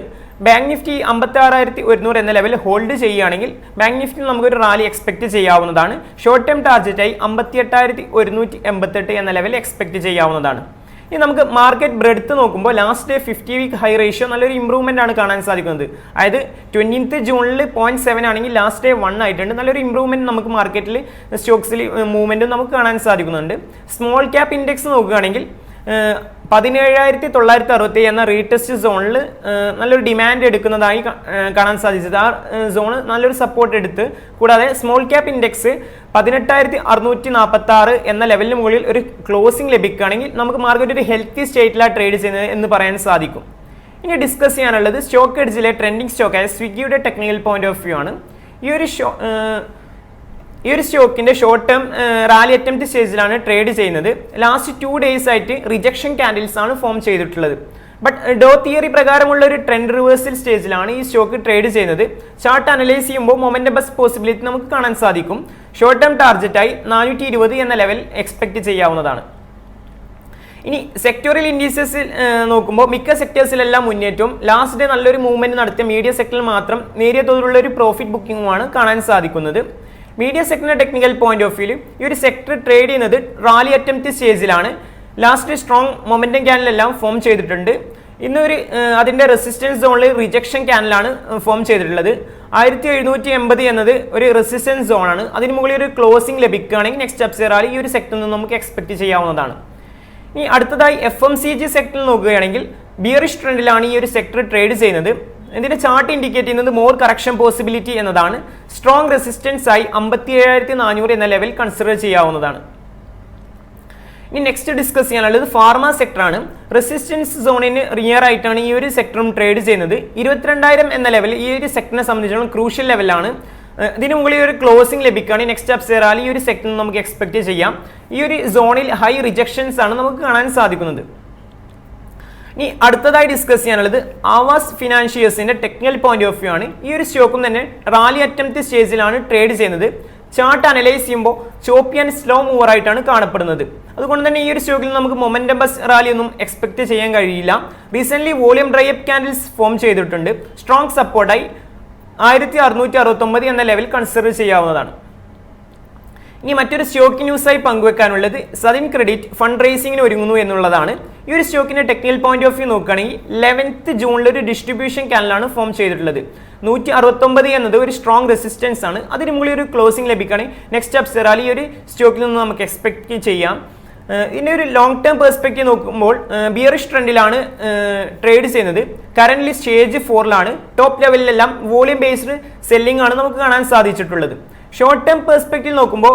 ബാങ്ക് നിഫ്റ്റി 56,100 എന്ന ലെവൽ ഹോൾഡ് ചെയ്യുകയാണെങ്കിൽ ബാങ്ക് നിഫ്റ്റിയിൽ നമുക്കൊരു റാലി എക്സ്പെക്ട് ചെയ്യാവുന്നതാണ്. ഷോർട്ട് ടൈം ടാർജറ്റായി 58,188 എന്ന ലെവൽ എക്സ്പെക്ട് ചെയ്യാവുന്നതാണ്. ഇനി നമുക്ക് മാർക്കറ്റ് ബ്രെഡ്ത്ത് നോക്കുമ്പോൾ last day 50 week high ratio നല്ലൊരു ഇംപ്രൂവ്മെന്റ് ആണ് കാണാൻ സാധിക്കുന്നത്. അതായത് 20th ജൂണിൽ 0.7 ആണെങ്കിൽ ലാസ്റ്റ് ഡേ 1 ആയിട്ടുണ്ട്. നല്ലൊരു ഇംപ്രൂവ്മെന്റ് നമുക്ക് മാർക്കറ്റിൽ സ്റ്റോക്സിൽ മൂവ്മെന്റും നമുക്ക് കാണാൻ സാധിക്കുന്നുണ്ട്. സ്മോൾ ക്യാപ് ഇൻഡെക്സ് നോക്കുകയാണെങ്കിൽ 17,960 എന്ന റീടെസ്റ്റ് സോണിൽ നല്ലൊരു ഡിമാൻഡ് എടുക്കുന്നതായി കാണാൻ സാധിച്ചത്. ആ സോണ് നല്ലൊരു സപ്പോർട്ട് എടുത്ത്, കൂടാതെ സ്മോൾ ക്യാപ് ഇൻഡെക്സ് 18,646 എന്ന ലെവലിന് മുകളിൽ ഒരു ക്ലോസിംഗ് ലഭിക്കുകയാണെങ്കിൽ നമുക്ക് മാർക്കറ്റ് ഒരു ഹെൽത്തി സ്റ്റേറ്റിലാണ് ട്രേഡ് ചെയ്യുന്നത് എന്ന് പറയാൻ സാധിക്കും. ഇനി ഡിസ്കസ് ചെയ്യാനുള്ളത് സ്റ്റോക്ക് എഡ്ജിലെ ട്രെൻഡിങ് സ്റ്റോക്കായ സ്വിഗ്ഗിയുടെ ടെക്നിക്കൽ പോയിന്റ് ഓഫ് വ്യൂ ആണ്. ഈ ഒരു സ്റ്റോക്കിന്റെ ഷോർട്ട് ടേം റാലി അറ്റംപ്റ്റ് സ്റ്റേജിലാണ് ട്രേഡ് ചെയ്യുന്നത്. ലാസ്റ്റ് 2 days ആയിട്ട് റിജക്ഷൻ ക്യാൻഡിൽസ് ആണ് ഫോം ചെയ്തിട്ടുള്ളത്. ബട്ട് ഡോ തിയറി പ്രകാരമുള്ള ഒരു ട്രെൻഡ് റിവേഴ്സൽ സ്റ്റേജിലാണ് ഈ സ്റ്റോക്ക് ട്രേഡ് ചെയ്യുന്നത്. ചാർട്ട് അനലൈസ് ചെയ്യുമ്പോൾ മൊമെന്റം ബസ് പോസിബിലിറ്റി നമുക്ക് കാണാൻ സാധിക്കും. ഷോർട്ട് ടേം ടാർജറ്റായി 420 എന്ന ലെവൽ എക്സ്പെക്ട് ചെയ്യാവുന്നതാണ്. ഇനി സെക്ടോറിയൽ ഇൻഡീസസിൽ നോക്കുമ്പോൾ മിക്ക സെക്ടേഴ്സിലെല്ലാം മുന്നേറ്റവും ലാസ്റ്റ് ഡേ നല്ലൊരു മൂവ്മെന്റ് നടത്തിയ മീഡിയ സെക്ടറിൽ മാത്രം നേരിയ തോതിലുള്ള ഒരു പ്രോഫിറ്റ് ബുക്കിംഗുമാണ് കാണാൻ സാധിക്കുന്നത്. Media സെക്ടറിന്റെ technical point of view ഈ ഒരു സെക്ടർ ട്രേഡ് ചെയ്യുന്നത് റാലി അറ്റംപ്റ്റ് സ്റ്റേജിലാണ്. ലാസ്റ്റ് സ്ട്രോങ് മൊമെന്റം ക്യാൻഡിലെല്ലാം ഫോം ചെയ്തിട്ടുണ്ട്. ഇന്നൊരു അതിന്റെ റെസിസ്റ്റൻസ് സോണിൽ റിജക്ഷൻ ക്യാൻഡിലാണ് ഫോം ചെയ്തിട്ടുള്ളത്. 1780 എന്നത് ഒരു റെസിസ്റ്റൻസ് സോണാണ്. അതിന് മുകളിൽ ഒരു ക്ലോസിംഗ് ലഭിക്കുകയാണെങ്കിൽ നെക്സ്റ്റ് അപ്സൈഡ് റാലി ഈ ഒരു സെക്ടറിൽ നിന്ന് നമുക്ക് എക്സ്പെക്ട് ചെയ്യാവുന്നതാണ്. ഇനി അടുത്തതായി FMCG സെക്ടറിൽ നോക്കുകയാണെങ്കിൽ ബിയറിഷ് ട്രെൻഡിലാണ് ഈ ഒരു സെക്ടർ ട്രേഡ് ചെയ്യുന്നത്. ഇതിന്റെ ചാർട്ട് ഇൻഡിക്കേറ്റ് ചെയ്യുന്നത് മോർ കറക്ഷൻ പോസിബിലിറ്റി എന്നതാണ്. സ്ട്രോങ് റെസിസ്റ്റൻസ് ആയി 57,400 എന്ന ലെവൽ കൺസിഡർ ചെയ്യാവുന്നതാണ്. ഇനി നെക്സ്റ്റ് ഡിസ്കസ് ചെയ്യാനുള്ളത് ഫാർമ സെക്ടറാണ്. റെസിസ്റ്റൻസ് സോണിന് റിയർ ആയിട്ടാണ് ഈ ഒരു സെക്ടറും ട്രേഡ് ചെയ്യുന്നത്. 22,000 എന്ന ലെവൽ ഈ ഒരു സെക്ടറിനെ സംബന്ധിച്ചിടത്തോളം ക്രൂഷ്യൽ ലെവലാണ്. ഇതിന് മുകളിൽ ഒരു ക്ലോസിംഗ് ലഭിക്കുകയാണ് നെക്സ്റ്റ് അപ്സേറാൽ ഈ ഒരു സെക്ടറിൽ നമുക്ക് എക്സ്പെക്ട് ചെയ്യാം. ഈ ഒരു സോണിൽ ഹൈ റിജക്ഷൻസ് ആണ് നമുക്ക് കാണാൻ സാധിക്കുന്നത്. ഇനി അടുത്തതായി ഡിസ്കസ് ചെയ്യാനുള്ളത് ആവാസ് ഫിനാൻഷ്യൽസിന്റെ ടെക്നിക്കൽ പോയിന്റ് ഓഫ് വ്യൂ ആണ്. ഈ ഒരു സ്റ്റോക്കും തന്നെ റാലി അറ്റംപ്റ്റ് സ്റ്റേജിലാണ് ട്രേഡ് ചെയ്യുന്നത്. ചാർട്ട് അനലൈസ് ചെയ്യുമ്പോൾ ചോപ്പി ആൻഡ് സ്ലോ മൂവർ ആയിട്ടാണ് കാണപ്പെടുന്നത്. അതുകൊണ്ട് തന്നെ ഈ ഒരു സ്റ്റോക്കിൽ നമുക്ക് മൊമെന്റം ബസ് റാലി ഒന്നും എക്സ്പെക്ട് ചെയ്യാൻ കഴിയില്ല. Recent volume dry up candles form ചെയ്തിട്ടുണ്ട്. സ്ട്രോങ് സപ്പോർട്ടായി 1669 എന്ന ലെവൽ കൺസിഡർ ചെയ്യാവുന്നതാണ്. ഇനി മറ്റൊരു സ്റ്റോക്ക് ന്യൂസായി പങ്കുവെക്കാനുള്ളത് സദിൻ ക്രെഡിറ്റ് ഫണ്ട് റേസിംഗിന് ഒരുങ്ങുന്നു എന്നുള്ളതാണ്. ഈ ഒരു സ്റ്റോക്കിന്റെ ടെക്നിക്കൽ പോയിന്റ് ഓഫ് വ്യൂ നോക്കുകയാണെങ്കിൽ 11th ജൂണിൽ ഒരു ഡിസ്ട്രിബ്യൂഷൻ ക്യാനലാണ് ഫോം ചെയ്തിട്ടുള്ളത്. 169 എന്നത് ഒരു സ്ട്രോങ് റെസിസ്റ്റൻസ് ആണ്. അതിന് മുകളിൽ ഒരു ക്ലോസിംഗ് ലഭിക്കുകയാണെങ്കിൽ നെക്സ്റ്റ് അപ്സറാൽ ഈ ഒരു സ്റ്റോക്കിൽ നിന്ന് നമുക്ക് എക്സ്പെക്ട് ചെയ്യാം. ഇതിന്റെ ഒരു ലോങ് ടേം പെർസ്പെക്റ്റീവ് നോക്കുമ്പോൾ ബിയറിഷ് ട്രെൻഡിലാണ് ട്രേഡ് ചെയ്യുന്നത്. കറന്റ് സ്റ്റേജ് 4ലാണ്. ടോപ്പ് ലെവലിലെല്ലാം വോളിയം ബേസ്ഡ് സെല്ലിംഗ് ആണ് നമുക്ക് കാണാൻ സാധിച്ചിട്ടുള്ളത്. ഷോർട്ട് ടേം പെർസ്പെക്റ്റീവ് നോക്കുമ്പോൾ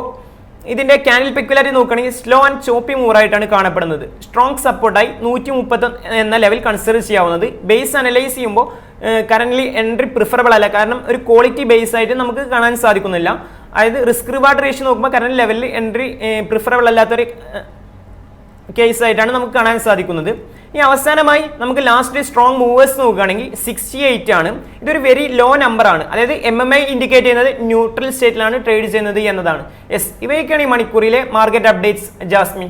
ഇതിന്റെ ക്യാൻഡിൽ പെക്യുലാരിറ്റി നോക്കുകയാണെങ്കിൽ സ്ലോ ആൻഡ് ചോപ്പി മൂവർ ആയിട്ടാണ് കാണപ്പെടുന്നത്. സ്ട്രോങ് സപ്പോർട്ടായി 130 എന്ന ലെവൽ കൺസിഡർ ചെയ്യാവുന്നത്. ബേസ് അനലൈസ് ചെയ്യുമ്പോൾ കറന്റ്ലി എൻട്രി പ്രിഫറബിൾ അല്ല, കാരണം ഒരു ക്വാളിറ്റി ബേസ് ആയിട്ട് നമുക്ക് കാണാൻ സാധിക്കുന്നില്ല. അതായത് റിസ്ക് റിവാർഡ് റേഷ്യോ നോക്കുമ്പോൾ കറന്റ് ലെവലിൽ എൻട്രി പ്രിഫറബിൾ അല്ലാത്തൊരു കേസ് ആയിട്ടാണ് നമുക്ക് കാണാൻ സാധിക്കുന്നത്. ഇനി അവസാനമായി നമുക്ക് ലാസ്റ്റ് സ്ട്രോങ് മൂവേഴ്സ് നോക്കുകയാണെങ്കിൽ 68 ആണ്. ഇതൊരു വെരി ലോ നമ്പർ ആണ്. അതായത് MMI ഇൻഡിക്കേറ്റ് ചെയ്യുന്നത് ന്യൂട്രൽ സ്റ്റേറ്റിലാണ് ട്രേഡ് ചെയ്യുന്നത് എന്നതാണ്. യെസ്, ഇവയൊക്കെയാണ് ഈ മണിക്കൂറിലെ മാർക്കറ്റ് അപ്ഡേറ്റ്സ്. ജാസ്മിൻ.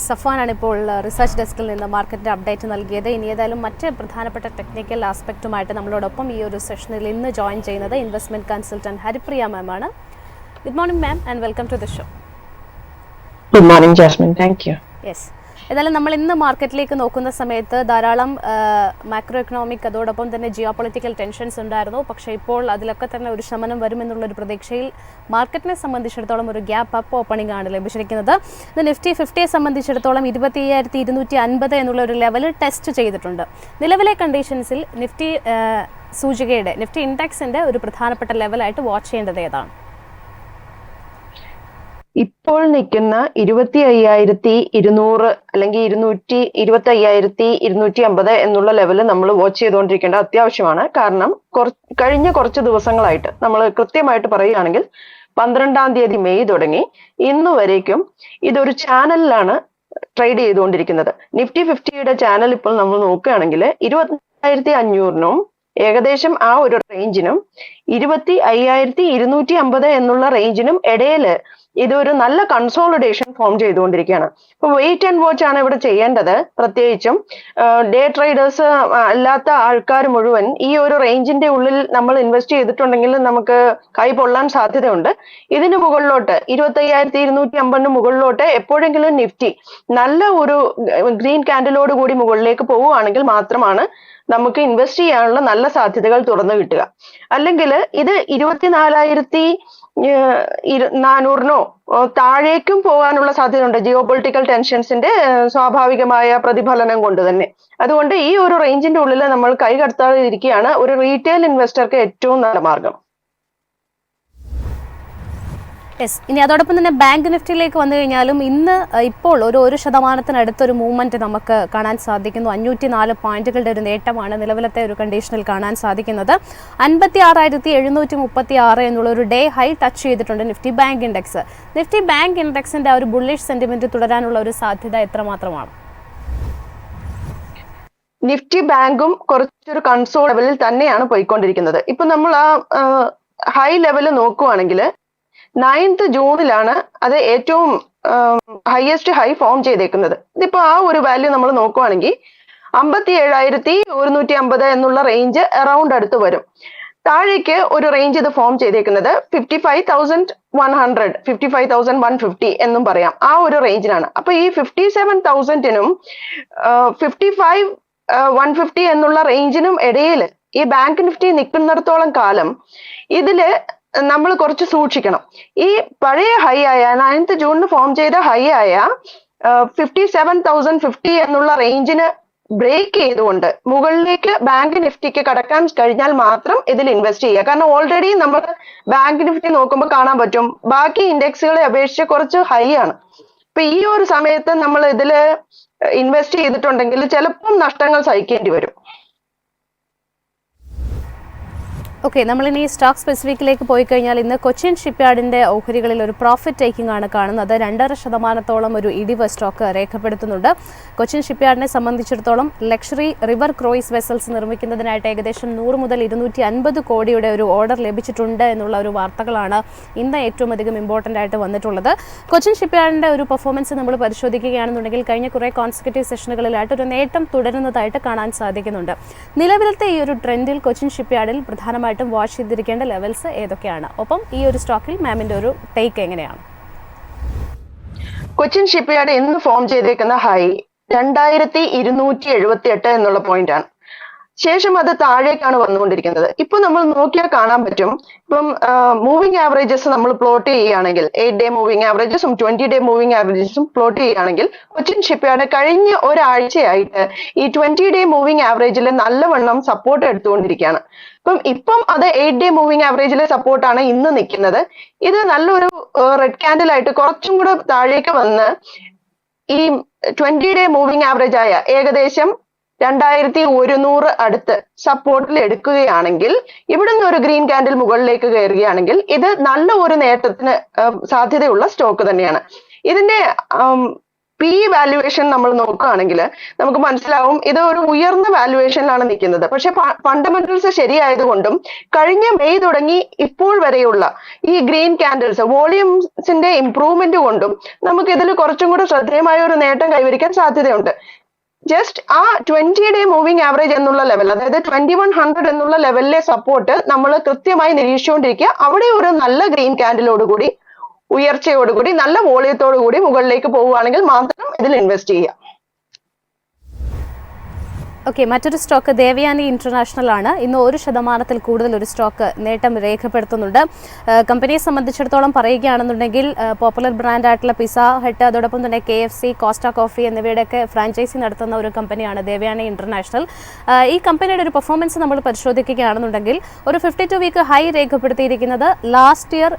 സഫാനാണ് ഇപ്പോൾ റിസർച്ച് ഡെസ്കിൽ നിന്ന് മാർക്കറ്റിന്റെ അപ്ഡേറ്റ് നൽകിയത്. ഇനി ഏതായാലും മറ്റ് പ്രധാനപ്പെട്ട ടെക്നിക്കൽ ആസ്പെക്റ്റുമായിട്ട് നമ്മളോടൊപ്പം ഈ ഒരു സെഷനിൽ ഇന്ന് ജോയിൻ ചെയ്യുന്നത് ഇൻവെസ്റ്റ്മെന്റ് കൺസൾട്ടന്റ് ഹരിപ്രിയ മാം ആണ്. Good morning ma'am and welcome to the show. Good morning Jasmine, thank you. Yes, ഏതായാലും നമ്മൾ ഇന്ന് മാർക്കറ്റിലേക്ക് നോക്കുന്ന സമയത്ത് ധാരാളം മാക്രോ എക്കണോമിക് അതോടൊപ്പം തന്നെ ജിയോ പൊളിറ്റിക്കൽ ടെൻഷൻസ് ഉണ്ടായിരുന്നു. പക്ഷേ ഇപ്പോൾ അതിലൊക്കെ തന്നെ ഒരു ശമനം വരുമെന്നുള്ളൊരു പ്രതീക്ഷയിൽ മാർക്കറ്റിനെ സംബന്ധിച്ചിടത്തോളം ഒരു ഗ്യാപ്പ് അപ്പ് ഓപ്പണിംഗ് ആണ് ലഭിച്ചിരിക്കുന്നത്. ഇത് നിഫ്റ്റി 50യെ സംബന്ധിച്ചിടത്തോളം 25,250 എന്നുള്ള ഒരു ലെവൽ ടെസ്റ്റ് ചെയ്തിട്ടുണ്ട്. നിലവിലെ കണ്ടീഷൻസിൽ നിഫ്റ്റി സൂചികയുടെ നിഫ്റ്റി ഇൻഡെക്സിന്റെ ഒരു പ്രധാനപ്പെട്ട ലെവലായിട്ട് വാച്ച് ചെയ്യേണ്ടത് ഏതാണ്? ഇപ്പോൾ നിൽക്കുന്ന 25,200 അല്ലെങ്കിൽ 25,250 എന്നുള്ള ലെവല് നമ്മൾ വാച്ച് ചെയ്തുകൊണ്ടിരിക്കേണ്ട അത്യാവശ്യമാണ്. കാരണം കഴിഞ്ഞ കുറച്ച് ദിവസങ്ങളായിട്ട് നമ്മൾ കൃത്യമായിട്ട് പറയുകയാണെങ്കിൽ 12-ാം തീയതി മെയ് തുടങ്ങി ഇന്ന് വരേക്കും ഇതൊരു ചാനലിലാണ് ട്രേഡ് ചെയ്തുകൊണ്ടിരിക്കുന്നത്. നിഫ്റ്റി 50യുടെ ചാനൽ ഇപ്പോൾ നമ്മൾ നോക്കുകയാണെങ്കിൽ 25,500-നും ഏകദേശം ആ ഒരു റേഞ്ചിനും 25,250 എന്നുള്ള റേഞ്ചിനും ഇടയിൽ ഇതൊരു നല്ല കൺസോളിഡേഷൻ ഫോം ചെയ്തുകൊണ്ടിരിക്കുകയാണ്. ഇപ്പൊ വെയിറ്റ് ആൻഡ് വാച്ച് ആണ് ഇവിടെ ചെയ്യേണ്ടത്. പ്രത്യേകിച്ചും ഡേ ട്രേഡേഴ്സ് അല്ലാത്ത ആൾക്കാർ മുഴുവൻ ഈ ഒരു റേഞ്ചിന്റെ ഉള്ളിൽ നമ്മൾ ഇൻവെസ്റ്റ് ചെയ്തിട്ടുണ്ടെങ്കിൽ നമുക്ക് കൈ പൊള്ളാൻ സാധ്യതയുണ്ട്. ഇതിന് മുകളിലോട്ട് 25,250 മുകളിലോട്ട് എപ്പോഴെങ്കിലും നിഫ്റ്റി നല്ല ഒരു ഗ്രീൻ കാൻഡിലോട് കൂടി മുകളിലേക്ക് പോവുകയാണെങ്കിൽ മാത്രമാണ് നമുക്ക് ഇൻവെസ്റ്റ് ചെയ്യാനുള്ള നല്ല സാധ്യതകൾ തുറന്നു കിട്ടുക. അല്ലെങ്കിൽ ഇത് 24,400-നോ താഴേക്കും പോകാനുള്ള സാധ്യതയുണ്ട് ജിയോ പൊളിറ്റിക്കൽ ടെൻഷൻസിന്റെ സ്വാഭാവികമായ പ്രതിഫലനം കൊണ്ട് തന്നെ. അതുകൊണ്ട് ഈ ഒരു റേഞ്ചിന്റെ ഉള്ളിൽ നമ്മൾ കൈ കടത്താതെ ഇരിക്കുകയാണ് ഒരു റീറ്റെയിൽ ഇൻവെസ്റ്റർക്ക് ഏറ്റവും നല്ല മാർഗം. യെസ്, ഇനി അതോടൊപ്പം തന്നെ ബാങ്ക് നിഫ്റ്റിയിലേക്ക് വന്നു കഴിഞ്ഞാലും ഇന്ന് ഇപ്പോൾ ഒരു 1% മൂവ്മെന്റ് നമുക്ക് കാണാൻ സാധിക്കുന്നു. 504 പോയിന്റുകളുടെ ഒരു നേട്ടമാണ് നിലവിലത്തെ ഒരു കണ്ടീഷനിൽ കാണാൻ സാധിക്കുന്നത്. 56,736 എന്നുള്ള ഒരു ഡേ ഹൈ ടച്ച് ചെയ്തിട്ടുണ്ട് Nifty bank index. Nifty bank ഇൻഡെക്സിന്റെ ഒരു ബുള്ളിഷ് സെന്റിമെന്റ് തുടരാനുള്ള ഒരു സാധ്യത എത്രമാത്രമാണ്? നിഫ്റ്റി ബാങ്കും കുറച്ചൊരു കൺസോൾ ലെവലിൽ തന്നെയാണ് പോയിക്കൊണ്ടിരിക്കുന്നത്. ഇപ്പൊ നമ്മൾ ആ ഹൈ ലെവൽ നോക്കുവാണെങ്കിൽ 9th ജൂണിലാണ് അത് ഏറ്റവും ഹയസ്റ്റ് ഹൈ ഫോം ചെയ്തേക്കുന്നത്. ഇതിപ്പോ ആ ഒരു വാല്യൂ നമ്മൾ നോക്കുവാണെങ്കിൽ 57,150 എന്നുള്ള റേഞ്ച് അറൌണ്ട് അടുത്ത് വരും. താഴേക്ക് ഒരു റേഞ്ച് ഇത് ഫോം ചെയ്തേക്കുന്നത് 55,100 55,150 എന്നും പറയാം. ആ ഒരു റേഞ്ചിലാണ്. അപ്പൊ ഈ 57,000-നും 55,150 എന്നുള്ള റേഞ്ചിനും ഇടയിൽ ഈ ബാങ്ക് നിഫ്റ്റി നിൽക്കുന്നിടത്തോളം കാലം ഇതില് നമ്മൾ കുറച്ച് സൂക്ഷിക്കണം. ഈ പഴയ ഹൈ ആയ 9th ജൂണിന് ഫോം ചെയ്ത ഹൈ ആയ 57,050 എന്നുള്ള റേഞ്ചിന് ബ്രേക്ക് ചെയ്തുകൊണ്ട് മുകളിലേക്ക് ബാങ്ക് നിഫ്റ്റിക്ക് കടക്കാൻ കഴിഞ്ഞാൽ മാത്രം ഇതിൽ ഇൻവെസ്റ്റ് ചെയ്യുക. കാരണം ഓൾറെഡി നമ്മൾ ബാങ്ക് നിഫ്റ്റി നോക്കുമ്പോൾ കാണാൻ പറ്റും ബാക്കി ഇൻഡെക്സുകളെ അപേക്ഷിച്ച് കുറച്ച് ഹൈ ആണ്. ഇപ്പൊ ഈ ഒരു സമയത്ത് നമ്മൾ ഇതില് ഇൻവെസ്റ്റ് ചെയ്തിട്ടുണ്ടെങ്കിൽ ചിലപ്പം നഷ്ടങ്ങൾ സഹിക്കേണ്ടി വരും. ഓക്കെ, നമ്മളിനി സ്റ്റോക്ക് സ്പെസിഫിക്കിലേക്ക് പോയി കഴിഞ്ഞാൽ ഇന്ന് കൊച്ചിൻ ഷിപ്പ്യാർഡിന്റെ ഓഹരികളിൽ ഒരു പ്രോഫിറ്റ് ടേക്കിംഗ് ആണ് കാണുന്നത്. 2.5% ഒരു ഇടിവ് സ്റ്റോക്ക് രേഖപ്പെടുത്തുന്നുണ്ട്. കൊച്ചിൻ ഷിപ്പ്യാർഡിനെ സംബന്ധിച്ചിടത്തോളം ലക്ഷറി റിവർ ക്രൂയിസ് വെസൽസ് നിർമ്മിക്കുന്നതിനായിട്ട് ഏകദേശം 100 മുതൽ 250 കോടിയുടെ ഒരു ഓർഡർ ലഭിച്ചിട്ടുണ്ട് എന്നുള്ള ഒരു വാർത്തകളാണ് ഇന്ന് ഏറ്റവും അധികം ഇമ്പോർട്ടൻ്റ് ആയിട്ട് വന്നിട്ടുള്ളത്. കൊച്ചിൻ ഷിപ്പ്യാർഡിന്റെ ഒരു പെർഫോമൻസ് നമ്മൾ പരിശോധിക്കുകയാണെന്നുണ്ടെങ്കിൽ കഴിഞ്ഞ കുറേ കോൺസിക്യൂട്ടീവ് സെഷനുകളിലായിട്ട് ഒരു നേട്ടം തുടരുന്നതായിട്ട് കാണാൻ സാധിക്കുന്നുണ്ട്. നിലവിലത്തെ ഈ ഒരു ട്രെൻഡിൽ കൊച്ചിൻ ഷിപ്പ്യാർഡിൽ പ്രധാനമായിട്ടും വാച്ച് ചെയ്തിരിക്കേണ്ട ലെവൽസ് ഏതൊക്കെയാണ്? ഒപ്പം ഈ ഒരു സ്റ്റോക്കിൽ മാമിന്റെ ഒരു ടേക്ക് എങ്ങനെയാണ്? കൊച്ചിൻ ഷിപ്പ്യാർഡ് ഇന്ന് ഫോം ചെയ്തേക്കുന്ന ഹൈ 2278 എന്നുള്ള പോയിന്റ് ആണ്. ശേഷം അത് താഴേക്കാണ് വന്നുകൊണ്ടിരിക്കുന്നത്. ഇപ്പൊ നമ്മൾ നോക്കിയാൽ കാണാൻ പറ്റും, ഇപ്പം മൂവിംഗ് ആവറേജസ് നമ്മൾ പ്ലോട്ട് ചെയ്യുകയാണെങ്കിൽ 8 ഡേ മൂവിംഗ് ആവറേജസും 20 ഡേ മൂവിംഗ് ആവറേജസും പ്ലോട്ട് ചെയ്യുകയാണെങ്കിൽ കൊച്ചിൻ ഷിപ്പ്യാർഡ് കഴിഞ്ഞ ഒരാഴ്ചയായിട്ട് ഈ 20 ഡേ മൂവിംഗ് ആവറേജിൽ നല്ലവണ്ണം സപ്പോർട്ട് എടുത്തുകൊണ്ടിരിക്കുകയാണ്. ഇപ്പം അത് 8 ഡേ മൂവിംഗ് ആവറേജിലെ സപ്പോർട്ടാണ് ഇന്ന് നിൽക്കുന്നത്. ഇത് നല്ലൊരു റെഡ് ക്യാൻഡിൽ ആയിട്ട് കുറച്ചും കൂടെ താഴേക്ക് വന്ന് ഈ 20 ഡേ മൂവിംഗ് ആവറേജ് ആയ ഏകദേശം 2100 അടുത്ത് സപ്പോർട്ടിൽ എടുക്കുകയാണെങ്കിൽ ഇവിടുന്ന് ഒരു ഗ്രീൻ ക്യാൻഡിൽ മുകളിലേക്ക് കയറുകയാണെങ്കിൽ ഇത് നല്ല ഒരു നേട്ടത്തിന് സാധ്യതയുള്ള സ്റ്റോക്ക് തന്നെയാണ്. ഇതിന്റെ പി വാല്യുവേഷൻ നമ്മൾ നോക്കുകയാണെങ്കിൽ നമുക്ക് മനസ്സിലാവും ഇത് ഒരു ഉയർന്ന വാല്യുവേഷനിലാണ് നിൽക്കുന്നത്. പക്ഷെ ഫണ്ടമെന്റൽസ് ശരിയായതുകൊണ്ടും കഴിഞ്ഞ മെയ് തുടങ്ങി ഇപ്പോൾ വരെയുള്ള ഈ ഗ്രീൻ ക്യാൻഡിൽസ് വോളിയൂംസിന്റെ ഇംപ്രൂവ്മെന്റ് കൊണ്ടും നമുക്ക് ഇതിൽ കുറച്ചും കൂടെ ശ്രദ്ധേയമായ ഒരു നേട്ടം കൈവരിക്കാൻ സാധ്യതയുണ്ട്. ജസ്റ്റ് ആ 20 ഡേ മൂവിംഗ് ആവറേജ് എന്നുള്ള ലെവൽ, അതായത് 2100 എന്നുള്ള ലെവലിലെ സപ്പോർട്ട് നമ്മൾ കൃത്യമായി നിരീക്ഷിച്ചുകൊണ്ടിരിക്കുക. അവിടെ ഒരു നല്ല ഗ്രീൻ ക്യാൻഡിലോടുകൂടി ഉയർച്ചയോടുകൂടി നല്ല വോളിയത്തോടു കൂടി മുകളിലേക്ക് പോവുകയാണെങ്കിൽ മാത്രം ഇതിൽ ഇൻവെസ്റ്റ് ചെയ്യുക. ഓക്കെ, മറ്റൊരു സ്റ്റോക്ക് ദേവയാനി ഇന്റർനാഷണൽ ആണ്. ഇന്ന് 1% കൂടുതൽ ഒരു സ്റ്റോക്ക് നേട്ടം രേഖപ്പെടുത്തുന്നുണ്ട്. കമ്പനിയെ സംബന്ധിച്ചിടത്തോളം പറയുകയാണെന്നുണ്ടെങ്കിൽ പോപ്പുലർ ബ്രാൻഡായിട്ടുള്ള പിസ്സ ഹട്ട്, അതോടൊപ്പം തന്നെ KFC, കോസ്റ്റ കോഫി എന്നിവയുടെയൊക്കെ ഫ്രാഞ്ചൈസി നടത്തുന്ന ഒരു കമ്പനിയാണ് ദേവയാനി ഇന്റർനാഷണൽ. ഈ കമ്പനിയുടെ ഒരു പെർഫോമൻസ് നമ്മൾ പരിശോധിക്കുകയാണെന്നുണ്ടെങ്കിൽ ഒരു 52 വീക്ക് ഹൈ രേഖപ്പെടുത്തിയിരിക്കുന്നത് ലാസ്റ്റ് ഇയർ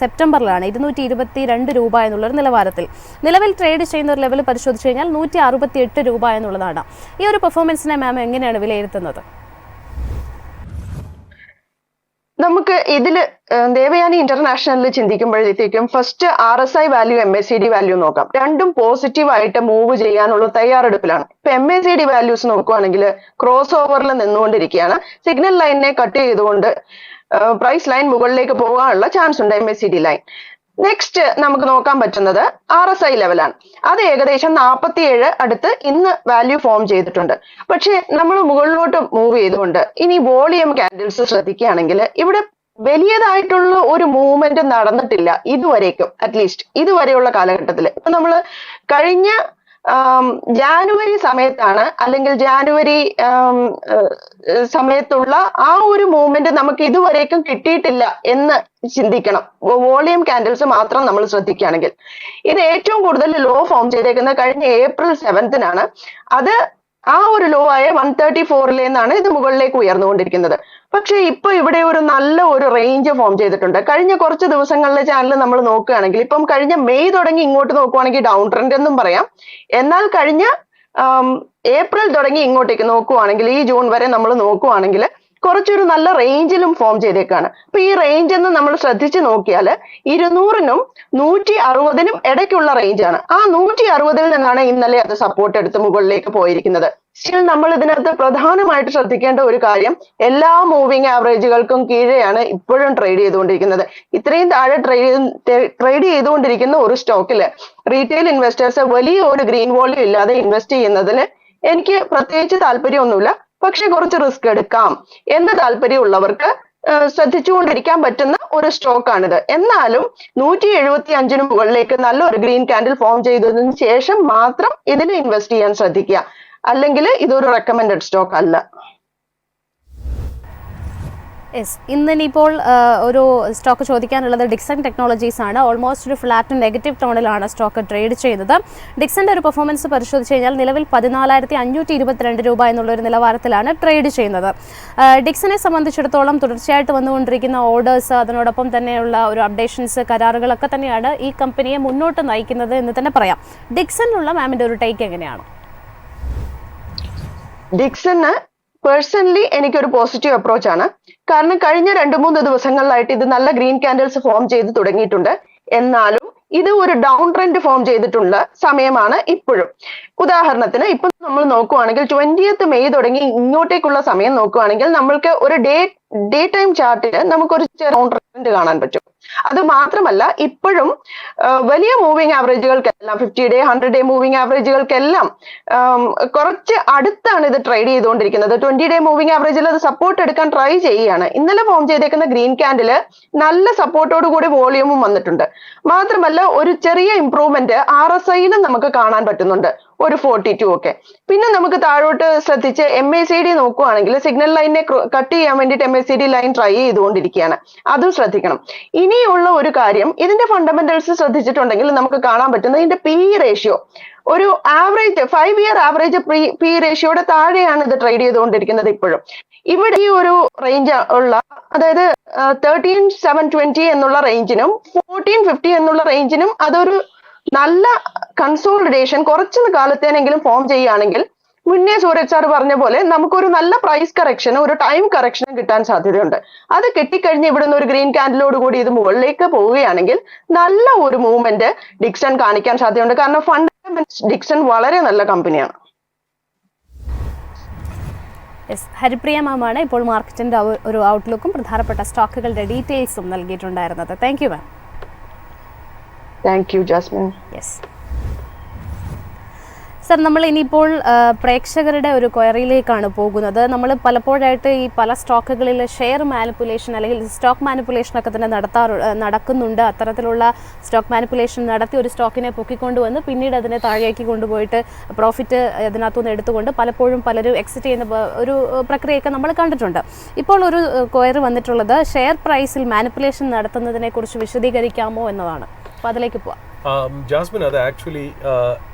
സെപ്റ്റംബറിലാണ് 222 രൂപ എന്നുള്ളൊരു നിലവാരത്തിൽ. നിലവിൽ ട്രേഡ് ചെയ്യുന്ന ഒരു ലെവൽ പരിശോധിച്ച് കഴിഞ്ഞാൽ 168 രൂപ എന്നുള്ളതാണ്. ഈ ഒരു പെർഫോമൻസ് മാം എങ്ങനെയാണ് വിലയിരുത്തുന്നത്? നമുക്ക് ഇതില് ദേവയാനി ഇന്റർനാഷണലിൽ ചിന്തിക്കുമ്പോഴത്തേക്കും first RSI value MACD value നോക്കാം. രണ്ടും പോസിറ്റീവ് ആയിട്ട് മൂവ് ചെയ്യാനുള്ള തയ്യാറെടുപ്പിലാണ്. ഇപ്പൊ MACD വാല്യൂസ് നോക്കുവാണെങ്കിൽ ക്രോസ് ഓവറിൽ നിന്നുകൊണ്ടിരിക്കുകയാണ്. സിഗ്നൽ ലൈനിനെ കട്ട് ചെയ്തുകൊണ്ട് പ്രൈസ് ലൈൻ മുകളിലേക്ക് പോകാനുള്ള ചാൻസ് ഉണ്ട് MACD ലൈൻ. നെക്സ്റ്റ് നമുക്ക് നോക്കാൻ പറ്റുന്നത് RSI ലെവലാണ്. അത് ഏകദേശം 47 അടുത്ത് ഇന്ന് വാല്യൂ ഫോം ചെയ്തിട്ടുണ്ട്. പക്ഷെ നമ്മൾ മുകളിലോട്ട് മൂവ് ചെയ്തുകൊണ്ട് ഇനി വോളിയം ക്യാൻഡിൽസ് ശ്രദ്ധിക്കുകയാണെങ്കിൽ ഇവിടെ വലിയതായിട്ടുള്ള ഒരു മൂവ്മെന്റ് നടന്നിട്ടില്ല ഇതുവരേക്കും. അറ്റ്ലീസ്റ്റ് ഇതുവരെയുള്ള കാലഘട്ടത്തിൽ ഇപ്പൊ നമ്മൾ കഴിഞ്ഞ ജാനുവരി സമയത്താണ്, അല്ലെങ്കിൽ ജാനുവരി സമയത്തുള്ള ആ ഒരു മൂവ്മെന്റ് നമുക്ക് ഇതുവരേക്കും കിട്ടിയിട്ടില്ല എന്ന് ചിന്തിക്കണം. വോളിയം ക്യാൻഡിൽസ് മാത്രം നമ്മൾ ശ്രദ്ധിക്കുകയാണെങ്കിൽ ഇത് ഏറ്റവും കൂടുതൽ ലോ ഫോം ചെയ്തേക്കുന്നത് കഴിഞ്ഞ April 7 അത് ആ ഒരു ലോ ആയ 134 നിന്നാണ് ഇത് മുകളിലേക്ക് ഉയർന്നുകൊണ്ടിരിക്കുന്നത്. പക്ഷെ ഇപ്പൊ ഇവിടെ ഒരു നല്ല ഒരു റേഞ്ച് ഫോം ചെയ്തിട്ടുണ്ട്. കഴിഞ്ഞ കുറച്ച് ദിവസങ്ങളിലെ ചാനൽ നമ്മൾ നോക്കുകയാണെങ്കിൽ ഇപ്പം കഴിഞ്ഞ മെയ് തുടങ്ങി ഇങ്ങോട്ട് നോക്കുവാണെങ്കിൽ ഡൗൺ ട്രെൻഡ് എന്നും പറയാം. എന്നാൽ കഴിഞ്ഞ ഏപ്രിൽ തുടങ്ങി ഇങ്ങോട്ടേക്ക് നോക്കുവാണെങ്കിൽ ഈ ജൂൺ വരെ നമ്മൾ നോക്കുവാണെങ്കിൽ കുറച്ചൊരു നല്ല റേഞ്ചിലും ഫോം ചെയ്തേക്കാണ്. അപ്പൊ ഈ റേഞ്ച് എന്ന് നമ്മൾ ശ്രദ്ധിച്ചു നോക്കിയാൽ 200-നും 160-നും ഇടയ്ക്കുള്ള റേഞ്ചാണ്. ആ 160-ൽ നിന്നാണ് ഇന്നലെ അത് സപ്പോർട്ട് എടുത്ത് മുകളിലേക്ക് പോയിരിക്കുന്നത്. സ്റ്റിൽ നമ്മൾ ഇതിനകത്ത് പ്രധാനമായിട്ട് ശ്രദ്ധിക്കേണ്ട ഒരു കാര്യം, എല്ലാ മൂവിംഗ് ആവറേജുകൾക്കും കീഴെയാണ് ഇപ്പോഴും ട്രേഡ് ചെയ്തുകൊണ്ടിരിക്കുന്നത്. ഇത്രയും താഴെ ട്രേഡ് ചെയ്തുകൊണ്ടിരിക്കുന്ന ഒരു സ്റ്റോക്കിൽ റീറ്റെയിൽ ഇൻവെസ്റ്റേഴ്സ് വലിയ ഒരു ഗ്രീൻ വോള്യം ഇല്ലാതെ ഇൻവെസ്റ്റ് ചെയ്യുന്നതിൽ എനിക്ക് പ്രത്യേകിച്ച് താല്പര്യമൊന്നുമില്ല. പക്ഷെ കുറച്ച് റിസ്ക് എടുക്കാം എന്ന് താല്പര്യമുള്ളവർക്ക് ശ്രദ്ധിച്ചുകൊണ്ടിരിക്കാൻ പറ്റുന്ന ഒരു സ്റ്റോക്കാണിത്. എന്നാലും 175-ന് മുകളിലേക്ക് നല്ലൊരു ഗ്രീൻ ക്യാൻഡിൽ ഫോം ചെയ്തതിന് ശേഷം മാത്രം ഇതിൽ ഇൻവെസ്റ്റ് ചെയ്യാൻ ശ്രദ്ധിക്കുക. അല്ലെങ്കിൽ ഇതൊരു റെക്കമെൻഡഡ് സ്റ്റോക്ക് അല്ല. യെസ്, ഇന്നിനിപ്പോൾ ഒരു സ്റ്റോക്ക് ചോദിക്കാനുള്ളത് ഡിക്സൺ ടെക്നോളജീസ് ആണ്. ഓൾമോസ്റ്റ് ഒരു ഫ്ലാറ്റ് നെഗറ്റീവ് ടോണിലാണ് സ്റ്റോക്ക് ട്രേഡ് ചെയ്യുന്നത്. ഡിക്സന്റെ ഒരു പെർഫോമൻസ് പരിശോധിച്ച് കഴിഞ്ഞാൽ നിലവിൽ 14,522 രൂപ എന്നുള്ളൊരു നിലവാരത്തിലാണ് ട്രേഡ് ചെയ്യുന്നത്. ഡിക്സനെ സംബന്ധിച്ചിടത്തോളം തുടർച്ചയായിട്ട് വന്നുകൊണ്ടിരിക്കുന്ന ഓർഡേഴ്സ്, അതിനോടൊപ്പം തന്നെയുള്ള ഒരു അപ്ഡേഷൻസ്, കരാറുകളൊക്കെ തന്നെയാണ് ഈ കമ്പനിയെ മുന്നോട്ട് നയിക്കുന്നത് എന്ന് തന്നെ പറയാം. ഡിക്സണിലുള്ള മാമിന്റെ ഒരു ടേക്ക് എങ്ങനെയാണ്? ഡിക്സണ് പേഴ്സണലി എനിക്കൊരു പോസിറ്റീവ് അപ്രോച്ച് ആണ്. കാരണം കഴിഞ്ഞ 2-3 ദിവസങ്ങളിലായിട്ട് ഇത് നല്ല ഗ്രീൻ കാൻഡിൽസ് ഫോം ചെയ്ത് തുടങ്ങിയിട്ടുണ്ട്. എന്നാലും ഇത് ഒരു ഡൗൺ ട്രെൻഡ് ഫോം ചെയ്തിട്ടുള്ള സമയമാണ് ഇപ്പോഴും. ഉദാഹരണത്തിന് ഇപ്പൊ നമ്മൾ നോക്കുവാണെങ്കിൽ 20th മെയ് തുടങ്ങി ഇങ്ങോട്ടേക്കുള്ള സമയം നോക്കുവാണെങ്കിൽ നമ്മൾക്ക് ഒരു ഡേ ടൈം ചാർട്ടിൽ നമുക്കൊരു ഡൗൺ ട്രെൻഡ് കാണാൻ പറ്റും. അത് മാത്രമല്ല ഇപ്പോഴും വലിയ മൂവിങ് ആവറേജുകൾക്കെല്ലാം 50 ഡേ 100 ഡേ മൂവിങ് ആവറേജുകൾക്കെല്ലാം കുറച്ച് അടുത്താണ് ഇത് ട്രേഡ് ചെയ്തുകൊണ്ടിരിക്കുന്നത്. 20 ഡേ മൂവിങ് ആവറേജിൽ അത് സപ്പോർട്ട് എടുക്കാൻ ട്രൈ ചെയ്യുകയാണ്. ഇന്നലെ ഫോം ചെയ്തേക്കുന്ന ഗ്രീൻ ക്യാൻഡില് നല്ല സപ്പോർട്ടോട് കൂടി വോളിയൂമും വന്നിട്ടുണ്ട്. മാത്രമല്ല ഒരു ചെറിയ ഇംപ്രൂവ്മെന്റ് RSIയിലും നമുക്ക് കാണാൻ പറ്റുന്നുണ്ട്, ഒരു 42 ഒക്കെ. പിന്നെ നമുക്ക് താഴോട്ട് ശ്രദ്ധിച്ച് MACD നോക്കുവാണെങ്കിൽ സിഗ്നൽ ലൈനിനെ കട്ട് ചെയ്യാൻ വേണ്ടിയിട്ട് MACD ലൈൻ ട്രൈ ചെയ്തുകൊണ്ടിരിക്കുകയാണ്. അതും ശ്രദ്ധിക്കണം. ഇനിയുള്ള ഒരു കാര്യം, ഇതിന്റെ ഫണ്ടമെന്റൽസ് ശ്രദ്ധിച്ചിട്ടുണ്ടെങ്കിൽ നമുക്ക് കാണാൻ പറ്റുന്നത് ഇതിന്റെ PE റേഷ്യോ ഒരു ആവറേജ് 5 ഇയർ ആവറേജ് PE റേഷ്യോയുടെ താഴെയാണ് ഇത് ട്രേഡ് ചെയ്തുകൊണ്ടിരിക്കുന്നത് ഇപ്പോഴും. ഇവിടെ ഈ ഒരു റേഞ്ച് ഉള്ള, അതായത് 13,720 എന്നുള്ള റേഞ്ചിനും 1450 എന്നുള്ള റേഞ്ചിനും അതൊരു നല്ല കൺസോളിഡേഷൻ കുറച്ചു കാലത്തേനെങ്കിലും ഫോം ചെയ്യുകയാണെങ്കിൽ മുന്നേ സൂരജ് സാർ പറഞ്ഞ പോലെ നമുക്കൊരു നല്ല പ്രൈസ് കറക്ഷൻ, ഒരു ടൈം കറക്ഷനും കിട്ടാൻ സാധ്യതയുണ്ട്. അത് കിട്ടിക്കഴിഞ്ഞ് ഇവിടുന്ന് ഒരു ഗ്രീൻ ക്യാൻഡിലോട് കൂടി ഇത് മുകളിലേക്ക് പോവുകയാണെങ്കിൽ നല്ല ഒരു മൂവ്മെന്റ് ഡിക്സൺ കാണിക്കാൻ സാധ്യതയുണ്ട്. കാരണം ഫണ്ടമെന്റൽസ് ഡിക്സൺ വളരെ നല്ല കമ്പനിയാണ്. ഹരിപ്രിയ മാമാണ് ഇപ്പോൾ മാർക്കറ്റിന്റെ ഒരു ഔട്ട്ലുക്കും പ്രധാനപ്പെട്ട സ്റ്റോക്കുകളുടെ ഡീറ്റെയിൽസും നൽകിയിട്ടുണ്ടായിരുന്നത്. Thank you ma'am. Thank you Jasmine. Yes sir, നമ്മൾ ഇനിയിപ്പോൾ പ്രേക്ഷകരുടെ ഒരു ക്വയറിയിലേക്കാണ് പോകുന്നത്. നമ്മൾ പലപ്പോഴായിട്ട് ഈ പല സ്റ്റോക്കുകളിൽ ഷെയർ മാനിപ്പുലേഷൻ അല്ലെങ്കിൽ സ്റ്റോക്ക് മാനിപ്പുലേഷനൊക്കെ തന്നെ നടക്കുന്നുണ്ട്. അത്തരത്തിലുള്ള സ്റ്റോക്ക് മാനിപ്പുലേഷൻ നടത്തി ഒരു സ്റ്റോക്കിനെ പൊക്കിക്കൊണ്ടുവന്ന് പിന്നീട് അതിനെ താഴേക്ക് കൊണ്ടുപോയിട്ട് പ്രോഫിറ്റ് അതിനകത്തുനിന്ന് എടുത്തുകൊണ്ട് പലപ്പോഴും പലരും എക്സിറ്റ് ചെയ്യുന്ന ഒരു പ്രക്രിയയൊക്കെ നമ്മൾ കണ്ടിട്ടുണ്ട്. ഇപ്പോൾ ഒരു ക്വയറി വന്നിട്ടുള്ളത് ഷെയർ പ്രൈസിൽ മാനിപ്പുലേഷൻ നടത്തുന്നതിനെ കുറിച്ച് വിശദീകരിക്കാമോ എന്നതാണ്. അപ്പോൾ അതിലേക്ക് പോവാം. ജാസ്മിൻ, അത് ആക്ച്വലി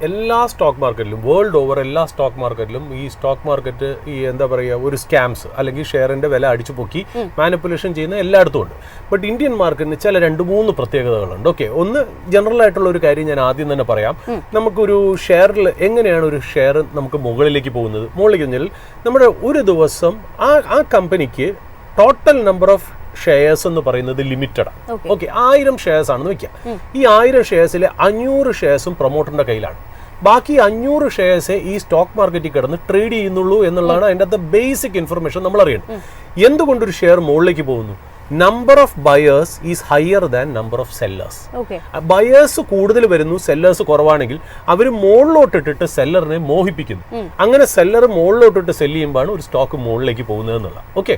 എല്ലാ സ്റ്റോക്ക് മാർക്കറ്റിലും വേൾഡ് ഓവർ എല്ലാ സ്റ്റോക്ക് മാർക്കറ്റിലും ഈ സ്റ്റോക്ക് മാർക്കറ്റ് ഈ എന്താ പറയുക ഒരു സ്കാംസ് അല്ലെങ്കിൽ ഷെയറിന്റെ വില അടിച്ചു പൊക്കി മാനിപ്പുലേഷൻ ചെയ്യുന്ന എല്ലായിടത്തും ഉണ്ട്. ബട്ട് ഇന്ത്യൻ മാർക്കറ്റിന് ചില 2-3 പ്രത്യേകതകളുണ്ട്. ഓക്കെ, ഒന്ന് ജനറൽ ആയിട്ടുള്ള ഒരു കാര്യം ഞാൻ ആദ്യം തന്നെ പറയാം. നമുക്കൊരു ഷെയറിൽ എങ്ങനെയാണ് ഒരു ഷെയർ നമുക്ക് മുകളിലേക്ക് പോകുന്നത്? മുകളിലേക്ക് കഴിഞ്ഞാൽ നമ്മുടെ ഒരു ദിവസം ആ കമ്പനിക്ക് ടോട്ടൽ നമ്പർ ഓഫ് ഷെയർസ് എന്ന് പറയുന്നത് ലിമിറ്റഡ് ആണ്. ഓക്കെ, 1000 ഷെയർസ് ആണെന്ന് വെക്കാം. ഈ 1000 ഷെയർസിൽ 500 ഷെയർസും പ്രൊമോട്ടറിന്റെ കയ്യിലാണ്. ബാക്കി 500 ഷെയർസേ ഈ സ്റ്റോക്ക് മാർക്കറ്റിൽ കിടന്ന് ട്രേഡ് ചെയ്യുന്നുള്ളൂ എന്നുള്ളതാണ് അതിൻ്റെ അകത്ത് ബേസിക് ഇൻഫർമേഷൻ നമ്മൾ അറിയണം. എന്തുകൊണ്ടൊരു ഷെയർ മുകളിലേക്ക് പോകുന്നു? Number of buyers is higher than number of sellers. Buyers കൂടുതൽ വരുന്നു, സെല്ലേഴ്സ് കുറവാണെങ്കിൽ അവർ മുകളിലോട്ടിട്ടിട്ട് സെല്ലറിനെ മോഹിപ്പിക്കുന്നു. അങ്ങനെ സെല്ലർ മുകളിലോട്ടിട്ട് സെല്ല് ചെയ്യുമ്പോഴാണ് ഒരു സ്റ്റോക്ക് മുകളിലേക്ക് പോകുന്നത് എന്നുള്ള. ഓക്കെ,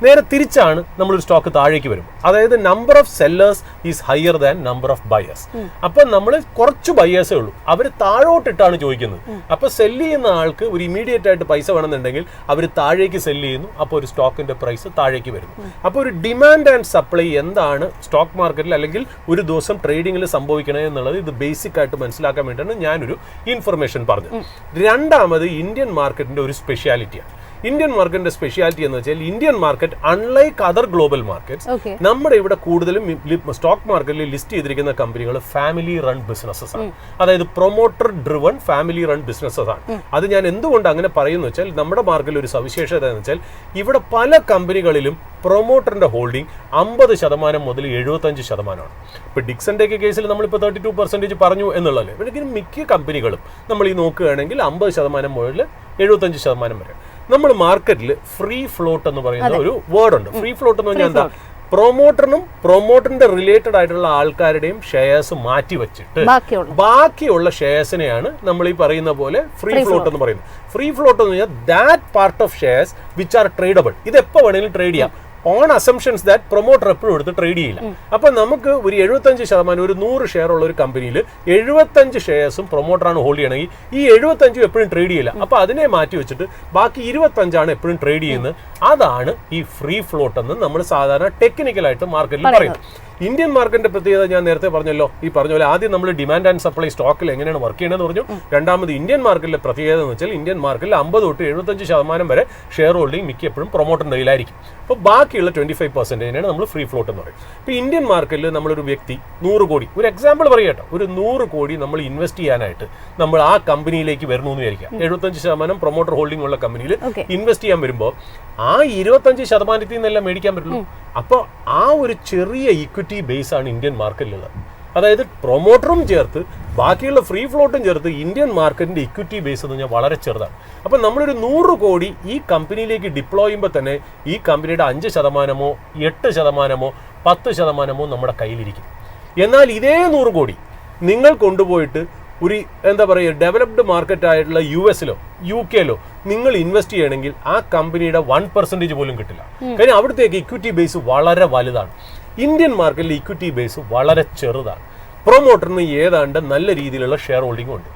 നേരെ തിരിച്ചാണ് നമ്മളൊരു സ്റ്റോക്ക് താഴേക്ക് വരും. അതായത് number of sellers is higher than number of buyers. അപ്പൊ നമ്മൾ കുറച്ച് ബയേഴ്സേ ഉള്ളൂ, അവർ താഴോട്ടിട്ടാണ് ചോദിക്കുന്നത്. അപ്പൊ സെല്ല് ചെയ്യുന്ന ആൾക്ക് ഒരു ഇമീഡിയറ്റ് ആയിട്ട് പൈസ വേണമെന്നുണ്ടെങ്കിൽ അവർ താഴേക്ക് സെല്ല് ചെയ്യുന്നു. അപ്പോൾ ഒരു സ്റ്റോക്കിന്റെ പ്രൈസ് താഴേക്ക് വരുന്നു. അപ്പോൾ ഒരു ഡിമാൻഡ് ആൻഡ് സപ്ലൈ എന്താണ് സ്റ്റോക്ക് മാർക്കറ്റിൽ അല്ലെങ്കിൽ ഒരു ദിവസം ട്രേഡിംഗിൽ സംഭവിക്കണേ എന്നുള്ളത് ഇത് ബേസിക് ആയിട്ട് മനസ്സിലാക്കാൻ വേണ്ടിയാണ് ഞാനൊരു ഇൻഫർമേഷൻ പറഞ്ഞത്. രണ്ടാമത് ഇന്ത്യൻ മാർക്കറ്റിന്റെ ഒരു സ്പെഷ്യാലിറ്റിയാണ്. ഇന്ത്യൻ മാർക്കറ്റിന്റെ സ്പെഷ്യാലിറ്റി എന്ന് വെച്ചാൽ Indian market unlike other global markets നമ്മുടെ ഇവിടെ കൂടുതലും സ്റ്റോക്ക് മാർക്കറ്റിൽ ലിസ്റ്റ് ചെയ്തിരിക്കുന്ന കമ്പനികൾ ഫാമിലി റൺ ബിസിനസ്സസ് ആണ്. അതായത് promoter driven family run businesses ആണ്. അത് ഞാൻ എന്തുകൊണ്ട് അങ്ങനെ പറയുന്നു വെച്ചാൽ നമ്മുടെ മാർക്കറ്റിൽ ഒരു സവിശേഷത എന്ന് വെച്ചാൽ ഇവിടെ പല കമ്പനികളിലും പ്രൊമോട്ടറിന്റെ ഹോൾഡിംഗ് 50% മുതൽ 75%. ഇപ്പൊ ഡിക്സന്റെ ഒക്കെ കേസിൽ നമ്മളിപ്പോൾ 32% പറഞ്ഞു എന്നുള്ളതല്ലേ. പിന്നെ മിക്ക കമ്പനികളും നമ്മൾ ഈ നോക്കുകയാണെങ്കിൽ 50% മുതൽ 75% വരെ. നമ്മൾ മാർക്കറ്റിൽ ഫ്രീ ഫ്ലോട്ട് എന്ന് പറയുന്ന ഒരു വേർഡ് ഉണ്ട്. ഫ്രീ ഫ്ലോട്ട് എന്ന് പറഞ്ഞാൽ എന്താ? പ്രൊമോട്ടറിനും പ്രൊമോട്ടറിന്റെ റിലേറ്റഡ് ആയിട്ടുള്ള ആൾക്കാരുടെയും ഷെയർസ് മാറ്റി വെച്ചിട്ട് ബാക്കിയുള്ള ഷെയർസിനെയാണ് നമ്മൾ ഈ പറയുന്ന പോലെ ഫ്രീ ഫ്ലോട്ട് എന്ന് പറയുന്നത്. ഫ്രീ ഫ്ലോട്ട് എന്ന് പറഞ്ഞാൽ that part of shares which are tradable. ഇത് എപ്പോൾ വേണമെങ്കിലും ട്രേഡ് ചെയ്യാം. ഓൺ അസംഷൻസ് ദാറ്റ് പ്രൊമോട്ടർ എപ്പോഴും എടുത്ത് ട്രേഡ് ചെയ്യില്ല. അപ്പൊ നമുക്ക് ഒരു 75%, ഒരു 100 ഷെയർ ഉള്ള ഒരു കമ്പനിയിൽ 75 ഷെയർസും പ്രൊമോട്ടറാണ് ഹോൾഡ് ചെയ്യണമെങ്കിൽ ഈ 75 എപ്പോഴും ട്രേഡ് ചെയ്യില്ല. അപ്പൊ അതിനെ മാറ്റി വെച്ചിട്ട് ബാക്കി 25 എപ്പോഴും ട്രേഡ് ചെയ്യുന്നത്. അതാണ് ഈ ഫ്രീ ഫ്ലോട്ട് എന്ന് നമ്മൾ സാധാരണ ടെക്നിക്കലായിട്ട് മാർക്കറ്റിൽ പറയുന്നത്. ഇന്ത്യൻ മാർക്കറ്റിന്റെ പ്രത്യേകത ഞാൻ നേരത്തെ പറഞ്ഞല്ലോ, ഈ പറഞ്ഞ പോലെ ആദ്യം നമ്മൾ ഡിമാൻഡ് ആൻഡ് സപ്ലൈ സ്റ്റോക്കിൽ എങ്ങനെയാണ് വർക്ക് ചെയ്യണമെന്ന് പറഞ്ഞു. രണ്ടാമത് ഇന്ത്യൻ മാർക്കറ്റിലെ പ്രത്യേകത എന്ന് വെച്ചാൽ ഇന്ത്യൻ മാർക്കറ്റിൽ 50 തൊട്ട് 75% വരെ ഷെയർ ഹോൾഡിംഗ് മിക്കപ്പോഴും പ്രൊമോട്ടറിന്റെ കയ്യിലായിരിക്കും. അപ്പോൾ ബാക്കിയുള്ള 25% നമ്മൾ ഫ്രീ ഫ്ലോട്ട് എന്ന് പറയും. ഇപ്പോൾ ഇന്ത്യൻ മാർക്കറ്റിൽ നമ്മളൊരു വ്യക്തി 100 കോടി, ഒരു എക്സാമ്പിൾ പറയട്ടെ, ഒരു 100 കോടി നമ്മൾ ഇൻവെസ്റ്റ് ചെയ്യാനായിട്ട് നമ്മൾ ആ കമ്പനിയിലേക്ക് വരുന്നു എന്ന് വിചാരിക്കാം. 75% പ്രൊമോട്ടർ ഹോൾഡിംഗ് ഉള്ള കമ്പനിയിൽ ഇൻവെസ്റ്റ് ചെയ്യാൻ വരുമ്പോൾ ആ 25% നിന്നെല്ലാം മേടിക്കാൻ പറ്റുള്ളൂ. അപ്പോൾ ആ ഒരു ചെറിയ ഇക്വിറ്റി ബേസ് ആണ് ഇന്ത്യൻ മാർക്കറ്റിലുള്ളത്. അതായത് പ്രൊമോട്ടറും ചേർത്ത് ബാക്കിയുള്ള ഫ്രീ ഫ്ലോട്ടും ചേർത്ത് ഇന്ത്യൻ മാർക്കറ്റിന്റെ ഇക്വിറ്റി ബേസ് എന്ന് പറഞ്ഞാൽ വളരെ ചെറുതാണ്. അപ്പം നമ്മളൊരു 100 കോടി ഈ കമ്പനിയിലേക്ക് ഡിപ്ലോയ് ചെയ്യുമ്പോൾ തന്നെ ഈ കമ്പനിയുടെ 5%, 8%, 10% നമ്മുടെ കയ്യിലിരിക്കും. എന്നാൽ ഇതേ 100 കോടി നിങ്ങൾ കൊണ്ടുപോയിട്ട് ഒരു എന്താ പറയുക ഡെവലപ്ഡ് മാർക്കറ്റ് ആയിട്ടുള്ള US-ലോ UK-ലോ നിങ്ങൾ ഇൻവെസ്റ്റ് ചെയ്യണമെങ്കിൽ ആ കമ്പനിയുടെ 1% പോലും കിട്ടില്ല. കാര്യം അവിടുത്തേക്ക് ഇക്വിറ്റി ബേസ് വളരെ വലുതാണ്. ഇന്ത്യൻ മാർക്കറ്റിൽ ഇക്വിറ്റി ബേസ് വളരെ ചെറുതാണ്. പ്രൊമോട്ടറിന് ഏതാണ്ട് നല്ല രീതിയിലുള്ള ഷെയർ ഹോൾഡിംഗും ഉണ്ട്.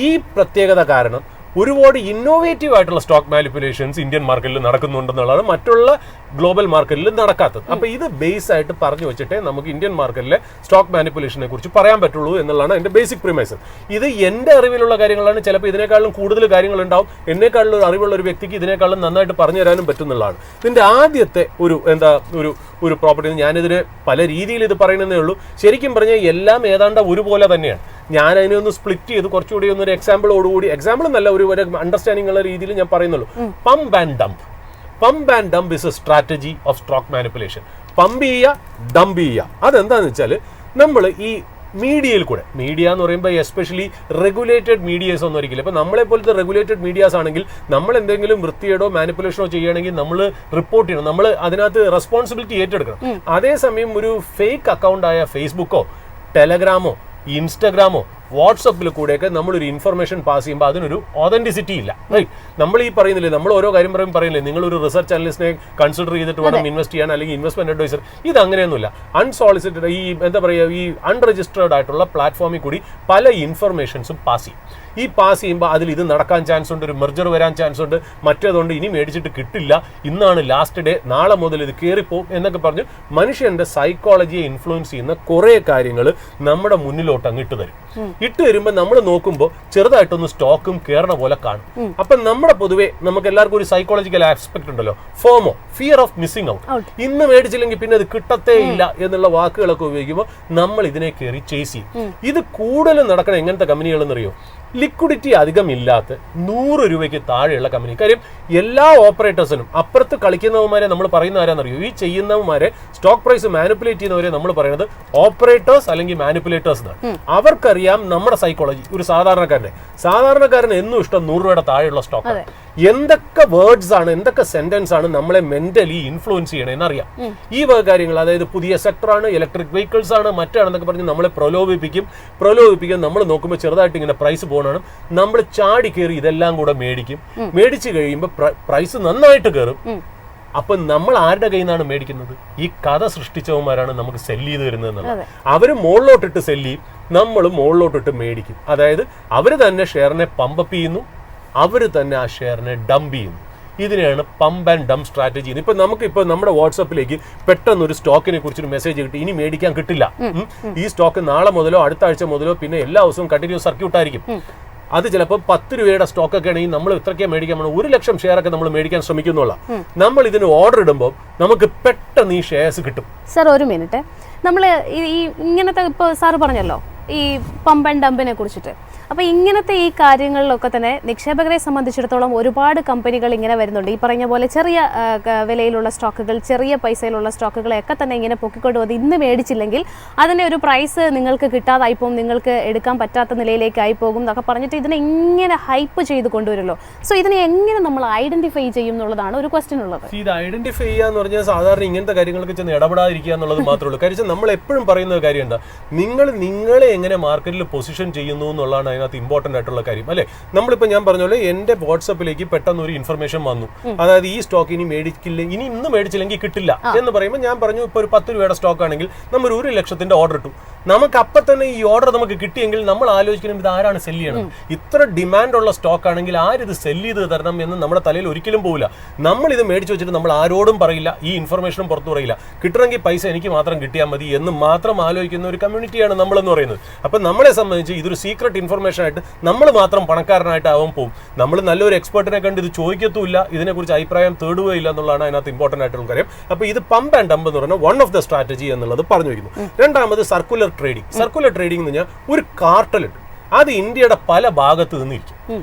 ഈ പ്രത്യേകത കാരണം ഒരുപാട് ഇന്നോവേറ്റീവ് ആയിട്ടുള്ള സ്റ്റോക്ക് മാനിപ്പുലേഷൻസ് ഇന്ത്യൻ മാർക്കറ്റിൽ നടക്കുന്നുണ്ടെന്നുള്ളതാണ് മറ്റുള്ള ഗ്ലോബൽ മാർക്കറ്റിൽ നടക്കാത്തത്. അപ്പോൾ ഇത് ബേസ് ആയിട്ട് പറഞ്ഞു വെച്ചിട്ടേ നമുക്ക് ഇന്ത്യൻ മാർക്കറ്റിലെ സ്റ്റോക്ക് മാനിപ്പുലേഷനെ കുറിച്ച് പറയാൻ പറ്റുള്ളൂ എന്നുള്ളതാണ് എൻ്റെ ബേസിക് പ്രിമൈസ്. ഇത് എൻ്റെ അറിവിലുള്ള കാര്യങ്ങളാണ്. ചിലപ്പോൾ ഇതിനേക്കാളും കൂടുതൽ കാര്യങ്ങളുണ്ടാവും. എന്നെക്കാളും അറിവുള്ള ഒരു വ്യക്തിക്ക് ഇതിനേക്കാളും നന്നായിട്ട് പറഞ്ഞു തരാനും പറ്റുന്നുള്ളതാണ്. ഇതിൻ്റെ ആദ്യത്തെ ഒരു പ്രോപ്പർട്ടി, ഞാനിതിന് പല രീതിയിൽ ഇത് പറയുന്നതേ ഉള്ളൂ. ശരിക്കും പറഞ്ഞാൽ എല്ലാം ഏതാണ്ട് ഒരുപോലെ തന്നെയാണ്. ഞാൻ അതിനെ ഒന്ന് സ്പ്ലിറ്റ് ചെയ്ത് കുറച്ചുകൂടി ഒന്നൊരു എക്സാമ്പിളോടുകൂടി, എക്സാമ്പിൾ എന്നല്ല, ഒരു അണ്ടർസ്റ്റാൻഡിംഗ് ഉള്ള രീതിയിൽ ഞാൻ പറയുന്നുള്ളൂ. Pump and dump is A strategy of stock manipulation. Pump ചെയ്യുക, ഡംപ് ചെയ്യുക. അതെന്താണെന്ന് വെച്ചാൽ നമ്മൾ ഈ മീഡിയയിൽ കൂടെ, മീഡിയ എന്ന് പറയുമ്പോൾ എസ്പെഷ്യലി റെഗുലേറ്റഡ് മീഡിയാസ് ഒന്നും ഒരിക്കലും. ഇപ്പം നമ്മളെ പോലത്തെ റെഗുലേറ്റഡ് മീഡിയാസ് ആണെങ്കിൽ നമ്മൾ എന്തെങ്കിലും വൃത്തിയേടോ മാനിപ്പുലേഷനോ ചെയ്യുകയാണെങ്കിൽ നമ്മൾ റിപ്പോർട്ട് ചെയ്യണം, നമ്മൾ അതിനകത്ത് റെസ്പോൺസിബിലിറ്റി ഏറ്റെടുക്കണം. അതേസമയം ഒരു ഫേക്ക് അക്കൗണ്ടായ ഫേസ്ബുക്കോ ടെലഗ്രാമോ ഇൻസ്റ്റഗ്രാമോ വാട്സപ്പിൽ കൂടെയൊക്കെ നമ്മളൊരു ഇൻഫർമേഷൻ പാസ് ചെയ്യുമ്പോൾ അതിനൊരു ഓതന്റിസിറ്റി ഇല്ല. റൈറ്റ്? നമ്മൾ ഈ പറയുന്നില്ലേ, നമ്മൾ ഓരോ കാര്യം പറയുന്നില്ലേ, നിങ്ങളൊരു റിസർച്ച് അനലിസ്റ്റിനെ കൺസിഡർ ചെയ്തിട്ട് വേണം ഇൻവെസ്റ്റ് ചെയ്യാൻ, അല്ലെങ്കിൽ ഇൻവെസ്റ്റ്മെന്റ് അഡ്വൈസർ. ഇത് അങ്ങനെയൊന്നുമില്ല. അൺസോളിസിറ്റഡ്, ഈ എന്താ പറയുക, ഈ അൺരജിസ്റ്റേർഡ് ആയിട്ടുള്ള പ്ലാറ്റ്ഫോമിൽ കൂടി പല ഇൻഫർമേഷൻസും പാസ് ചെയ്യും. ഈ പാസ് ചെയ്യുമ്പോൾ അതിൽ ഇത് നടക്കാൻ ചാൻസ് ഉണ്ട്, ഒരു മെർജർ വരാൻ ചാൻസ് ഉണ്ട്, മറ്റേതുകൊണ്ട് ഇനി മേടിച്ചിട്ട് കിട്ടില്ല, ഇന്നാണ് ലാസ്റ്റ് ഡേ, നാളെ മുതൽ ഇത് കയറിപ്പോവും എന്നൊക്കെ പറഞ്ഞ് മനുഷ്യന്റെ സൈക്കോളജിയെ ഇൻഫ്ലുവൻസ് ചെയ്യുന്ന കുറേ കാര്യങ്ങൾ നമ്മുടെ മുന്നിലോട്ട് അങ്ങ് ഇട്ട് തരും. ഇട്ട് വരുമ്പോൾ നമ്മൾ നോക്കുമ്പോൾ ചെറുതായിട്ടൊന്ന് സ്റ്റോക്കും കയറണ പോലെ കാണും. അപ്പം നമ്മുടെ പൊതുവെ നമുക്ക് എല്ലാവർക്കും ഒരു സൈക്കോളജിക്കൽ ആസ്പെക്ട് ഉണ്ടല്ലോ, ഫോമോ, ഫിയർ ഓഫ് മിസ്സിംഗ് ഔട്ട്. ഇന്ന് മേടിച്ചില്ലെങ്കിൽ പിന്നെ അത് കിട്ടത്തേ ഇല്ല എന്നുള്ള വാക്കുകളൊക്കെ ഉപയോഗിക്കുമ്പോൾ നമ്മൾ ഇതിനെ കയറി ചേസ് ചെയ്യും. ഇത് കൂടുതലും നടക്കണം എങ്ങനത്തെ കമ്പനികളെന്നറിയോ? ലിക്വിഡിറ്റി അധികം ഇല്ലാത്ത 100 രൂപയ്ക്ക് താഴെയുള്ള കമ്പനി. കാര്യം എല്ലാ ഓപ്പറേറ്റേഴ്സിനും, അപ്പുറത്ത് കളിക്കുന്നവന്മാരെ നമ്മൾ പറയുന്ന ആരാന്നറിയോ? ഈ ചെയ്യുന്നവന്മാരെ, സ്റ്റോക്ക് പ്രൈസ് മാനിപ്പുലേറ്റ് ചെയ്യുന്നവരെ നമ്മൾ പറയുന്നത് ഓപ്പറേറ്റേഴ്സ് അല്ലെങ്കിൽ മാനിപ്പുലേറ്റേഴ്സ് എന്നാണ്. അവർക്കറിയാം നമ്മുടെ സൈക്കോളജി. ഒരു സാധാരണക്കാരന് എന്നും ഇഷ്ടം 100 രൂപയുടെ താഴെയുള്ള സ്റ്റോക്ക്. എന്തൊക്കെ വേർഡ്സ് ആണ്, എന്തൊക്കെ സെന്റൻസ് ആണ് നമ്മളെ മെന്റലി ഇൻഫ്ലുവൻസ് ചെയ്യണമെന്ന് അറിയാം. ഈ വക കാര്യങ്ങൾ, അതായത് പുതിയ സെക്ടറാണ്, ഇലക്ട്രിക് വെഹിക്കിൾസ് ആണ്, മറ്റാണെന്നൊക്കെ പറഞ്ഞ് നമ്മളെ പ്രലോഭിപ്പിക്കും. നമ്മൾ നോക്കുമ്പോൾ ചെറുതായിട്ട് ഇങ്ങനെ പ്രൈസ് പോകണം, നമ്മൾ ചാടി കയറി ഇതെല്ലാം കൂടെ മേടിച്ചു കഴിയുമ്പോൾ പ്രൈസ് നന്നായിട്ട് കയറും. അപ്പൊ നമ്മൾ ആരുടെ കയ്യിൽ നിന്നാണ് മേടിക്കുന്നത്? ഈ കഥ സൃഷ്ടിച്ചവന്മാരാണ് നമുക്ക് സെല്ല് ചെയ്ത് വരുന്നത് എന്നുള്ളത്. അവര് മുകളിലോട്ടിട്ട് സെല്ല് ചെയ്യും, നമ്മൾ മുകളിലോട്ടിട്ട് മേടിക്കും. അതായത് അവര് തന്നെ ഷെയറിനെ പമ്പപ്പ് ചെയ്യുന്നു, അവര് തന്നെ ആ ഷെയറിനെ ഡംപ് ചെയ്യുന്നു. ഇതിനെയാണ് പമ്പ് ആൻഡ് ഡംപ് സ്ട്രാറ്റജി. ഇപ്പൊ നമുക്കിപ്പോൾ നമ്മുടെ വാട്സപ്പിലേക്ക് പെട്ടെന്ന് ഒരു സ്റ്റോക്കിനെ കുറിച്ചൊരു മെസ്സേജ് കിട്ടി, ഇനി മേടിക്കാൻ കിട്ടില്ല, ഈ സ്റ്റോക്ക് നാളെ മുതലോ അടുത്ത ആഴ്ച മുതലോ പിന്നെ എല്ലാ ദിവസവും കണ്ടിന്യൂസ് സർക്യൂട്ട് ആയിരിക്കും. അത് ചിലപ്പോൾ 10 രൂപയുടെ സ്റ്റോക്കൊക്കെ ആണെങ്കിൽ നമ്മൾ ഇത്രയ്ക്ക് മേടിക്കാൻ വേണം 1 ലക്ഷം ഷെയർ ഒക്കെ നമ്മൾ മേടിക്കാൻ ശ്രമിക്കുന്നുള്ള. നമ്മൾ ഇതിന് ഓർഡർ ഇടുമ്പോൾ നമുക്ക് പെട്ടെന്ന് ഈ ഷെയർസ് കിട്ടും. സാർ ഒരു മിനിറ്റ്, നമ്മൾ ഈ ഇങ്ങനത്തെ ഇപ്പോൾ സാറ് പറഞ്ഞല്ലോ ഈ പമ്പ് ആൻഡ് ഡംപിനെ കുറിച്ചിട്ട്. അപ്പോൾ ഇങ്ങനത്തെ ഈ കാര്യങ്ങളിലൊക്കെ തന്നെ നിക്ഷേപകരെ സംബന്ധിച്ചിടത്തോളം ഒരുപാട് കമ്പനികൾ ഇങ്ങനെ വരുന്നുണ്ട്. ഈ പറഞ്ഞ പോലെ ചെറിയ വിലയിലുള്ള സ്റ്റോക്കുകൾ, ചെറിയ പൈസയിലുള്ള സ്റ്റോക്കുകളെയൊക്കെ തന്നെ ഇങ്ങനെ പൊക്കിക്കൊണ്ട് വന്ന് ഇന്ന് മേടിച്ചില്ലെങ്കിൽ അതിൻ്റെ ഒരു പ്രൈസ് നിങ്ങൾക്ക് കിട്ടാതായി പോകും, നിങ്ങൾക്ക് എടുക്കാൻ പറ്റാത്ത നിലയിലേക്കായി പോകും എന്നൊക്കെ പറഞ്ഞിട്ട് ഇതിനെ ഇങ്ങനെ ഹൈപ്പ് ചെയ്ത് കൊണ്ടുവരുമല്ലോ. സോ ഇതിനെ എങ്ങനെ നമ്മൾ ഐഡന്റിഫൈ ചെയ്യും എന്നുള്ളതാണ് ഒരു ക്വസ്റ്റ്യൻ ഉള്ളത്. ഇത് ഐഡന്റിഫൈ ചെയ്യുക എന്ന് പറഞ്ഞാൽ സാധാരണ ഇങ്ങനത്തെ കാര്യങ്ങൾക്ക് ചെന്ന് ഇടപെടാതിരിക്കുക എന്നുള്ളത് മാത്രമേ ഉള്ളൂ. കാര്യം നമ്മൾ എപ്പോഴും പറയുന്ന കാര്യം എന്താ, നിങ്ങളെ എങ്ങനെ മാർക്കറ്റിൽ പൊസിഷൻ ചെയ്യുന്നു എന്നുള്ളതാണ് അതിനകത്ത് ഇമ്പോർട്ടൻ്റ് ആയിട്ടുള്ള കാര്യം അല്ലേ. നമ്മളിപ്പോൾ ഞാൻ പറഞ്ഞ പോലെ എൻ്റെ വാട്സപ്പിലേക്ക് പെട്ടെന്ന് ഒരു ഇൻഫർമേഷൻ വന്നു, അതായത് ഈ സ്റ്റോക്ക് ഇനി മേടിക്കില്ല, ഇനി ഇന്ന് മേടിച്ചില്ലെങ്കിൽ കിട്ടില്ല എന്ന് പറയുമ്പോൾ ഞാൻ പറഞ്ഞു ഇപ്പോൾ ഒരു 10 രൂപയുടെ സ്റ്റോക്ക് ആണെങ്കിൽ നമ്മൾ 1 ലക്ഷത്തിൻ്റെ ഓർഡർ ഇട്ടു, നമുക്ക് അപ്പം തന്നെ ഈ ഓർഡർ നമുക്ക് കിട്ടിയെങ്കിൽ നമ്മൾ ആലോചിക്കണം ഇത് ആരാണ് സെല് ചെയ്യണം, ഇത്ര ഡിമാൻഡ് ഉള്ള സ്റ്റോക്ക് ആണെങ്കിൽ ആരിത് സെല് ചെയ്ത് തരണം എന്ന് നമ്മുടെ തലയിൽ ഒരിക്കലും പോകില്ല. നമ്മൾ ഇത് മേടിച്ച് വെച്ചിട്ട് നമ്മൾ ആരോടും പറയില്ല, ഈ ഇൻഫർമേഷനും പുറത്തു പറയില്ല, കിട്ടണമെങ്കിൽ പൈസ എനിക്ക് മാത്രം കിട്ടിയാൽ മതി എന്ന് മാത്രം ആലോചിക്കുന്ന ഒരു കമ്മ്യൂണിറ്റിയാണ് നമ്മളെന്ന് പറയുന്നത്. അപ്പം നമ്മളെ സംബന്ധിച്ച് ഇതൊരു സീക്രട്ട് ഇൻഫർമേഷൻ ആയിട്ട് നമ്മൾ മാത്രം പണക്കാരനായിട്ട് ആവാൻ പോകും. നമ്മൾ നല്ലൊരു എക്സ്പെർട്ടിനെ കണ്ട് ഇത് ചോദിക്കത്തുമില്ല, ഇതിനെക്കുറിച്ച് അഭിപ്രായം തേടുകയില്ല എന്നുള്ളതാണ് അതിനകത്ത് ഇമ്പോർട്ടൻ്റ് ആയിട്ടുള്ള കാര്യം. അപ്പോൾ ഇത് പമ്പ് ആൻഡ് ഡംപ് എന്ന് പറയുന്നത് വൺ ഓഫ് ദ സ്ട്രാറ്റജി എന്നുള്ളത് പറഞ്ഞു വയ്ക്കുന്നു. രണ്ടാമത് സർക്കുലർ ട്രേഡിംഗ്. സർക്കുലർ ട്രേഡിംഗ് എന്ന് പറഞ്ഞാൽ ഒരു കാർട്ടലുണ്ട്, അത് ഇന്ത്യയുടെ പല ഭാഗത്ത് നിന്നിരിക്കും.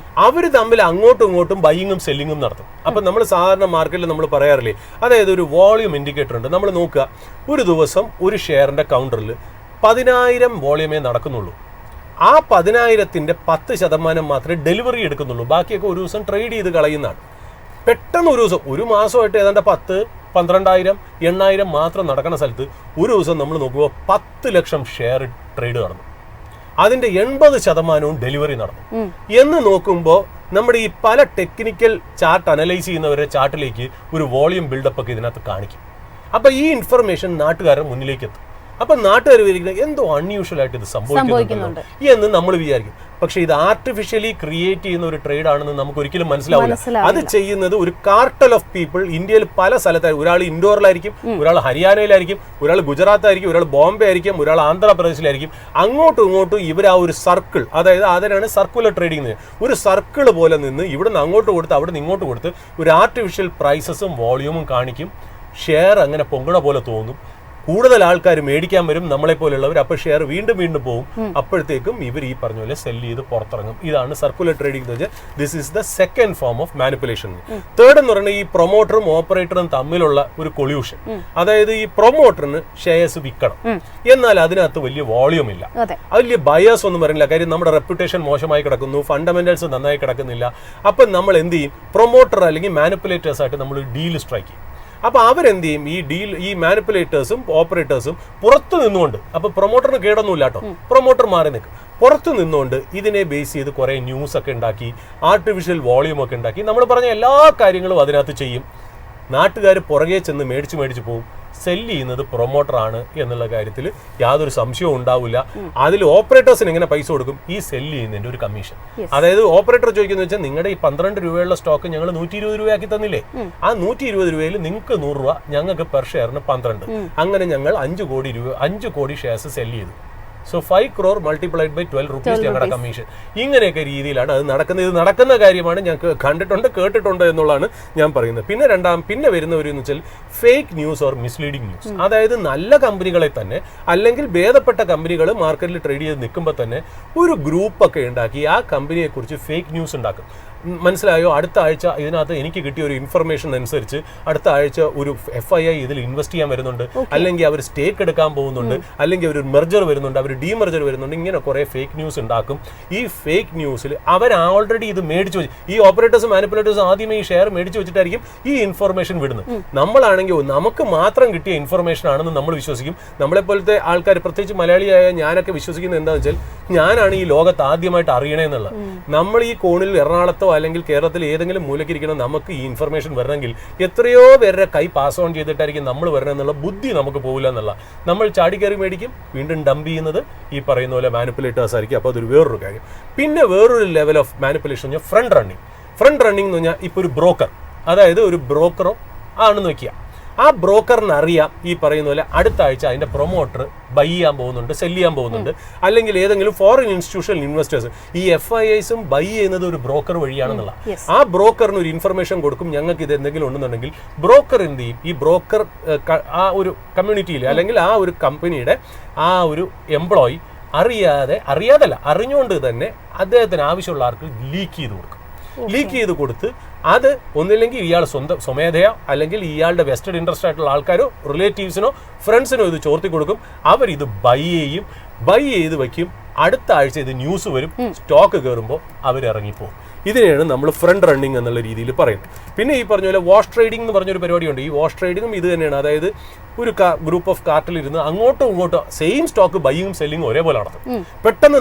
അവർ തമ്മിൽ അങ്ങോട്ടും ഇങ്ങോട്ടും ബൈയിങ്ങും സെല്ലിങ്ങും നടത്തും. അപ്പം നമ്മൾ സാധാരണ മാർക്കറ്റിൽ നമ്മൾ പറയാറില്ലേ, അതായത് ഒരു വോളിയം ഇൻഡിക്കേറ്റർ ഉണ്ട്. നമ്മൾ നോക്കുക, ഒരു ദിവസം ഒരു ഷെയറിൻ്റെ കൗണ്ടറിൽ 10,000 വോളിയമേ നടക്കുന്നുള്ളൂ. ആ 10,000-ന്റെ 10% മാത്രമേ ഡെലിവറി എടുക്കുന്നുള്ളൂ, ബാക്കിയൊക്കെ ഒരു ദിവസം ട്രേഡ് ചെയ്ത് കളയുന്നതാണ്. പെട്ടെന്ന് ഒരു ദിവസം, ഒരു മാസമായിട്ട് ഏതാണ്ട് 10, 12,000, 8,000 മാത്രം നടക്കുന്ന സ്ഥലത്ത് ഒരു ദിവസം നമ്മൾ നോക്കുമ്പോൾ 10 ലക്ഷം ഷെയർ ട്രേഡ് നടന്നു, അതിൻ്റെ 80% ഡെലിവറി നടന്നു എന്ന് നോക്കുമ്പോൾ നമ്മുടെ ഈ പല ടെക്നിക്കൽ ചാർട്ട് അനലൈസ് ചെയ്യുന്നവരുടെ ചാർട്ടിലേക്ക് ഒരു വോളിയം ബിൽഡപ്പ് ഒക്കെ ഇതിനകത്ത് കാണിക്കും. അപ്പോൾ ഈ ഇൻഫർമേഷൻ നാട്ടുകാരുടെ മുന്നിലേക്ക് എത്തും. അപ്പം നാട്ടുകാർ വിചാരിക്കുന്നത് എന്തോ അൺയൂഷ്വൽ ആയിട്ട് ഇത് സംഭവിക്കുന്നുണ്ട് എന്ന് നമ്മൾ വിചാരിക്കും. പക്ഷെ ഇത് ആർട്ടിഫിഷ്യലി ക്രിയേറ്റ് ചെയ്യുന്ന ഒരു ട്രേഡ് ആണെന്ന് നമുക്ക് ഒരിക്കലും മനസ്സിലാവില്ല. അത് ചെയ്യുന്നത് ഒരു കാർട്ടൽ ഓഫ് പീപ്പിൾ ഇന്ത്യയിൽ പല സ്ഥലത്തായിരിക്കും. ഒരാൾ ഇൻഡോറിലായിരിക്കും, ഒരാൾ ഹരിയാനയിലായിരിക്കും, ഒരാൾ ഗുജറാത്തായിരിക്കും, ഒരാൾ ബോംബെ ആയിരിക്കും, ഒരാൾ ആന്ധ്രാപ്രദേശിലായിരിക്കും. അങ്ങോട്ടും ഇങ്ങോട്ടും ഇവർ ആ ഒരു സർക്കിൾ, അതായത് അതിനാണ് സർക്കുലർ ട്രേഡിംഗ്. ഒരു സർക്കിൾ പോലെ നിന്ന് ഇവിടെ നിന്ന് അങ്ങോട്ട് കൊടുത്ത് അവിടെ നിന്ന് ഇങ്ങോട്ട് കൊടുത്ത് ഒരു ആർട്ടിഫിഷ്യൽ പ്രൈസസും വോളിയൂമും കാണിക്കും. ഷെയർ അങ്ങനെ പൊങ്ങണ പോലെ തോന്നും, കൂടുതൽ ആൾക്കാർ മേടിക്കാൻ വരും നമ്മളെപ്പോലുള്ളവർ, അപ്പോൾ ഷെയർ വീണ്ടും വീണ്ടും പോകും. അപ്പോഴത്തേക്കും ഇവർ ഈ പറഞ്ഞ പോലെ സെല്ല് ചെയ്ത് പുറത്തിറങ്ങും. ഇതാണ് സർക്കുലർ ട്രേഡിംഗ് എന്ന് വെച്ചാൽ this is the second form of manipulation. Third എന്ന് പറയുന്നത് ഈ പ്രൊമോട്ടറും ഓപ്പറേറ്ററും തമ്മിലുള്ള ഒരു കൊള്യൂഷൻ. അതായത് ഈ പ്രൊമോട്ടറിന് ഷെയർസ് വിൽക്കണം, എന്നാൽ അതിനകത്ത് വലിയ വോളിയം ഇല്ല, വലിയ ബയേഴ്സ് ഒന്നും പറയുന്നില്ല. കാര്യം നമ്മുടെ റെപ്യൂട്ടേഷൻ മോശമായി കിടക്കുന്നു, ഫണ്ടമെന്റൽസ് നന്നായി കിടക്കുന്നില്ല. അപ്പം നമ്മൾ എന്ത് ചെയ്യും, പ്രൊമോട്ടർ അല്ലെങ്കിൽ മാനിപ്പുലേറ്റേഴ്സ് ആയിട്ട് നമ്മൾ ഡീൽ സ്ട്രൈക്ക് ചെയ്യും. അപ്പോൾ അവരെന്ത് ചെയ്യും, ഈ മാനിപ്പുലേറ്റേഴ്സും ഓപ്പറേറ്റേഴ്സും പുറത്തു നിന്നുകൊണ്ട്, അപ്പോൾ പ്രൊമോട്ടറിന് കേടൊന്നുമില്ല കേട്ടോ, പ്രൊമോട്ടർ മാറി നിൽക്കും, പുറത്തു നിന്നുകൊണ്ട് ഇതിനെ ബേസ് ചെയ്ത് കുറേ ന്യൂസ് ഒക്കെ ഉണ്ടാക്കി ആർട്ടിഫിഷ്യൽ വോളിയം ഒക്കെ ഉണ്ടാക്കി നമ്മൾ പറഞ്ഞ എല്ലാ കാര്യങ്ങളും അതിനകത്ത് ചെയ്യും. നാട്ടുകാർ പുറകെ ചെന്ന് മേടിച്ച് പോകും. സെല്ല് ചെയ്യുന്നത് പ്രൊമോട്ടറാണ് എന്നുള്ള കാര്യത്തിൽ യാതൊരു സംശയവും ഉണ്ടാവില്ല. അതിൽ ഓപ്പറേറ്റേഴ്സിന് എങ്ങനെ പൈസ കൊടുക്കും, ഈ സെല്ല് ചെയ്യുന്നതിൻ്റെ ഒരു കമ്മീഷൻ. അതായത് ഓപ്പറേറ്റർ ചോദിക്കുന്നത് വെച്ചാൽ നിങ്ങളുടെ ഈ 12 രൂപയുള്ള സ്റ്റോക്ക് ഞങ്ങൾ 120 രൂപയാക്കി തന്നില്ലേ, ആ 120 രൂപയിൽ നിങ്ങൾക്ക് 100 രൂപ, ഞങ്ങൾക്ക് പെർ ഷെയറിന് 12. അങ്ങനെ ഞങ്ങൾ 5 കോടി ഷെയർസ് സെല്ല് ചെയ്തു. So 5 crore multiplied by 12 rupees ഞങ്ങളുടെ കമ്മീഷൻ. ഇങ്ങനെയൊക്കെ രീതിയിലാണ് അത് നടക്കുന്നത്. ഇത് നടക്കുന്ന കാര്യമാണ്, ഞങ്ങൾക്ക് കണ്ടിട്ടുണ്ട് കേട്ടിട്ടുണ്ട് എന്നുള്ളതാണ് ഞാൻ പറയുന്നത്. പിന്നെ വരുന്നവരെന്ന് വെച്ചാൽ fake news or misleading news. അതായത് നല്ല കമ്പനികളെ തന്നെ അല്ലെങ്കിൽ ഭേദപ്പെട്ട കമ്പനികൾ മാർക്കറ്റിൽ ട്രേഡ് ചെയ്ത് നിൽക്കുമ്പോൾ തന്നെ ഒരു ഗ്രൂപ്പൊക്കെ ഉണ്ടാക്കി ആ കമ്പനിയെക്കുറിച്ച് ഫേക്ക് ന്യൂസ് ഉണ്ടാക്കും. മനസ്സിലായോ, അടുത്ത ആഴ്ച ഇതിനകത്ത് എനിക്ക് കിട്ടിയ ഒരു ഇൻഫർമേഷൻ അനുസരിച്ച് അടുത്ത ആഴ്ച ഒരു FII ഇതിൽ ഇൻവെസ്റ്റ് ചെയ്യാൻ വരുന്നുണ്ട്, അല്ലെങ്കിൽ അവർ സ്റ്റേക്ക് എടുക്കാൻ പോകുന്നുണ്ട്, അല്ലെങ്കിൽ അവർ മെർജർ വരുന്നുണ്ട്, അവർ ഡീമെർജർ വരുന്നുണ്ട്. ഇങ്ങനെ കുറേ ഫേക്ക് ന്യൂസ് ഉണ്ടാക്കും. ഈ ഫേക്ക് ന്യൂസിൽ അവർ ഓൾറെഡി ഇത് മേടിച്ചു വെച്ച്, ഈ ഓപ്പറേറ്റേഴ്സും മാനിപ്പുലേറ്റേഴ്സും ആദ്യമേ ഈ ഷെയർ മേടിച്ചു വെച്ചിട്ടായിരിക്കും ഈ ഇൻഫർമേഷൻ വിടുന്നത്. നമ്മളാണെങ്കിൽ നമുക്ക് മാത്രം കിട്ടിയ ഇൻഫർമേഷൻ ആണെന്ന് നമ്മൾ വിശ്വസിക്കും. നമ്മളെപ്പോലത്തെ ആൾക്കാർ, പ്രത്യേകിച്ച് മലയാളിയായ ഞാനൊക്കെ വിശ്വസിക്കുന്നത് എന്താണെന്ന് വെച്ചാൽ ഞാനാണ് ഈ ലോകത്ത് ആദ്യമായിട്ട് അറിയണേന്നുള്ളത്. നമ്മൾ ഈ കോണിൽ എറണാകുളത്തോ അല്ലെങ്കിൽ കേരളത്തിൽ ഏതെങ്കിലും മൂലക്കിരിക്കണം നമുക്ക് ഈ ഇൻഫർമേഷൻ വരണമെങ്കിൽ എത്രയോ പേരുടെ കൈ പാസ് ഓൺ ചെയ്തിട്ടായിരിക്കും നമ്മൾ വരണമെന്നുള്ള ബുദ്ധി നമുക്ക് പോകില്ല എന്നുള്ള. നമ്മൾ ചാടിക്കയറി മേടിക്കും, വീണ്ടും ഡംപ് ചെയ്യുന്നത് ഈ പറയുന്ന പോലെ മാനിപ്പുലേറ്റേഴ്സ് ആയിരിക്കും. അപ്പോൾ അതൊരു വേറൊരു കാര്യം. പിന്നെ വേറൊരു ലെവൽ ഓഫ് മാനിപ്പുലേഷൻ പറഞ്ഞാൽ ഫ്രണ്ട് റണ്ണിങ് എന്ന് പറഞ്ഞാൽ ഇപ്പോൾ ഒരു ബ്രോക്കർ, അതായത് ഒരു ബ്രോക്കറോ ആണെന്ന് വയ്ക്കുക, ആ ബ്രോക്കറിന് അറിയാം ഈ പറയുന്ന പോലെ അടുത്ത ആഴ്ച അതിൻ്റെ പ്രൊമോട്ടർ ബൈ ചെയ്യാൻ പോകുന്നുണ്ട്, സെല് ചെയ്യാൻ പോകുന്നുണ്ട്, അല്ലെങ്കിൽ ഏതെങ്കിലും ഫോറിൻ ഇൻസ്റ്റിറ്റ്യൂഷണൽ ഇൻവെസ്റ്റേഴ്സ്. ഈ FIIസും ബൈ ചെയ്യുന്നത് ഒരു ബ്രോക്കർ വഴിയാണെന്നുള്ള ആ ബ്രോക്കറിന് ഒരു ഇൻഫർമേഷൻ കൊടുക്കും, ഞങ്ങൾക്ക് ഇത് എന്തെങ്കിലും ഉണ്ടെന്നുണ്ടെങ്കിൽ ബ്രോക്കർ എന്ത് ചെയ്യും, ഈ ബ്രോക്കർ ആ ഒരു കമ്മ്യൂണിറ്റിയിൽ അല്ലെങ്കിൽ ആ ഒരു കമ്പനിയുടെ ആ ഒരു എംപ്ലോയി അറിഞ്ഞുകൊണ്ട് തന്നെ അദ്ദേഹത്തിന് ആവശ്യമുള്ള ആൾക്ക് ലീക്ക് ചെയ്ത് കൊടുത്ത് അത് ഒന്നില്ലെങ്കിൽ ഇയാൾ സ്വമേധയോ അല്ലെങ്കിൽ ഇയാളുടെ വെസ്റ്റഡ് ഇൻട്രസ്റ്റ് ആയിട്ടുള്ള ആൾക്കാരോ റിലേറ്റീവ്സിനോ ഫ്രണ്ട്സിനോ ഇത് ചോർത്തി കൊടുക്കും. അവരിത് ബൈ ചെയ്ത് വയ്ക്കും. അടുത്ത ആഴ്ച ഇത് ന്യൂസ് വരും, സ്റ്റോക്ക് കയറുമ്പോൾ അവരിറങ്ങിപ്പോകും. ഇതിനെയാണ് നമ്മൾ ഫ്രണ്ട് റണ്ണിങ് എന്നുള്ള രീതിയിൽ പറയുന്നത്. പിന്നെ ഈ പറഞ്ഞ പോലെ വാഷ് ട്രേഡിംഗ് എന്ന് പറഞ്ഞൊരു പരിപാടിയുണ്ട്. ഈ വാഷ് ട്രേഡിങ്ങും ഇത് തന്നെയാണ്. അതായത് ഒരു ഗ്രൂപ്പ് ഓഫ് കാർട്ടിലിരുന്ന് അങ്ങോട്ടും ഇങ്ങോട്ടും സെയിം സ്റ്റോക്ക് ബൈയും സെല്ലിങ്ങും ഒരേപോലെ നടത്തും. പെട്ടെന്ന്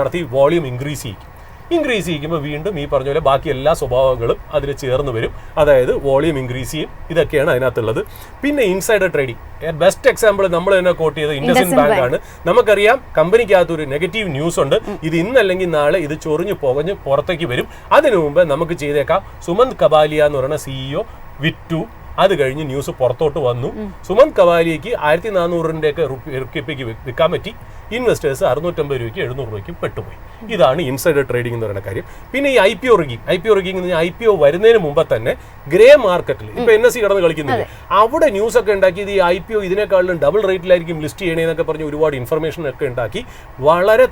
നടത്തി വോളിയം ഇൻക്രീസ് ചെയ്യുമ്പോൾ വീണ്ടും ഈ പറഞ്ഞ പോലെ ബാക്കി എല്ലാ സ്വഭാവങ്ങളും അതിൽ ചേർന്ന് വരും. അതായത് വോളിയം ഇൻക്രീസ് ചെയ്യും. ഇതൊക്കെയാണ് അതിനകത്തുള്ളത്. പിന്നെ ഇൻസൈഡർ ട്രേഡിംഗ് ബെസ്റ്റ് എക്സാമ്പിൾ നമ്മൾ തന്നെ കോട്ട് ചെയ്ത് ഇൻഡസ്ഇൻഡ് ബാങ്ക് ആണ്. നമുക്കറിയാം കമ്പനിക്കകത്തൊരു നെഗറ്റീവ് ന്യൂസ് ഉണ്ട്. ഇത് ഇന്നല്ലെങ്കിൽ നാളെ ഇത് ചൊറിഞ്ഞ് പുകഞ്ഞ് പുറത്തേക്ക് വരും. അതിനു മുമ്പ് നമുക്ക് ചെയ്തേക്കാം. സുമന്ത് കബാലിയ എന്ന് പറയുന്ന CEO വിറ്റു. അത് കഴിഞ്ഞ് ന്യൂസ് പുറത്തോട്ട് വന്നു. സുമന്ത് കവാലിയയ്ക്ക് 1400 റുപ്പിക്ക് വിൽക്കാൻ പറ്റി. ഇൻവെസ്റ്റേഴ്സ് 650 രൂപയ്ക്ക് 700 രൂപയ്ക്ക് പെട്ടുപോയി. ഇതാണ് ഇൻസൈഡർ ട്രേഡിംഗ് എന്ന് പറയുന്ന കാര്യം. പിന്നെ ഈ IPO റിഗിങ് എന്ന് പറഞ്ഞാൽ IPO വരുന്നതിന് മുമ്പ് തന്നെ ഗ്രേ മാർക്കറ്റിൽ ഇപ്പൊ NSE കടന്ന് കളിക്കുന്നില്ല, അവിടെ ന്യൂസ് ഒക്കെ ഉണ്ടാക്കി ഇത് ഈ IPO ഇതിനേക്കാളും ഡബിൾ റേറ്റിലായിരിക്കും ലിസ്റ്റ് ചെയ്യണേന്നൊക്കെ പറഞ്ഞ് ഒരുപാട് ഇൻഫർമേഷൻ ഒക്കെ ഉണ്ടാക്കി വളരെ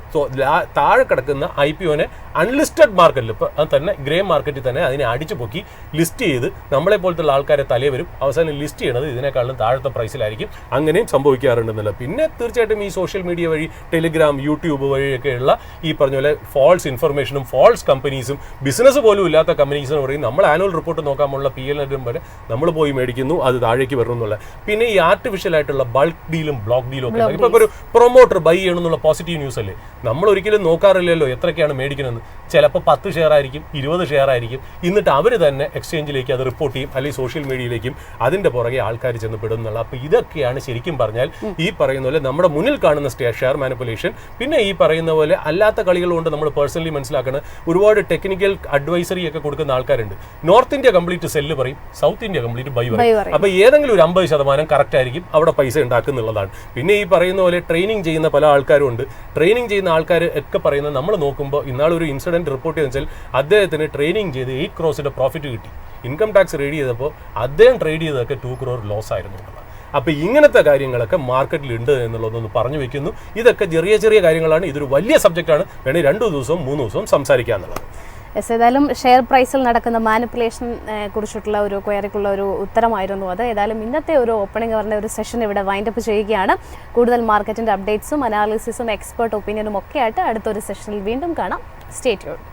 താഴെ കിടക്കുന്ന IPOനെ അൺലിസ്റ്റഡ് മാർക്കറ്റിൽ ഇപ്പൊ അത് തന്നെ ഗ്രേ മാർക്കറ്റിൽ തന്നെ അതിനെ അടിച്ചു പൊക്കി ലിസ്റ്റ് ചെയ്ത് നമ്മളെ പോലത്തെ ആൾക്കാരെ തലേ വരും. അവസാനം ലിസ്റ്റ് ചെയ്യണത് ഇതിനേക്കാളും താഴത്തെ പ്രൈസിലായിരിക്കും. അങ്ങനെയും സംഭവിക്കാറുണ്ടെന്നല്ല. പിന്നെ തീർച്ചയായിട്ടും ഈ സോഷ്യൽ മീഡിയ വഴി ടെലിഗ്രാം യൂട്യൂബ് വഴിയൊക്കെയുള്ള ഈ പറഞ്ഞ പോലെ ഫാൾസ് ഇൻഫർമേഷനും ഫാൾസ് കമ്പനീസും ബിസിനസ് പോലും ഇല്ലാത്ത കമ്പനീസും പറയും നമ്മൾ ആനുവൽ റിപ്പോർട്ട് നോക്കാനുള്ള PL വരെ നമ്മൾ പോയി മേടിക്കുന്നു, അത് താഴേക്ക് വരണം എന്നുള്ള. പിന്നെ ഈ ആർട്ടിഫിഷ്യൽ ആയിട്ടുള്ള ബൾക്ക് ഡീലും ബ്ലോക്ക് ഡീലും ഒക്കെ ഇപ്പൊ ഒരു പ്രൊമോട്ടർ ബൈ ചെയ്യണമെന്നുള്ള പോസിറ്റീവ് ന്യൂസ് അല്ലേ. നമ്മൾ ഒരിക്കലും നോക്കാറില്ലല്ലോ എത്രയൊക്കെയാണ് മേടിക്കണമെന്ന്. ചിലപ്പോൾ 10 ഷെയർ ആയിരിക്കും, 20 ഷെയർ ആയിരിക്കും. എന്നിട്ട് അവർ തന്നെ എക്സ്ചേഞ്ചിലേക്ക് അത് റിപ്പോർട്ട് ചെയ്യും, അല്ലെങ്കിൽ സോഷ്യൽ മീഡിയയിലേക്കും അതിന്റെ പുറകെ ആൾക്കാർ ചെന്ന് പെടും എന്നുള്ള. അപ്പൊ ഇതൊക്കെയാണ് ശരിക്കും പറഞ്ഞാൽ ഈ പറയുന്ന പോലെ നമ്മുടെ മുന്നിൽ കാണുന്ന ഷെയർ മാനിപ്പുലേഷൻ. പിന്നെ ഈ പറയുന്ന പോലെ അല്ലാത്ത കളികൾ കൊണ്ട് നമ്മൾ പേഴ്സണലി മനസ്സിലാക്കണം. ഒരുപാട് ടെക്നിക്കൽ അഡ്വൈസറി ഒക്കെ കൊടുക്കുന്ന ആൾക്കാരുണ്ട്. നോർത്ത് ഇന്ത്യ കംപ്ലീറ്റ് സെല്ല് പറയും, സൗത്ത് ഇന്ത്യ കംപ്ലീറ്റ് ബൈ പറയും. അപ്പൊ ഏതെങ്കിലും ഒരു 50% കറക്റ്റ് ആയിരിക്കും അവിടെ പൈസ ഉണ്ടാക്കുന്നുള്ളതാണ്. പിന്നെ ഈ പറയുന്ന പോലെ ട്രെയിനിങ് ചെയ്യുന്ന പല ആൾക്കാരും ഉണ്ട്. ട്രെയിനിങ് ചെയ്യുന്ന ആൾക്കാർ ഒക്കെ പറയുന്നത് നമ്മൾ നോക്കുമ്പോൾ ഇന്നാളൊരു ഇൻസിഡന്റ് റിപ്പോർട്ട് ചെയ്തെന്ന് വെച്ചാൽ അദ്ദേഹത്തിന് ട്രെയിനിങ് ചെയ്ത് 8 crores പ്രോഫിറ്റ് കിട്ടി. ഇൻകം ടാക്സ് റെഡി ചെയ്തപ്പോൾ അദ്ദേഹം ട്രേഡ് ചെയ്തതൊക്കെ 2 crore ലോസ് ആയിരുന്നു എന്നുള്ളത്. അപ്പോൾ ഇങ്ങനത്തെ കാര്യങ്ങളൊക്കെ മാർക്കറ്റിലുണ്ട് എന്നുള്ളതൊന്ന് പറഞ്ഞു വെക്കുന്നു. ഇതൊക്കെ ചെറിയ ചെറിയ കാര്യങ്ങളാണ്. ഇതൊരു വലിയ സബ്ജക്റ്റാണ്. വേണമെങ്കിൽ 2 ദിവസവും 3 ദിവസവും സംസാരിക്കുക എന്നുള്ളത്. ഏതായാലും ഷെയർ പ്രൈസിൽ നടക്കുന്ന മാനിപ്പുലേഷൻ കുറിച്ചിട്ടുള്ള ഒരു ക്വയറിക്കുള്ള ഒരു ഉത്തരമായിരുന്നു അത്. ഏതായാലും ഇന്നത്തെ ഒരു ഓപ്പണിംഗ് അവറിൻ്റെ ഒരു സെഷൻ ഇവിടെ വൈൻഡപ്പ് ചെയ്യുകയാണ്. കൂടുതൽ മാർക്കറ്റിൻ്റെ അപ്ഡേറ്റ്സും അനാലിസിസും എക്സ്പേർട്ട് ഒപ്പീനിയനും ഒക്കെ ആയിട്ട് അടുത്തൊരു സെഷനിൽ വീണ്ടും കാണാം. Stay tuned.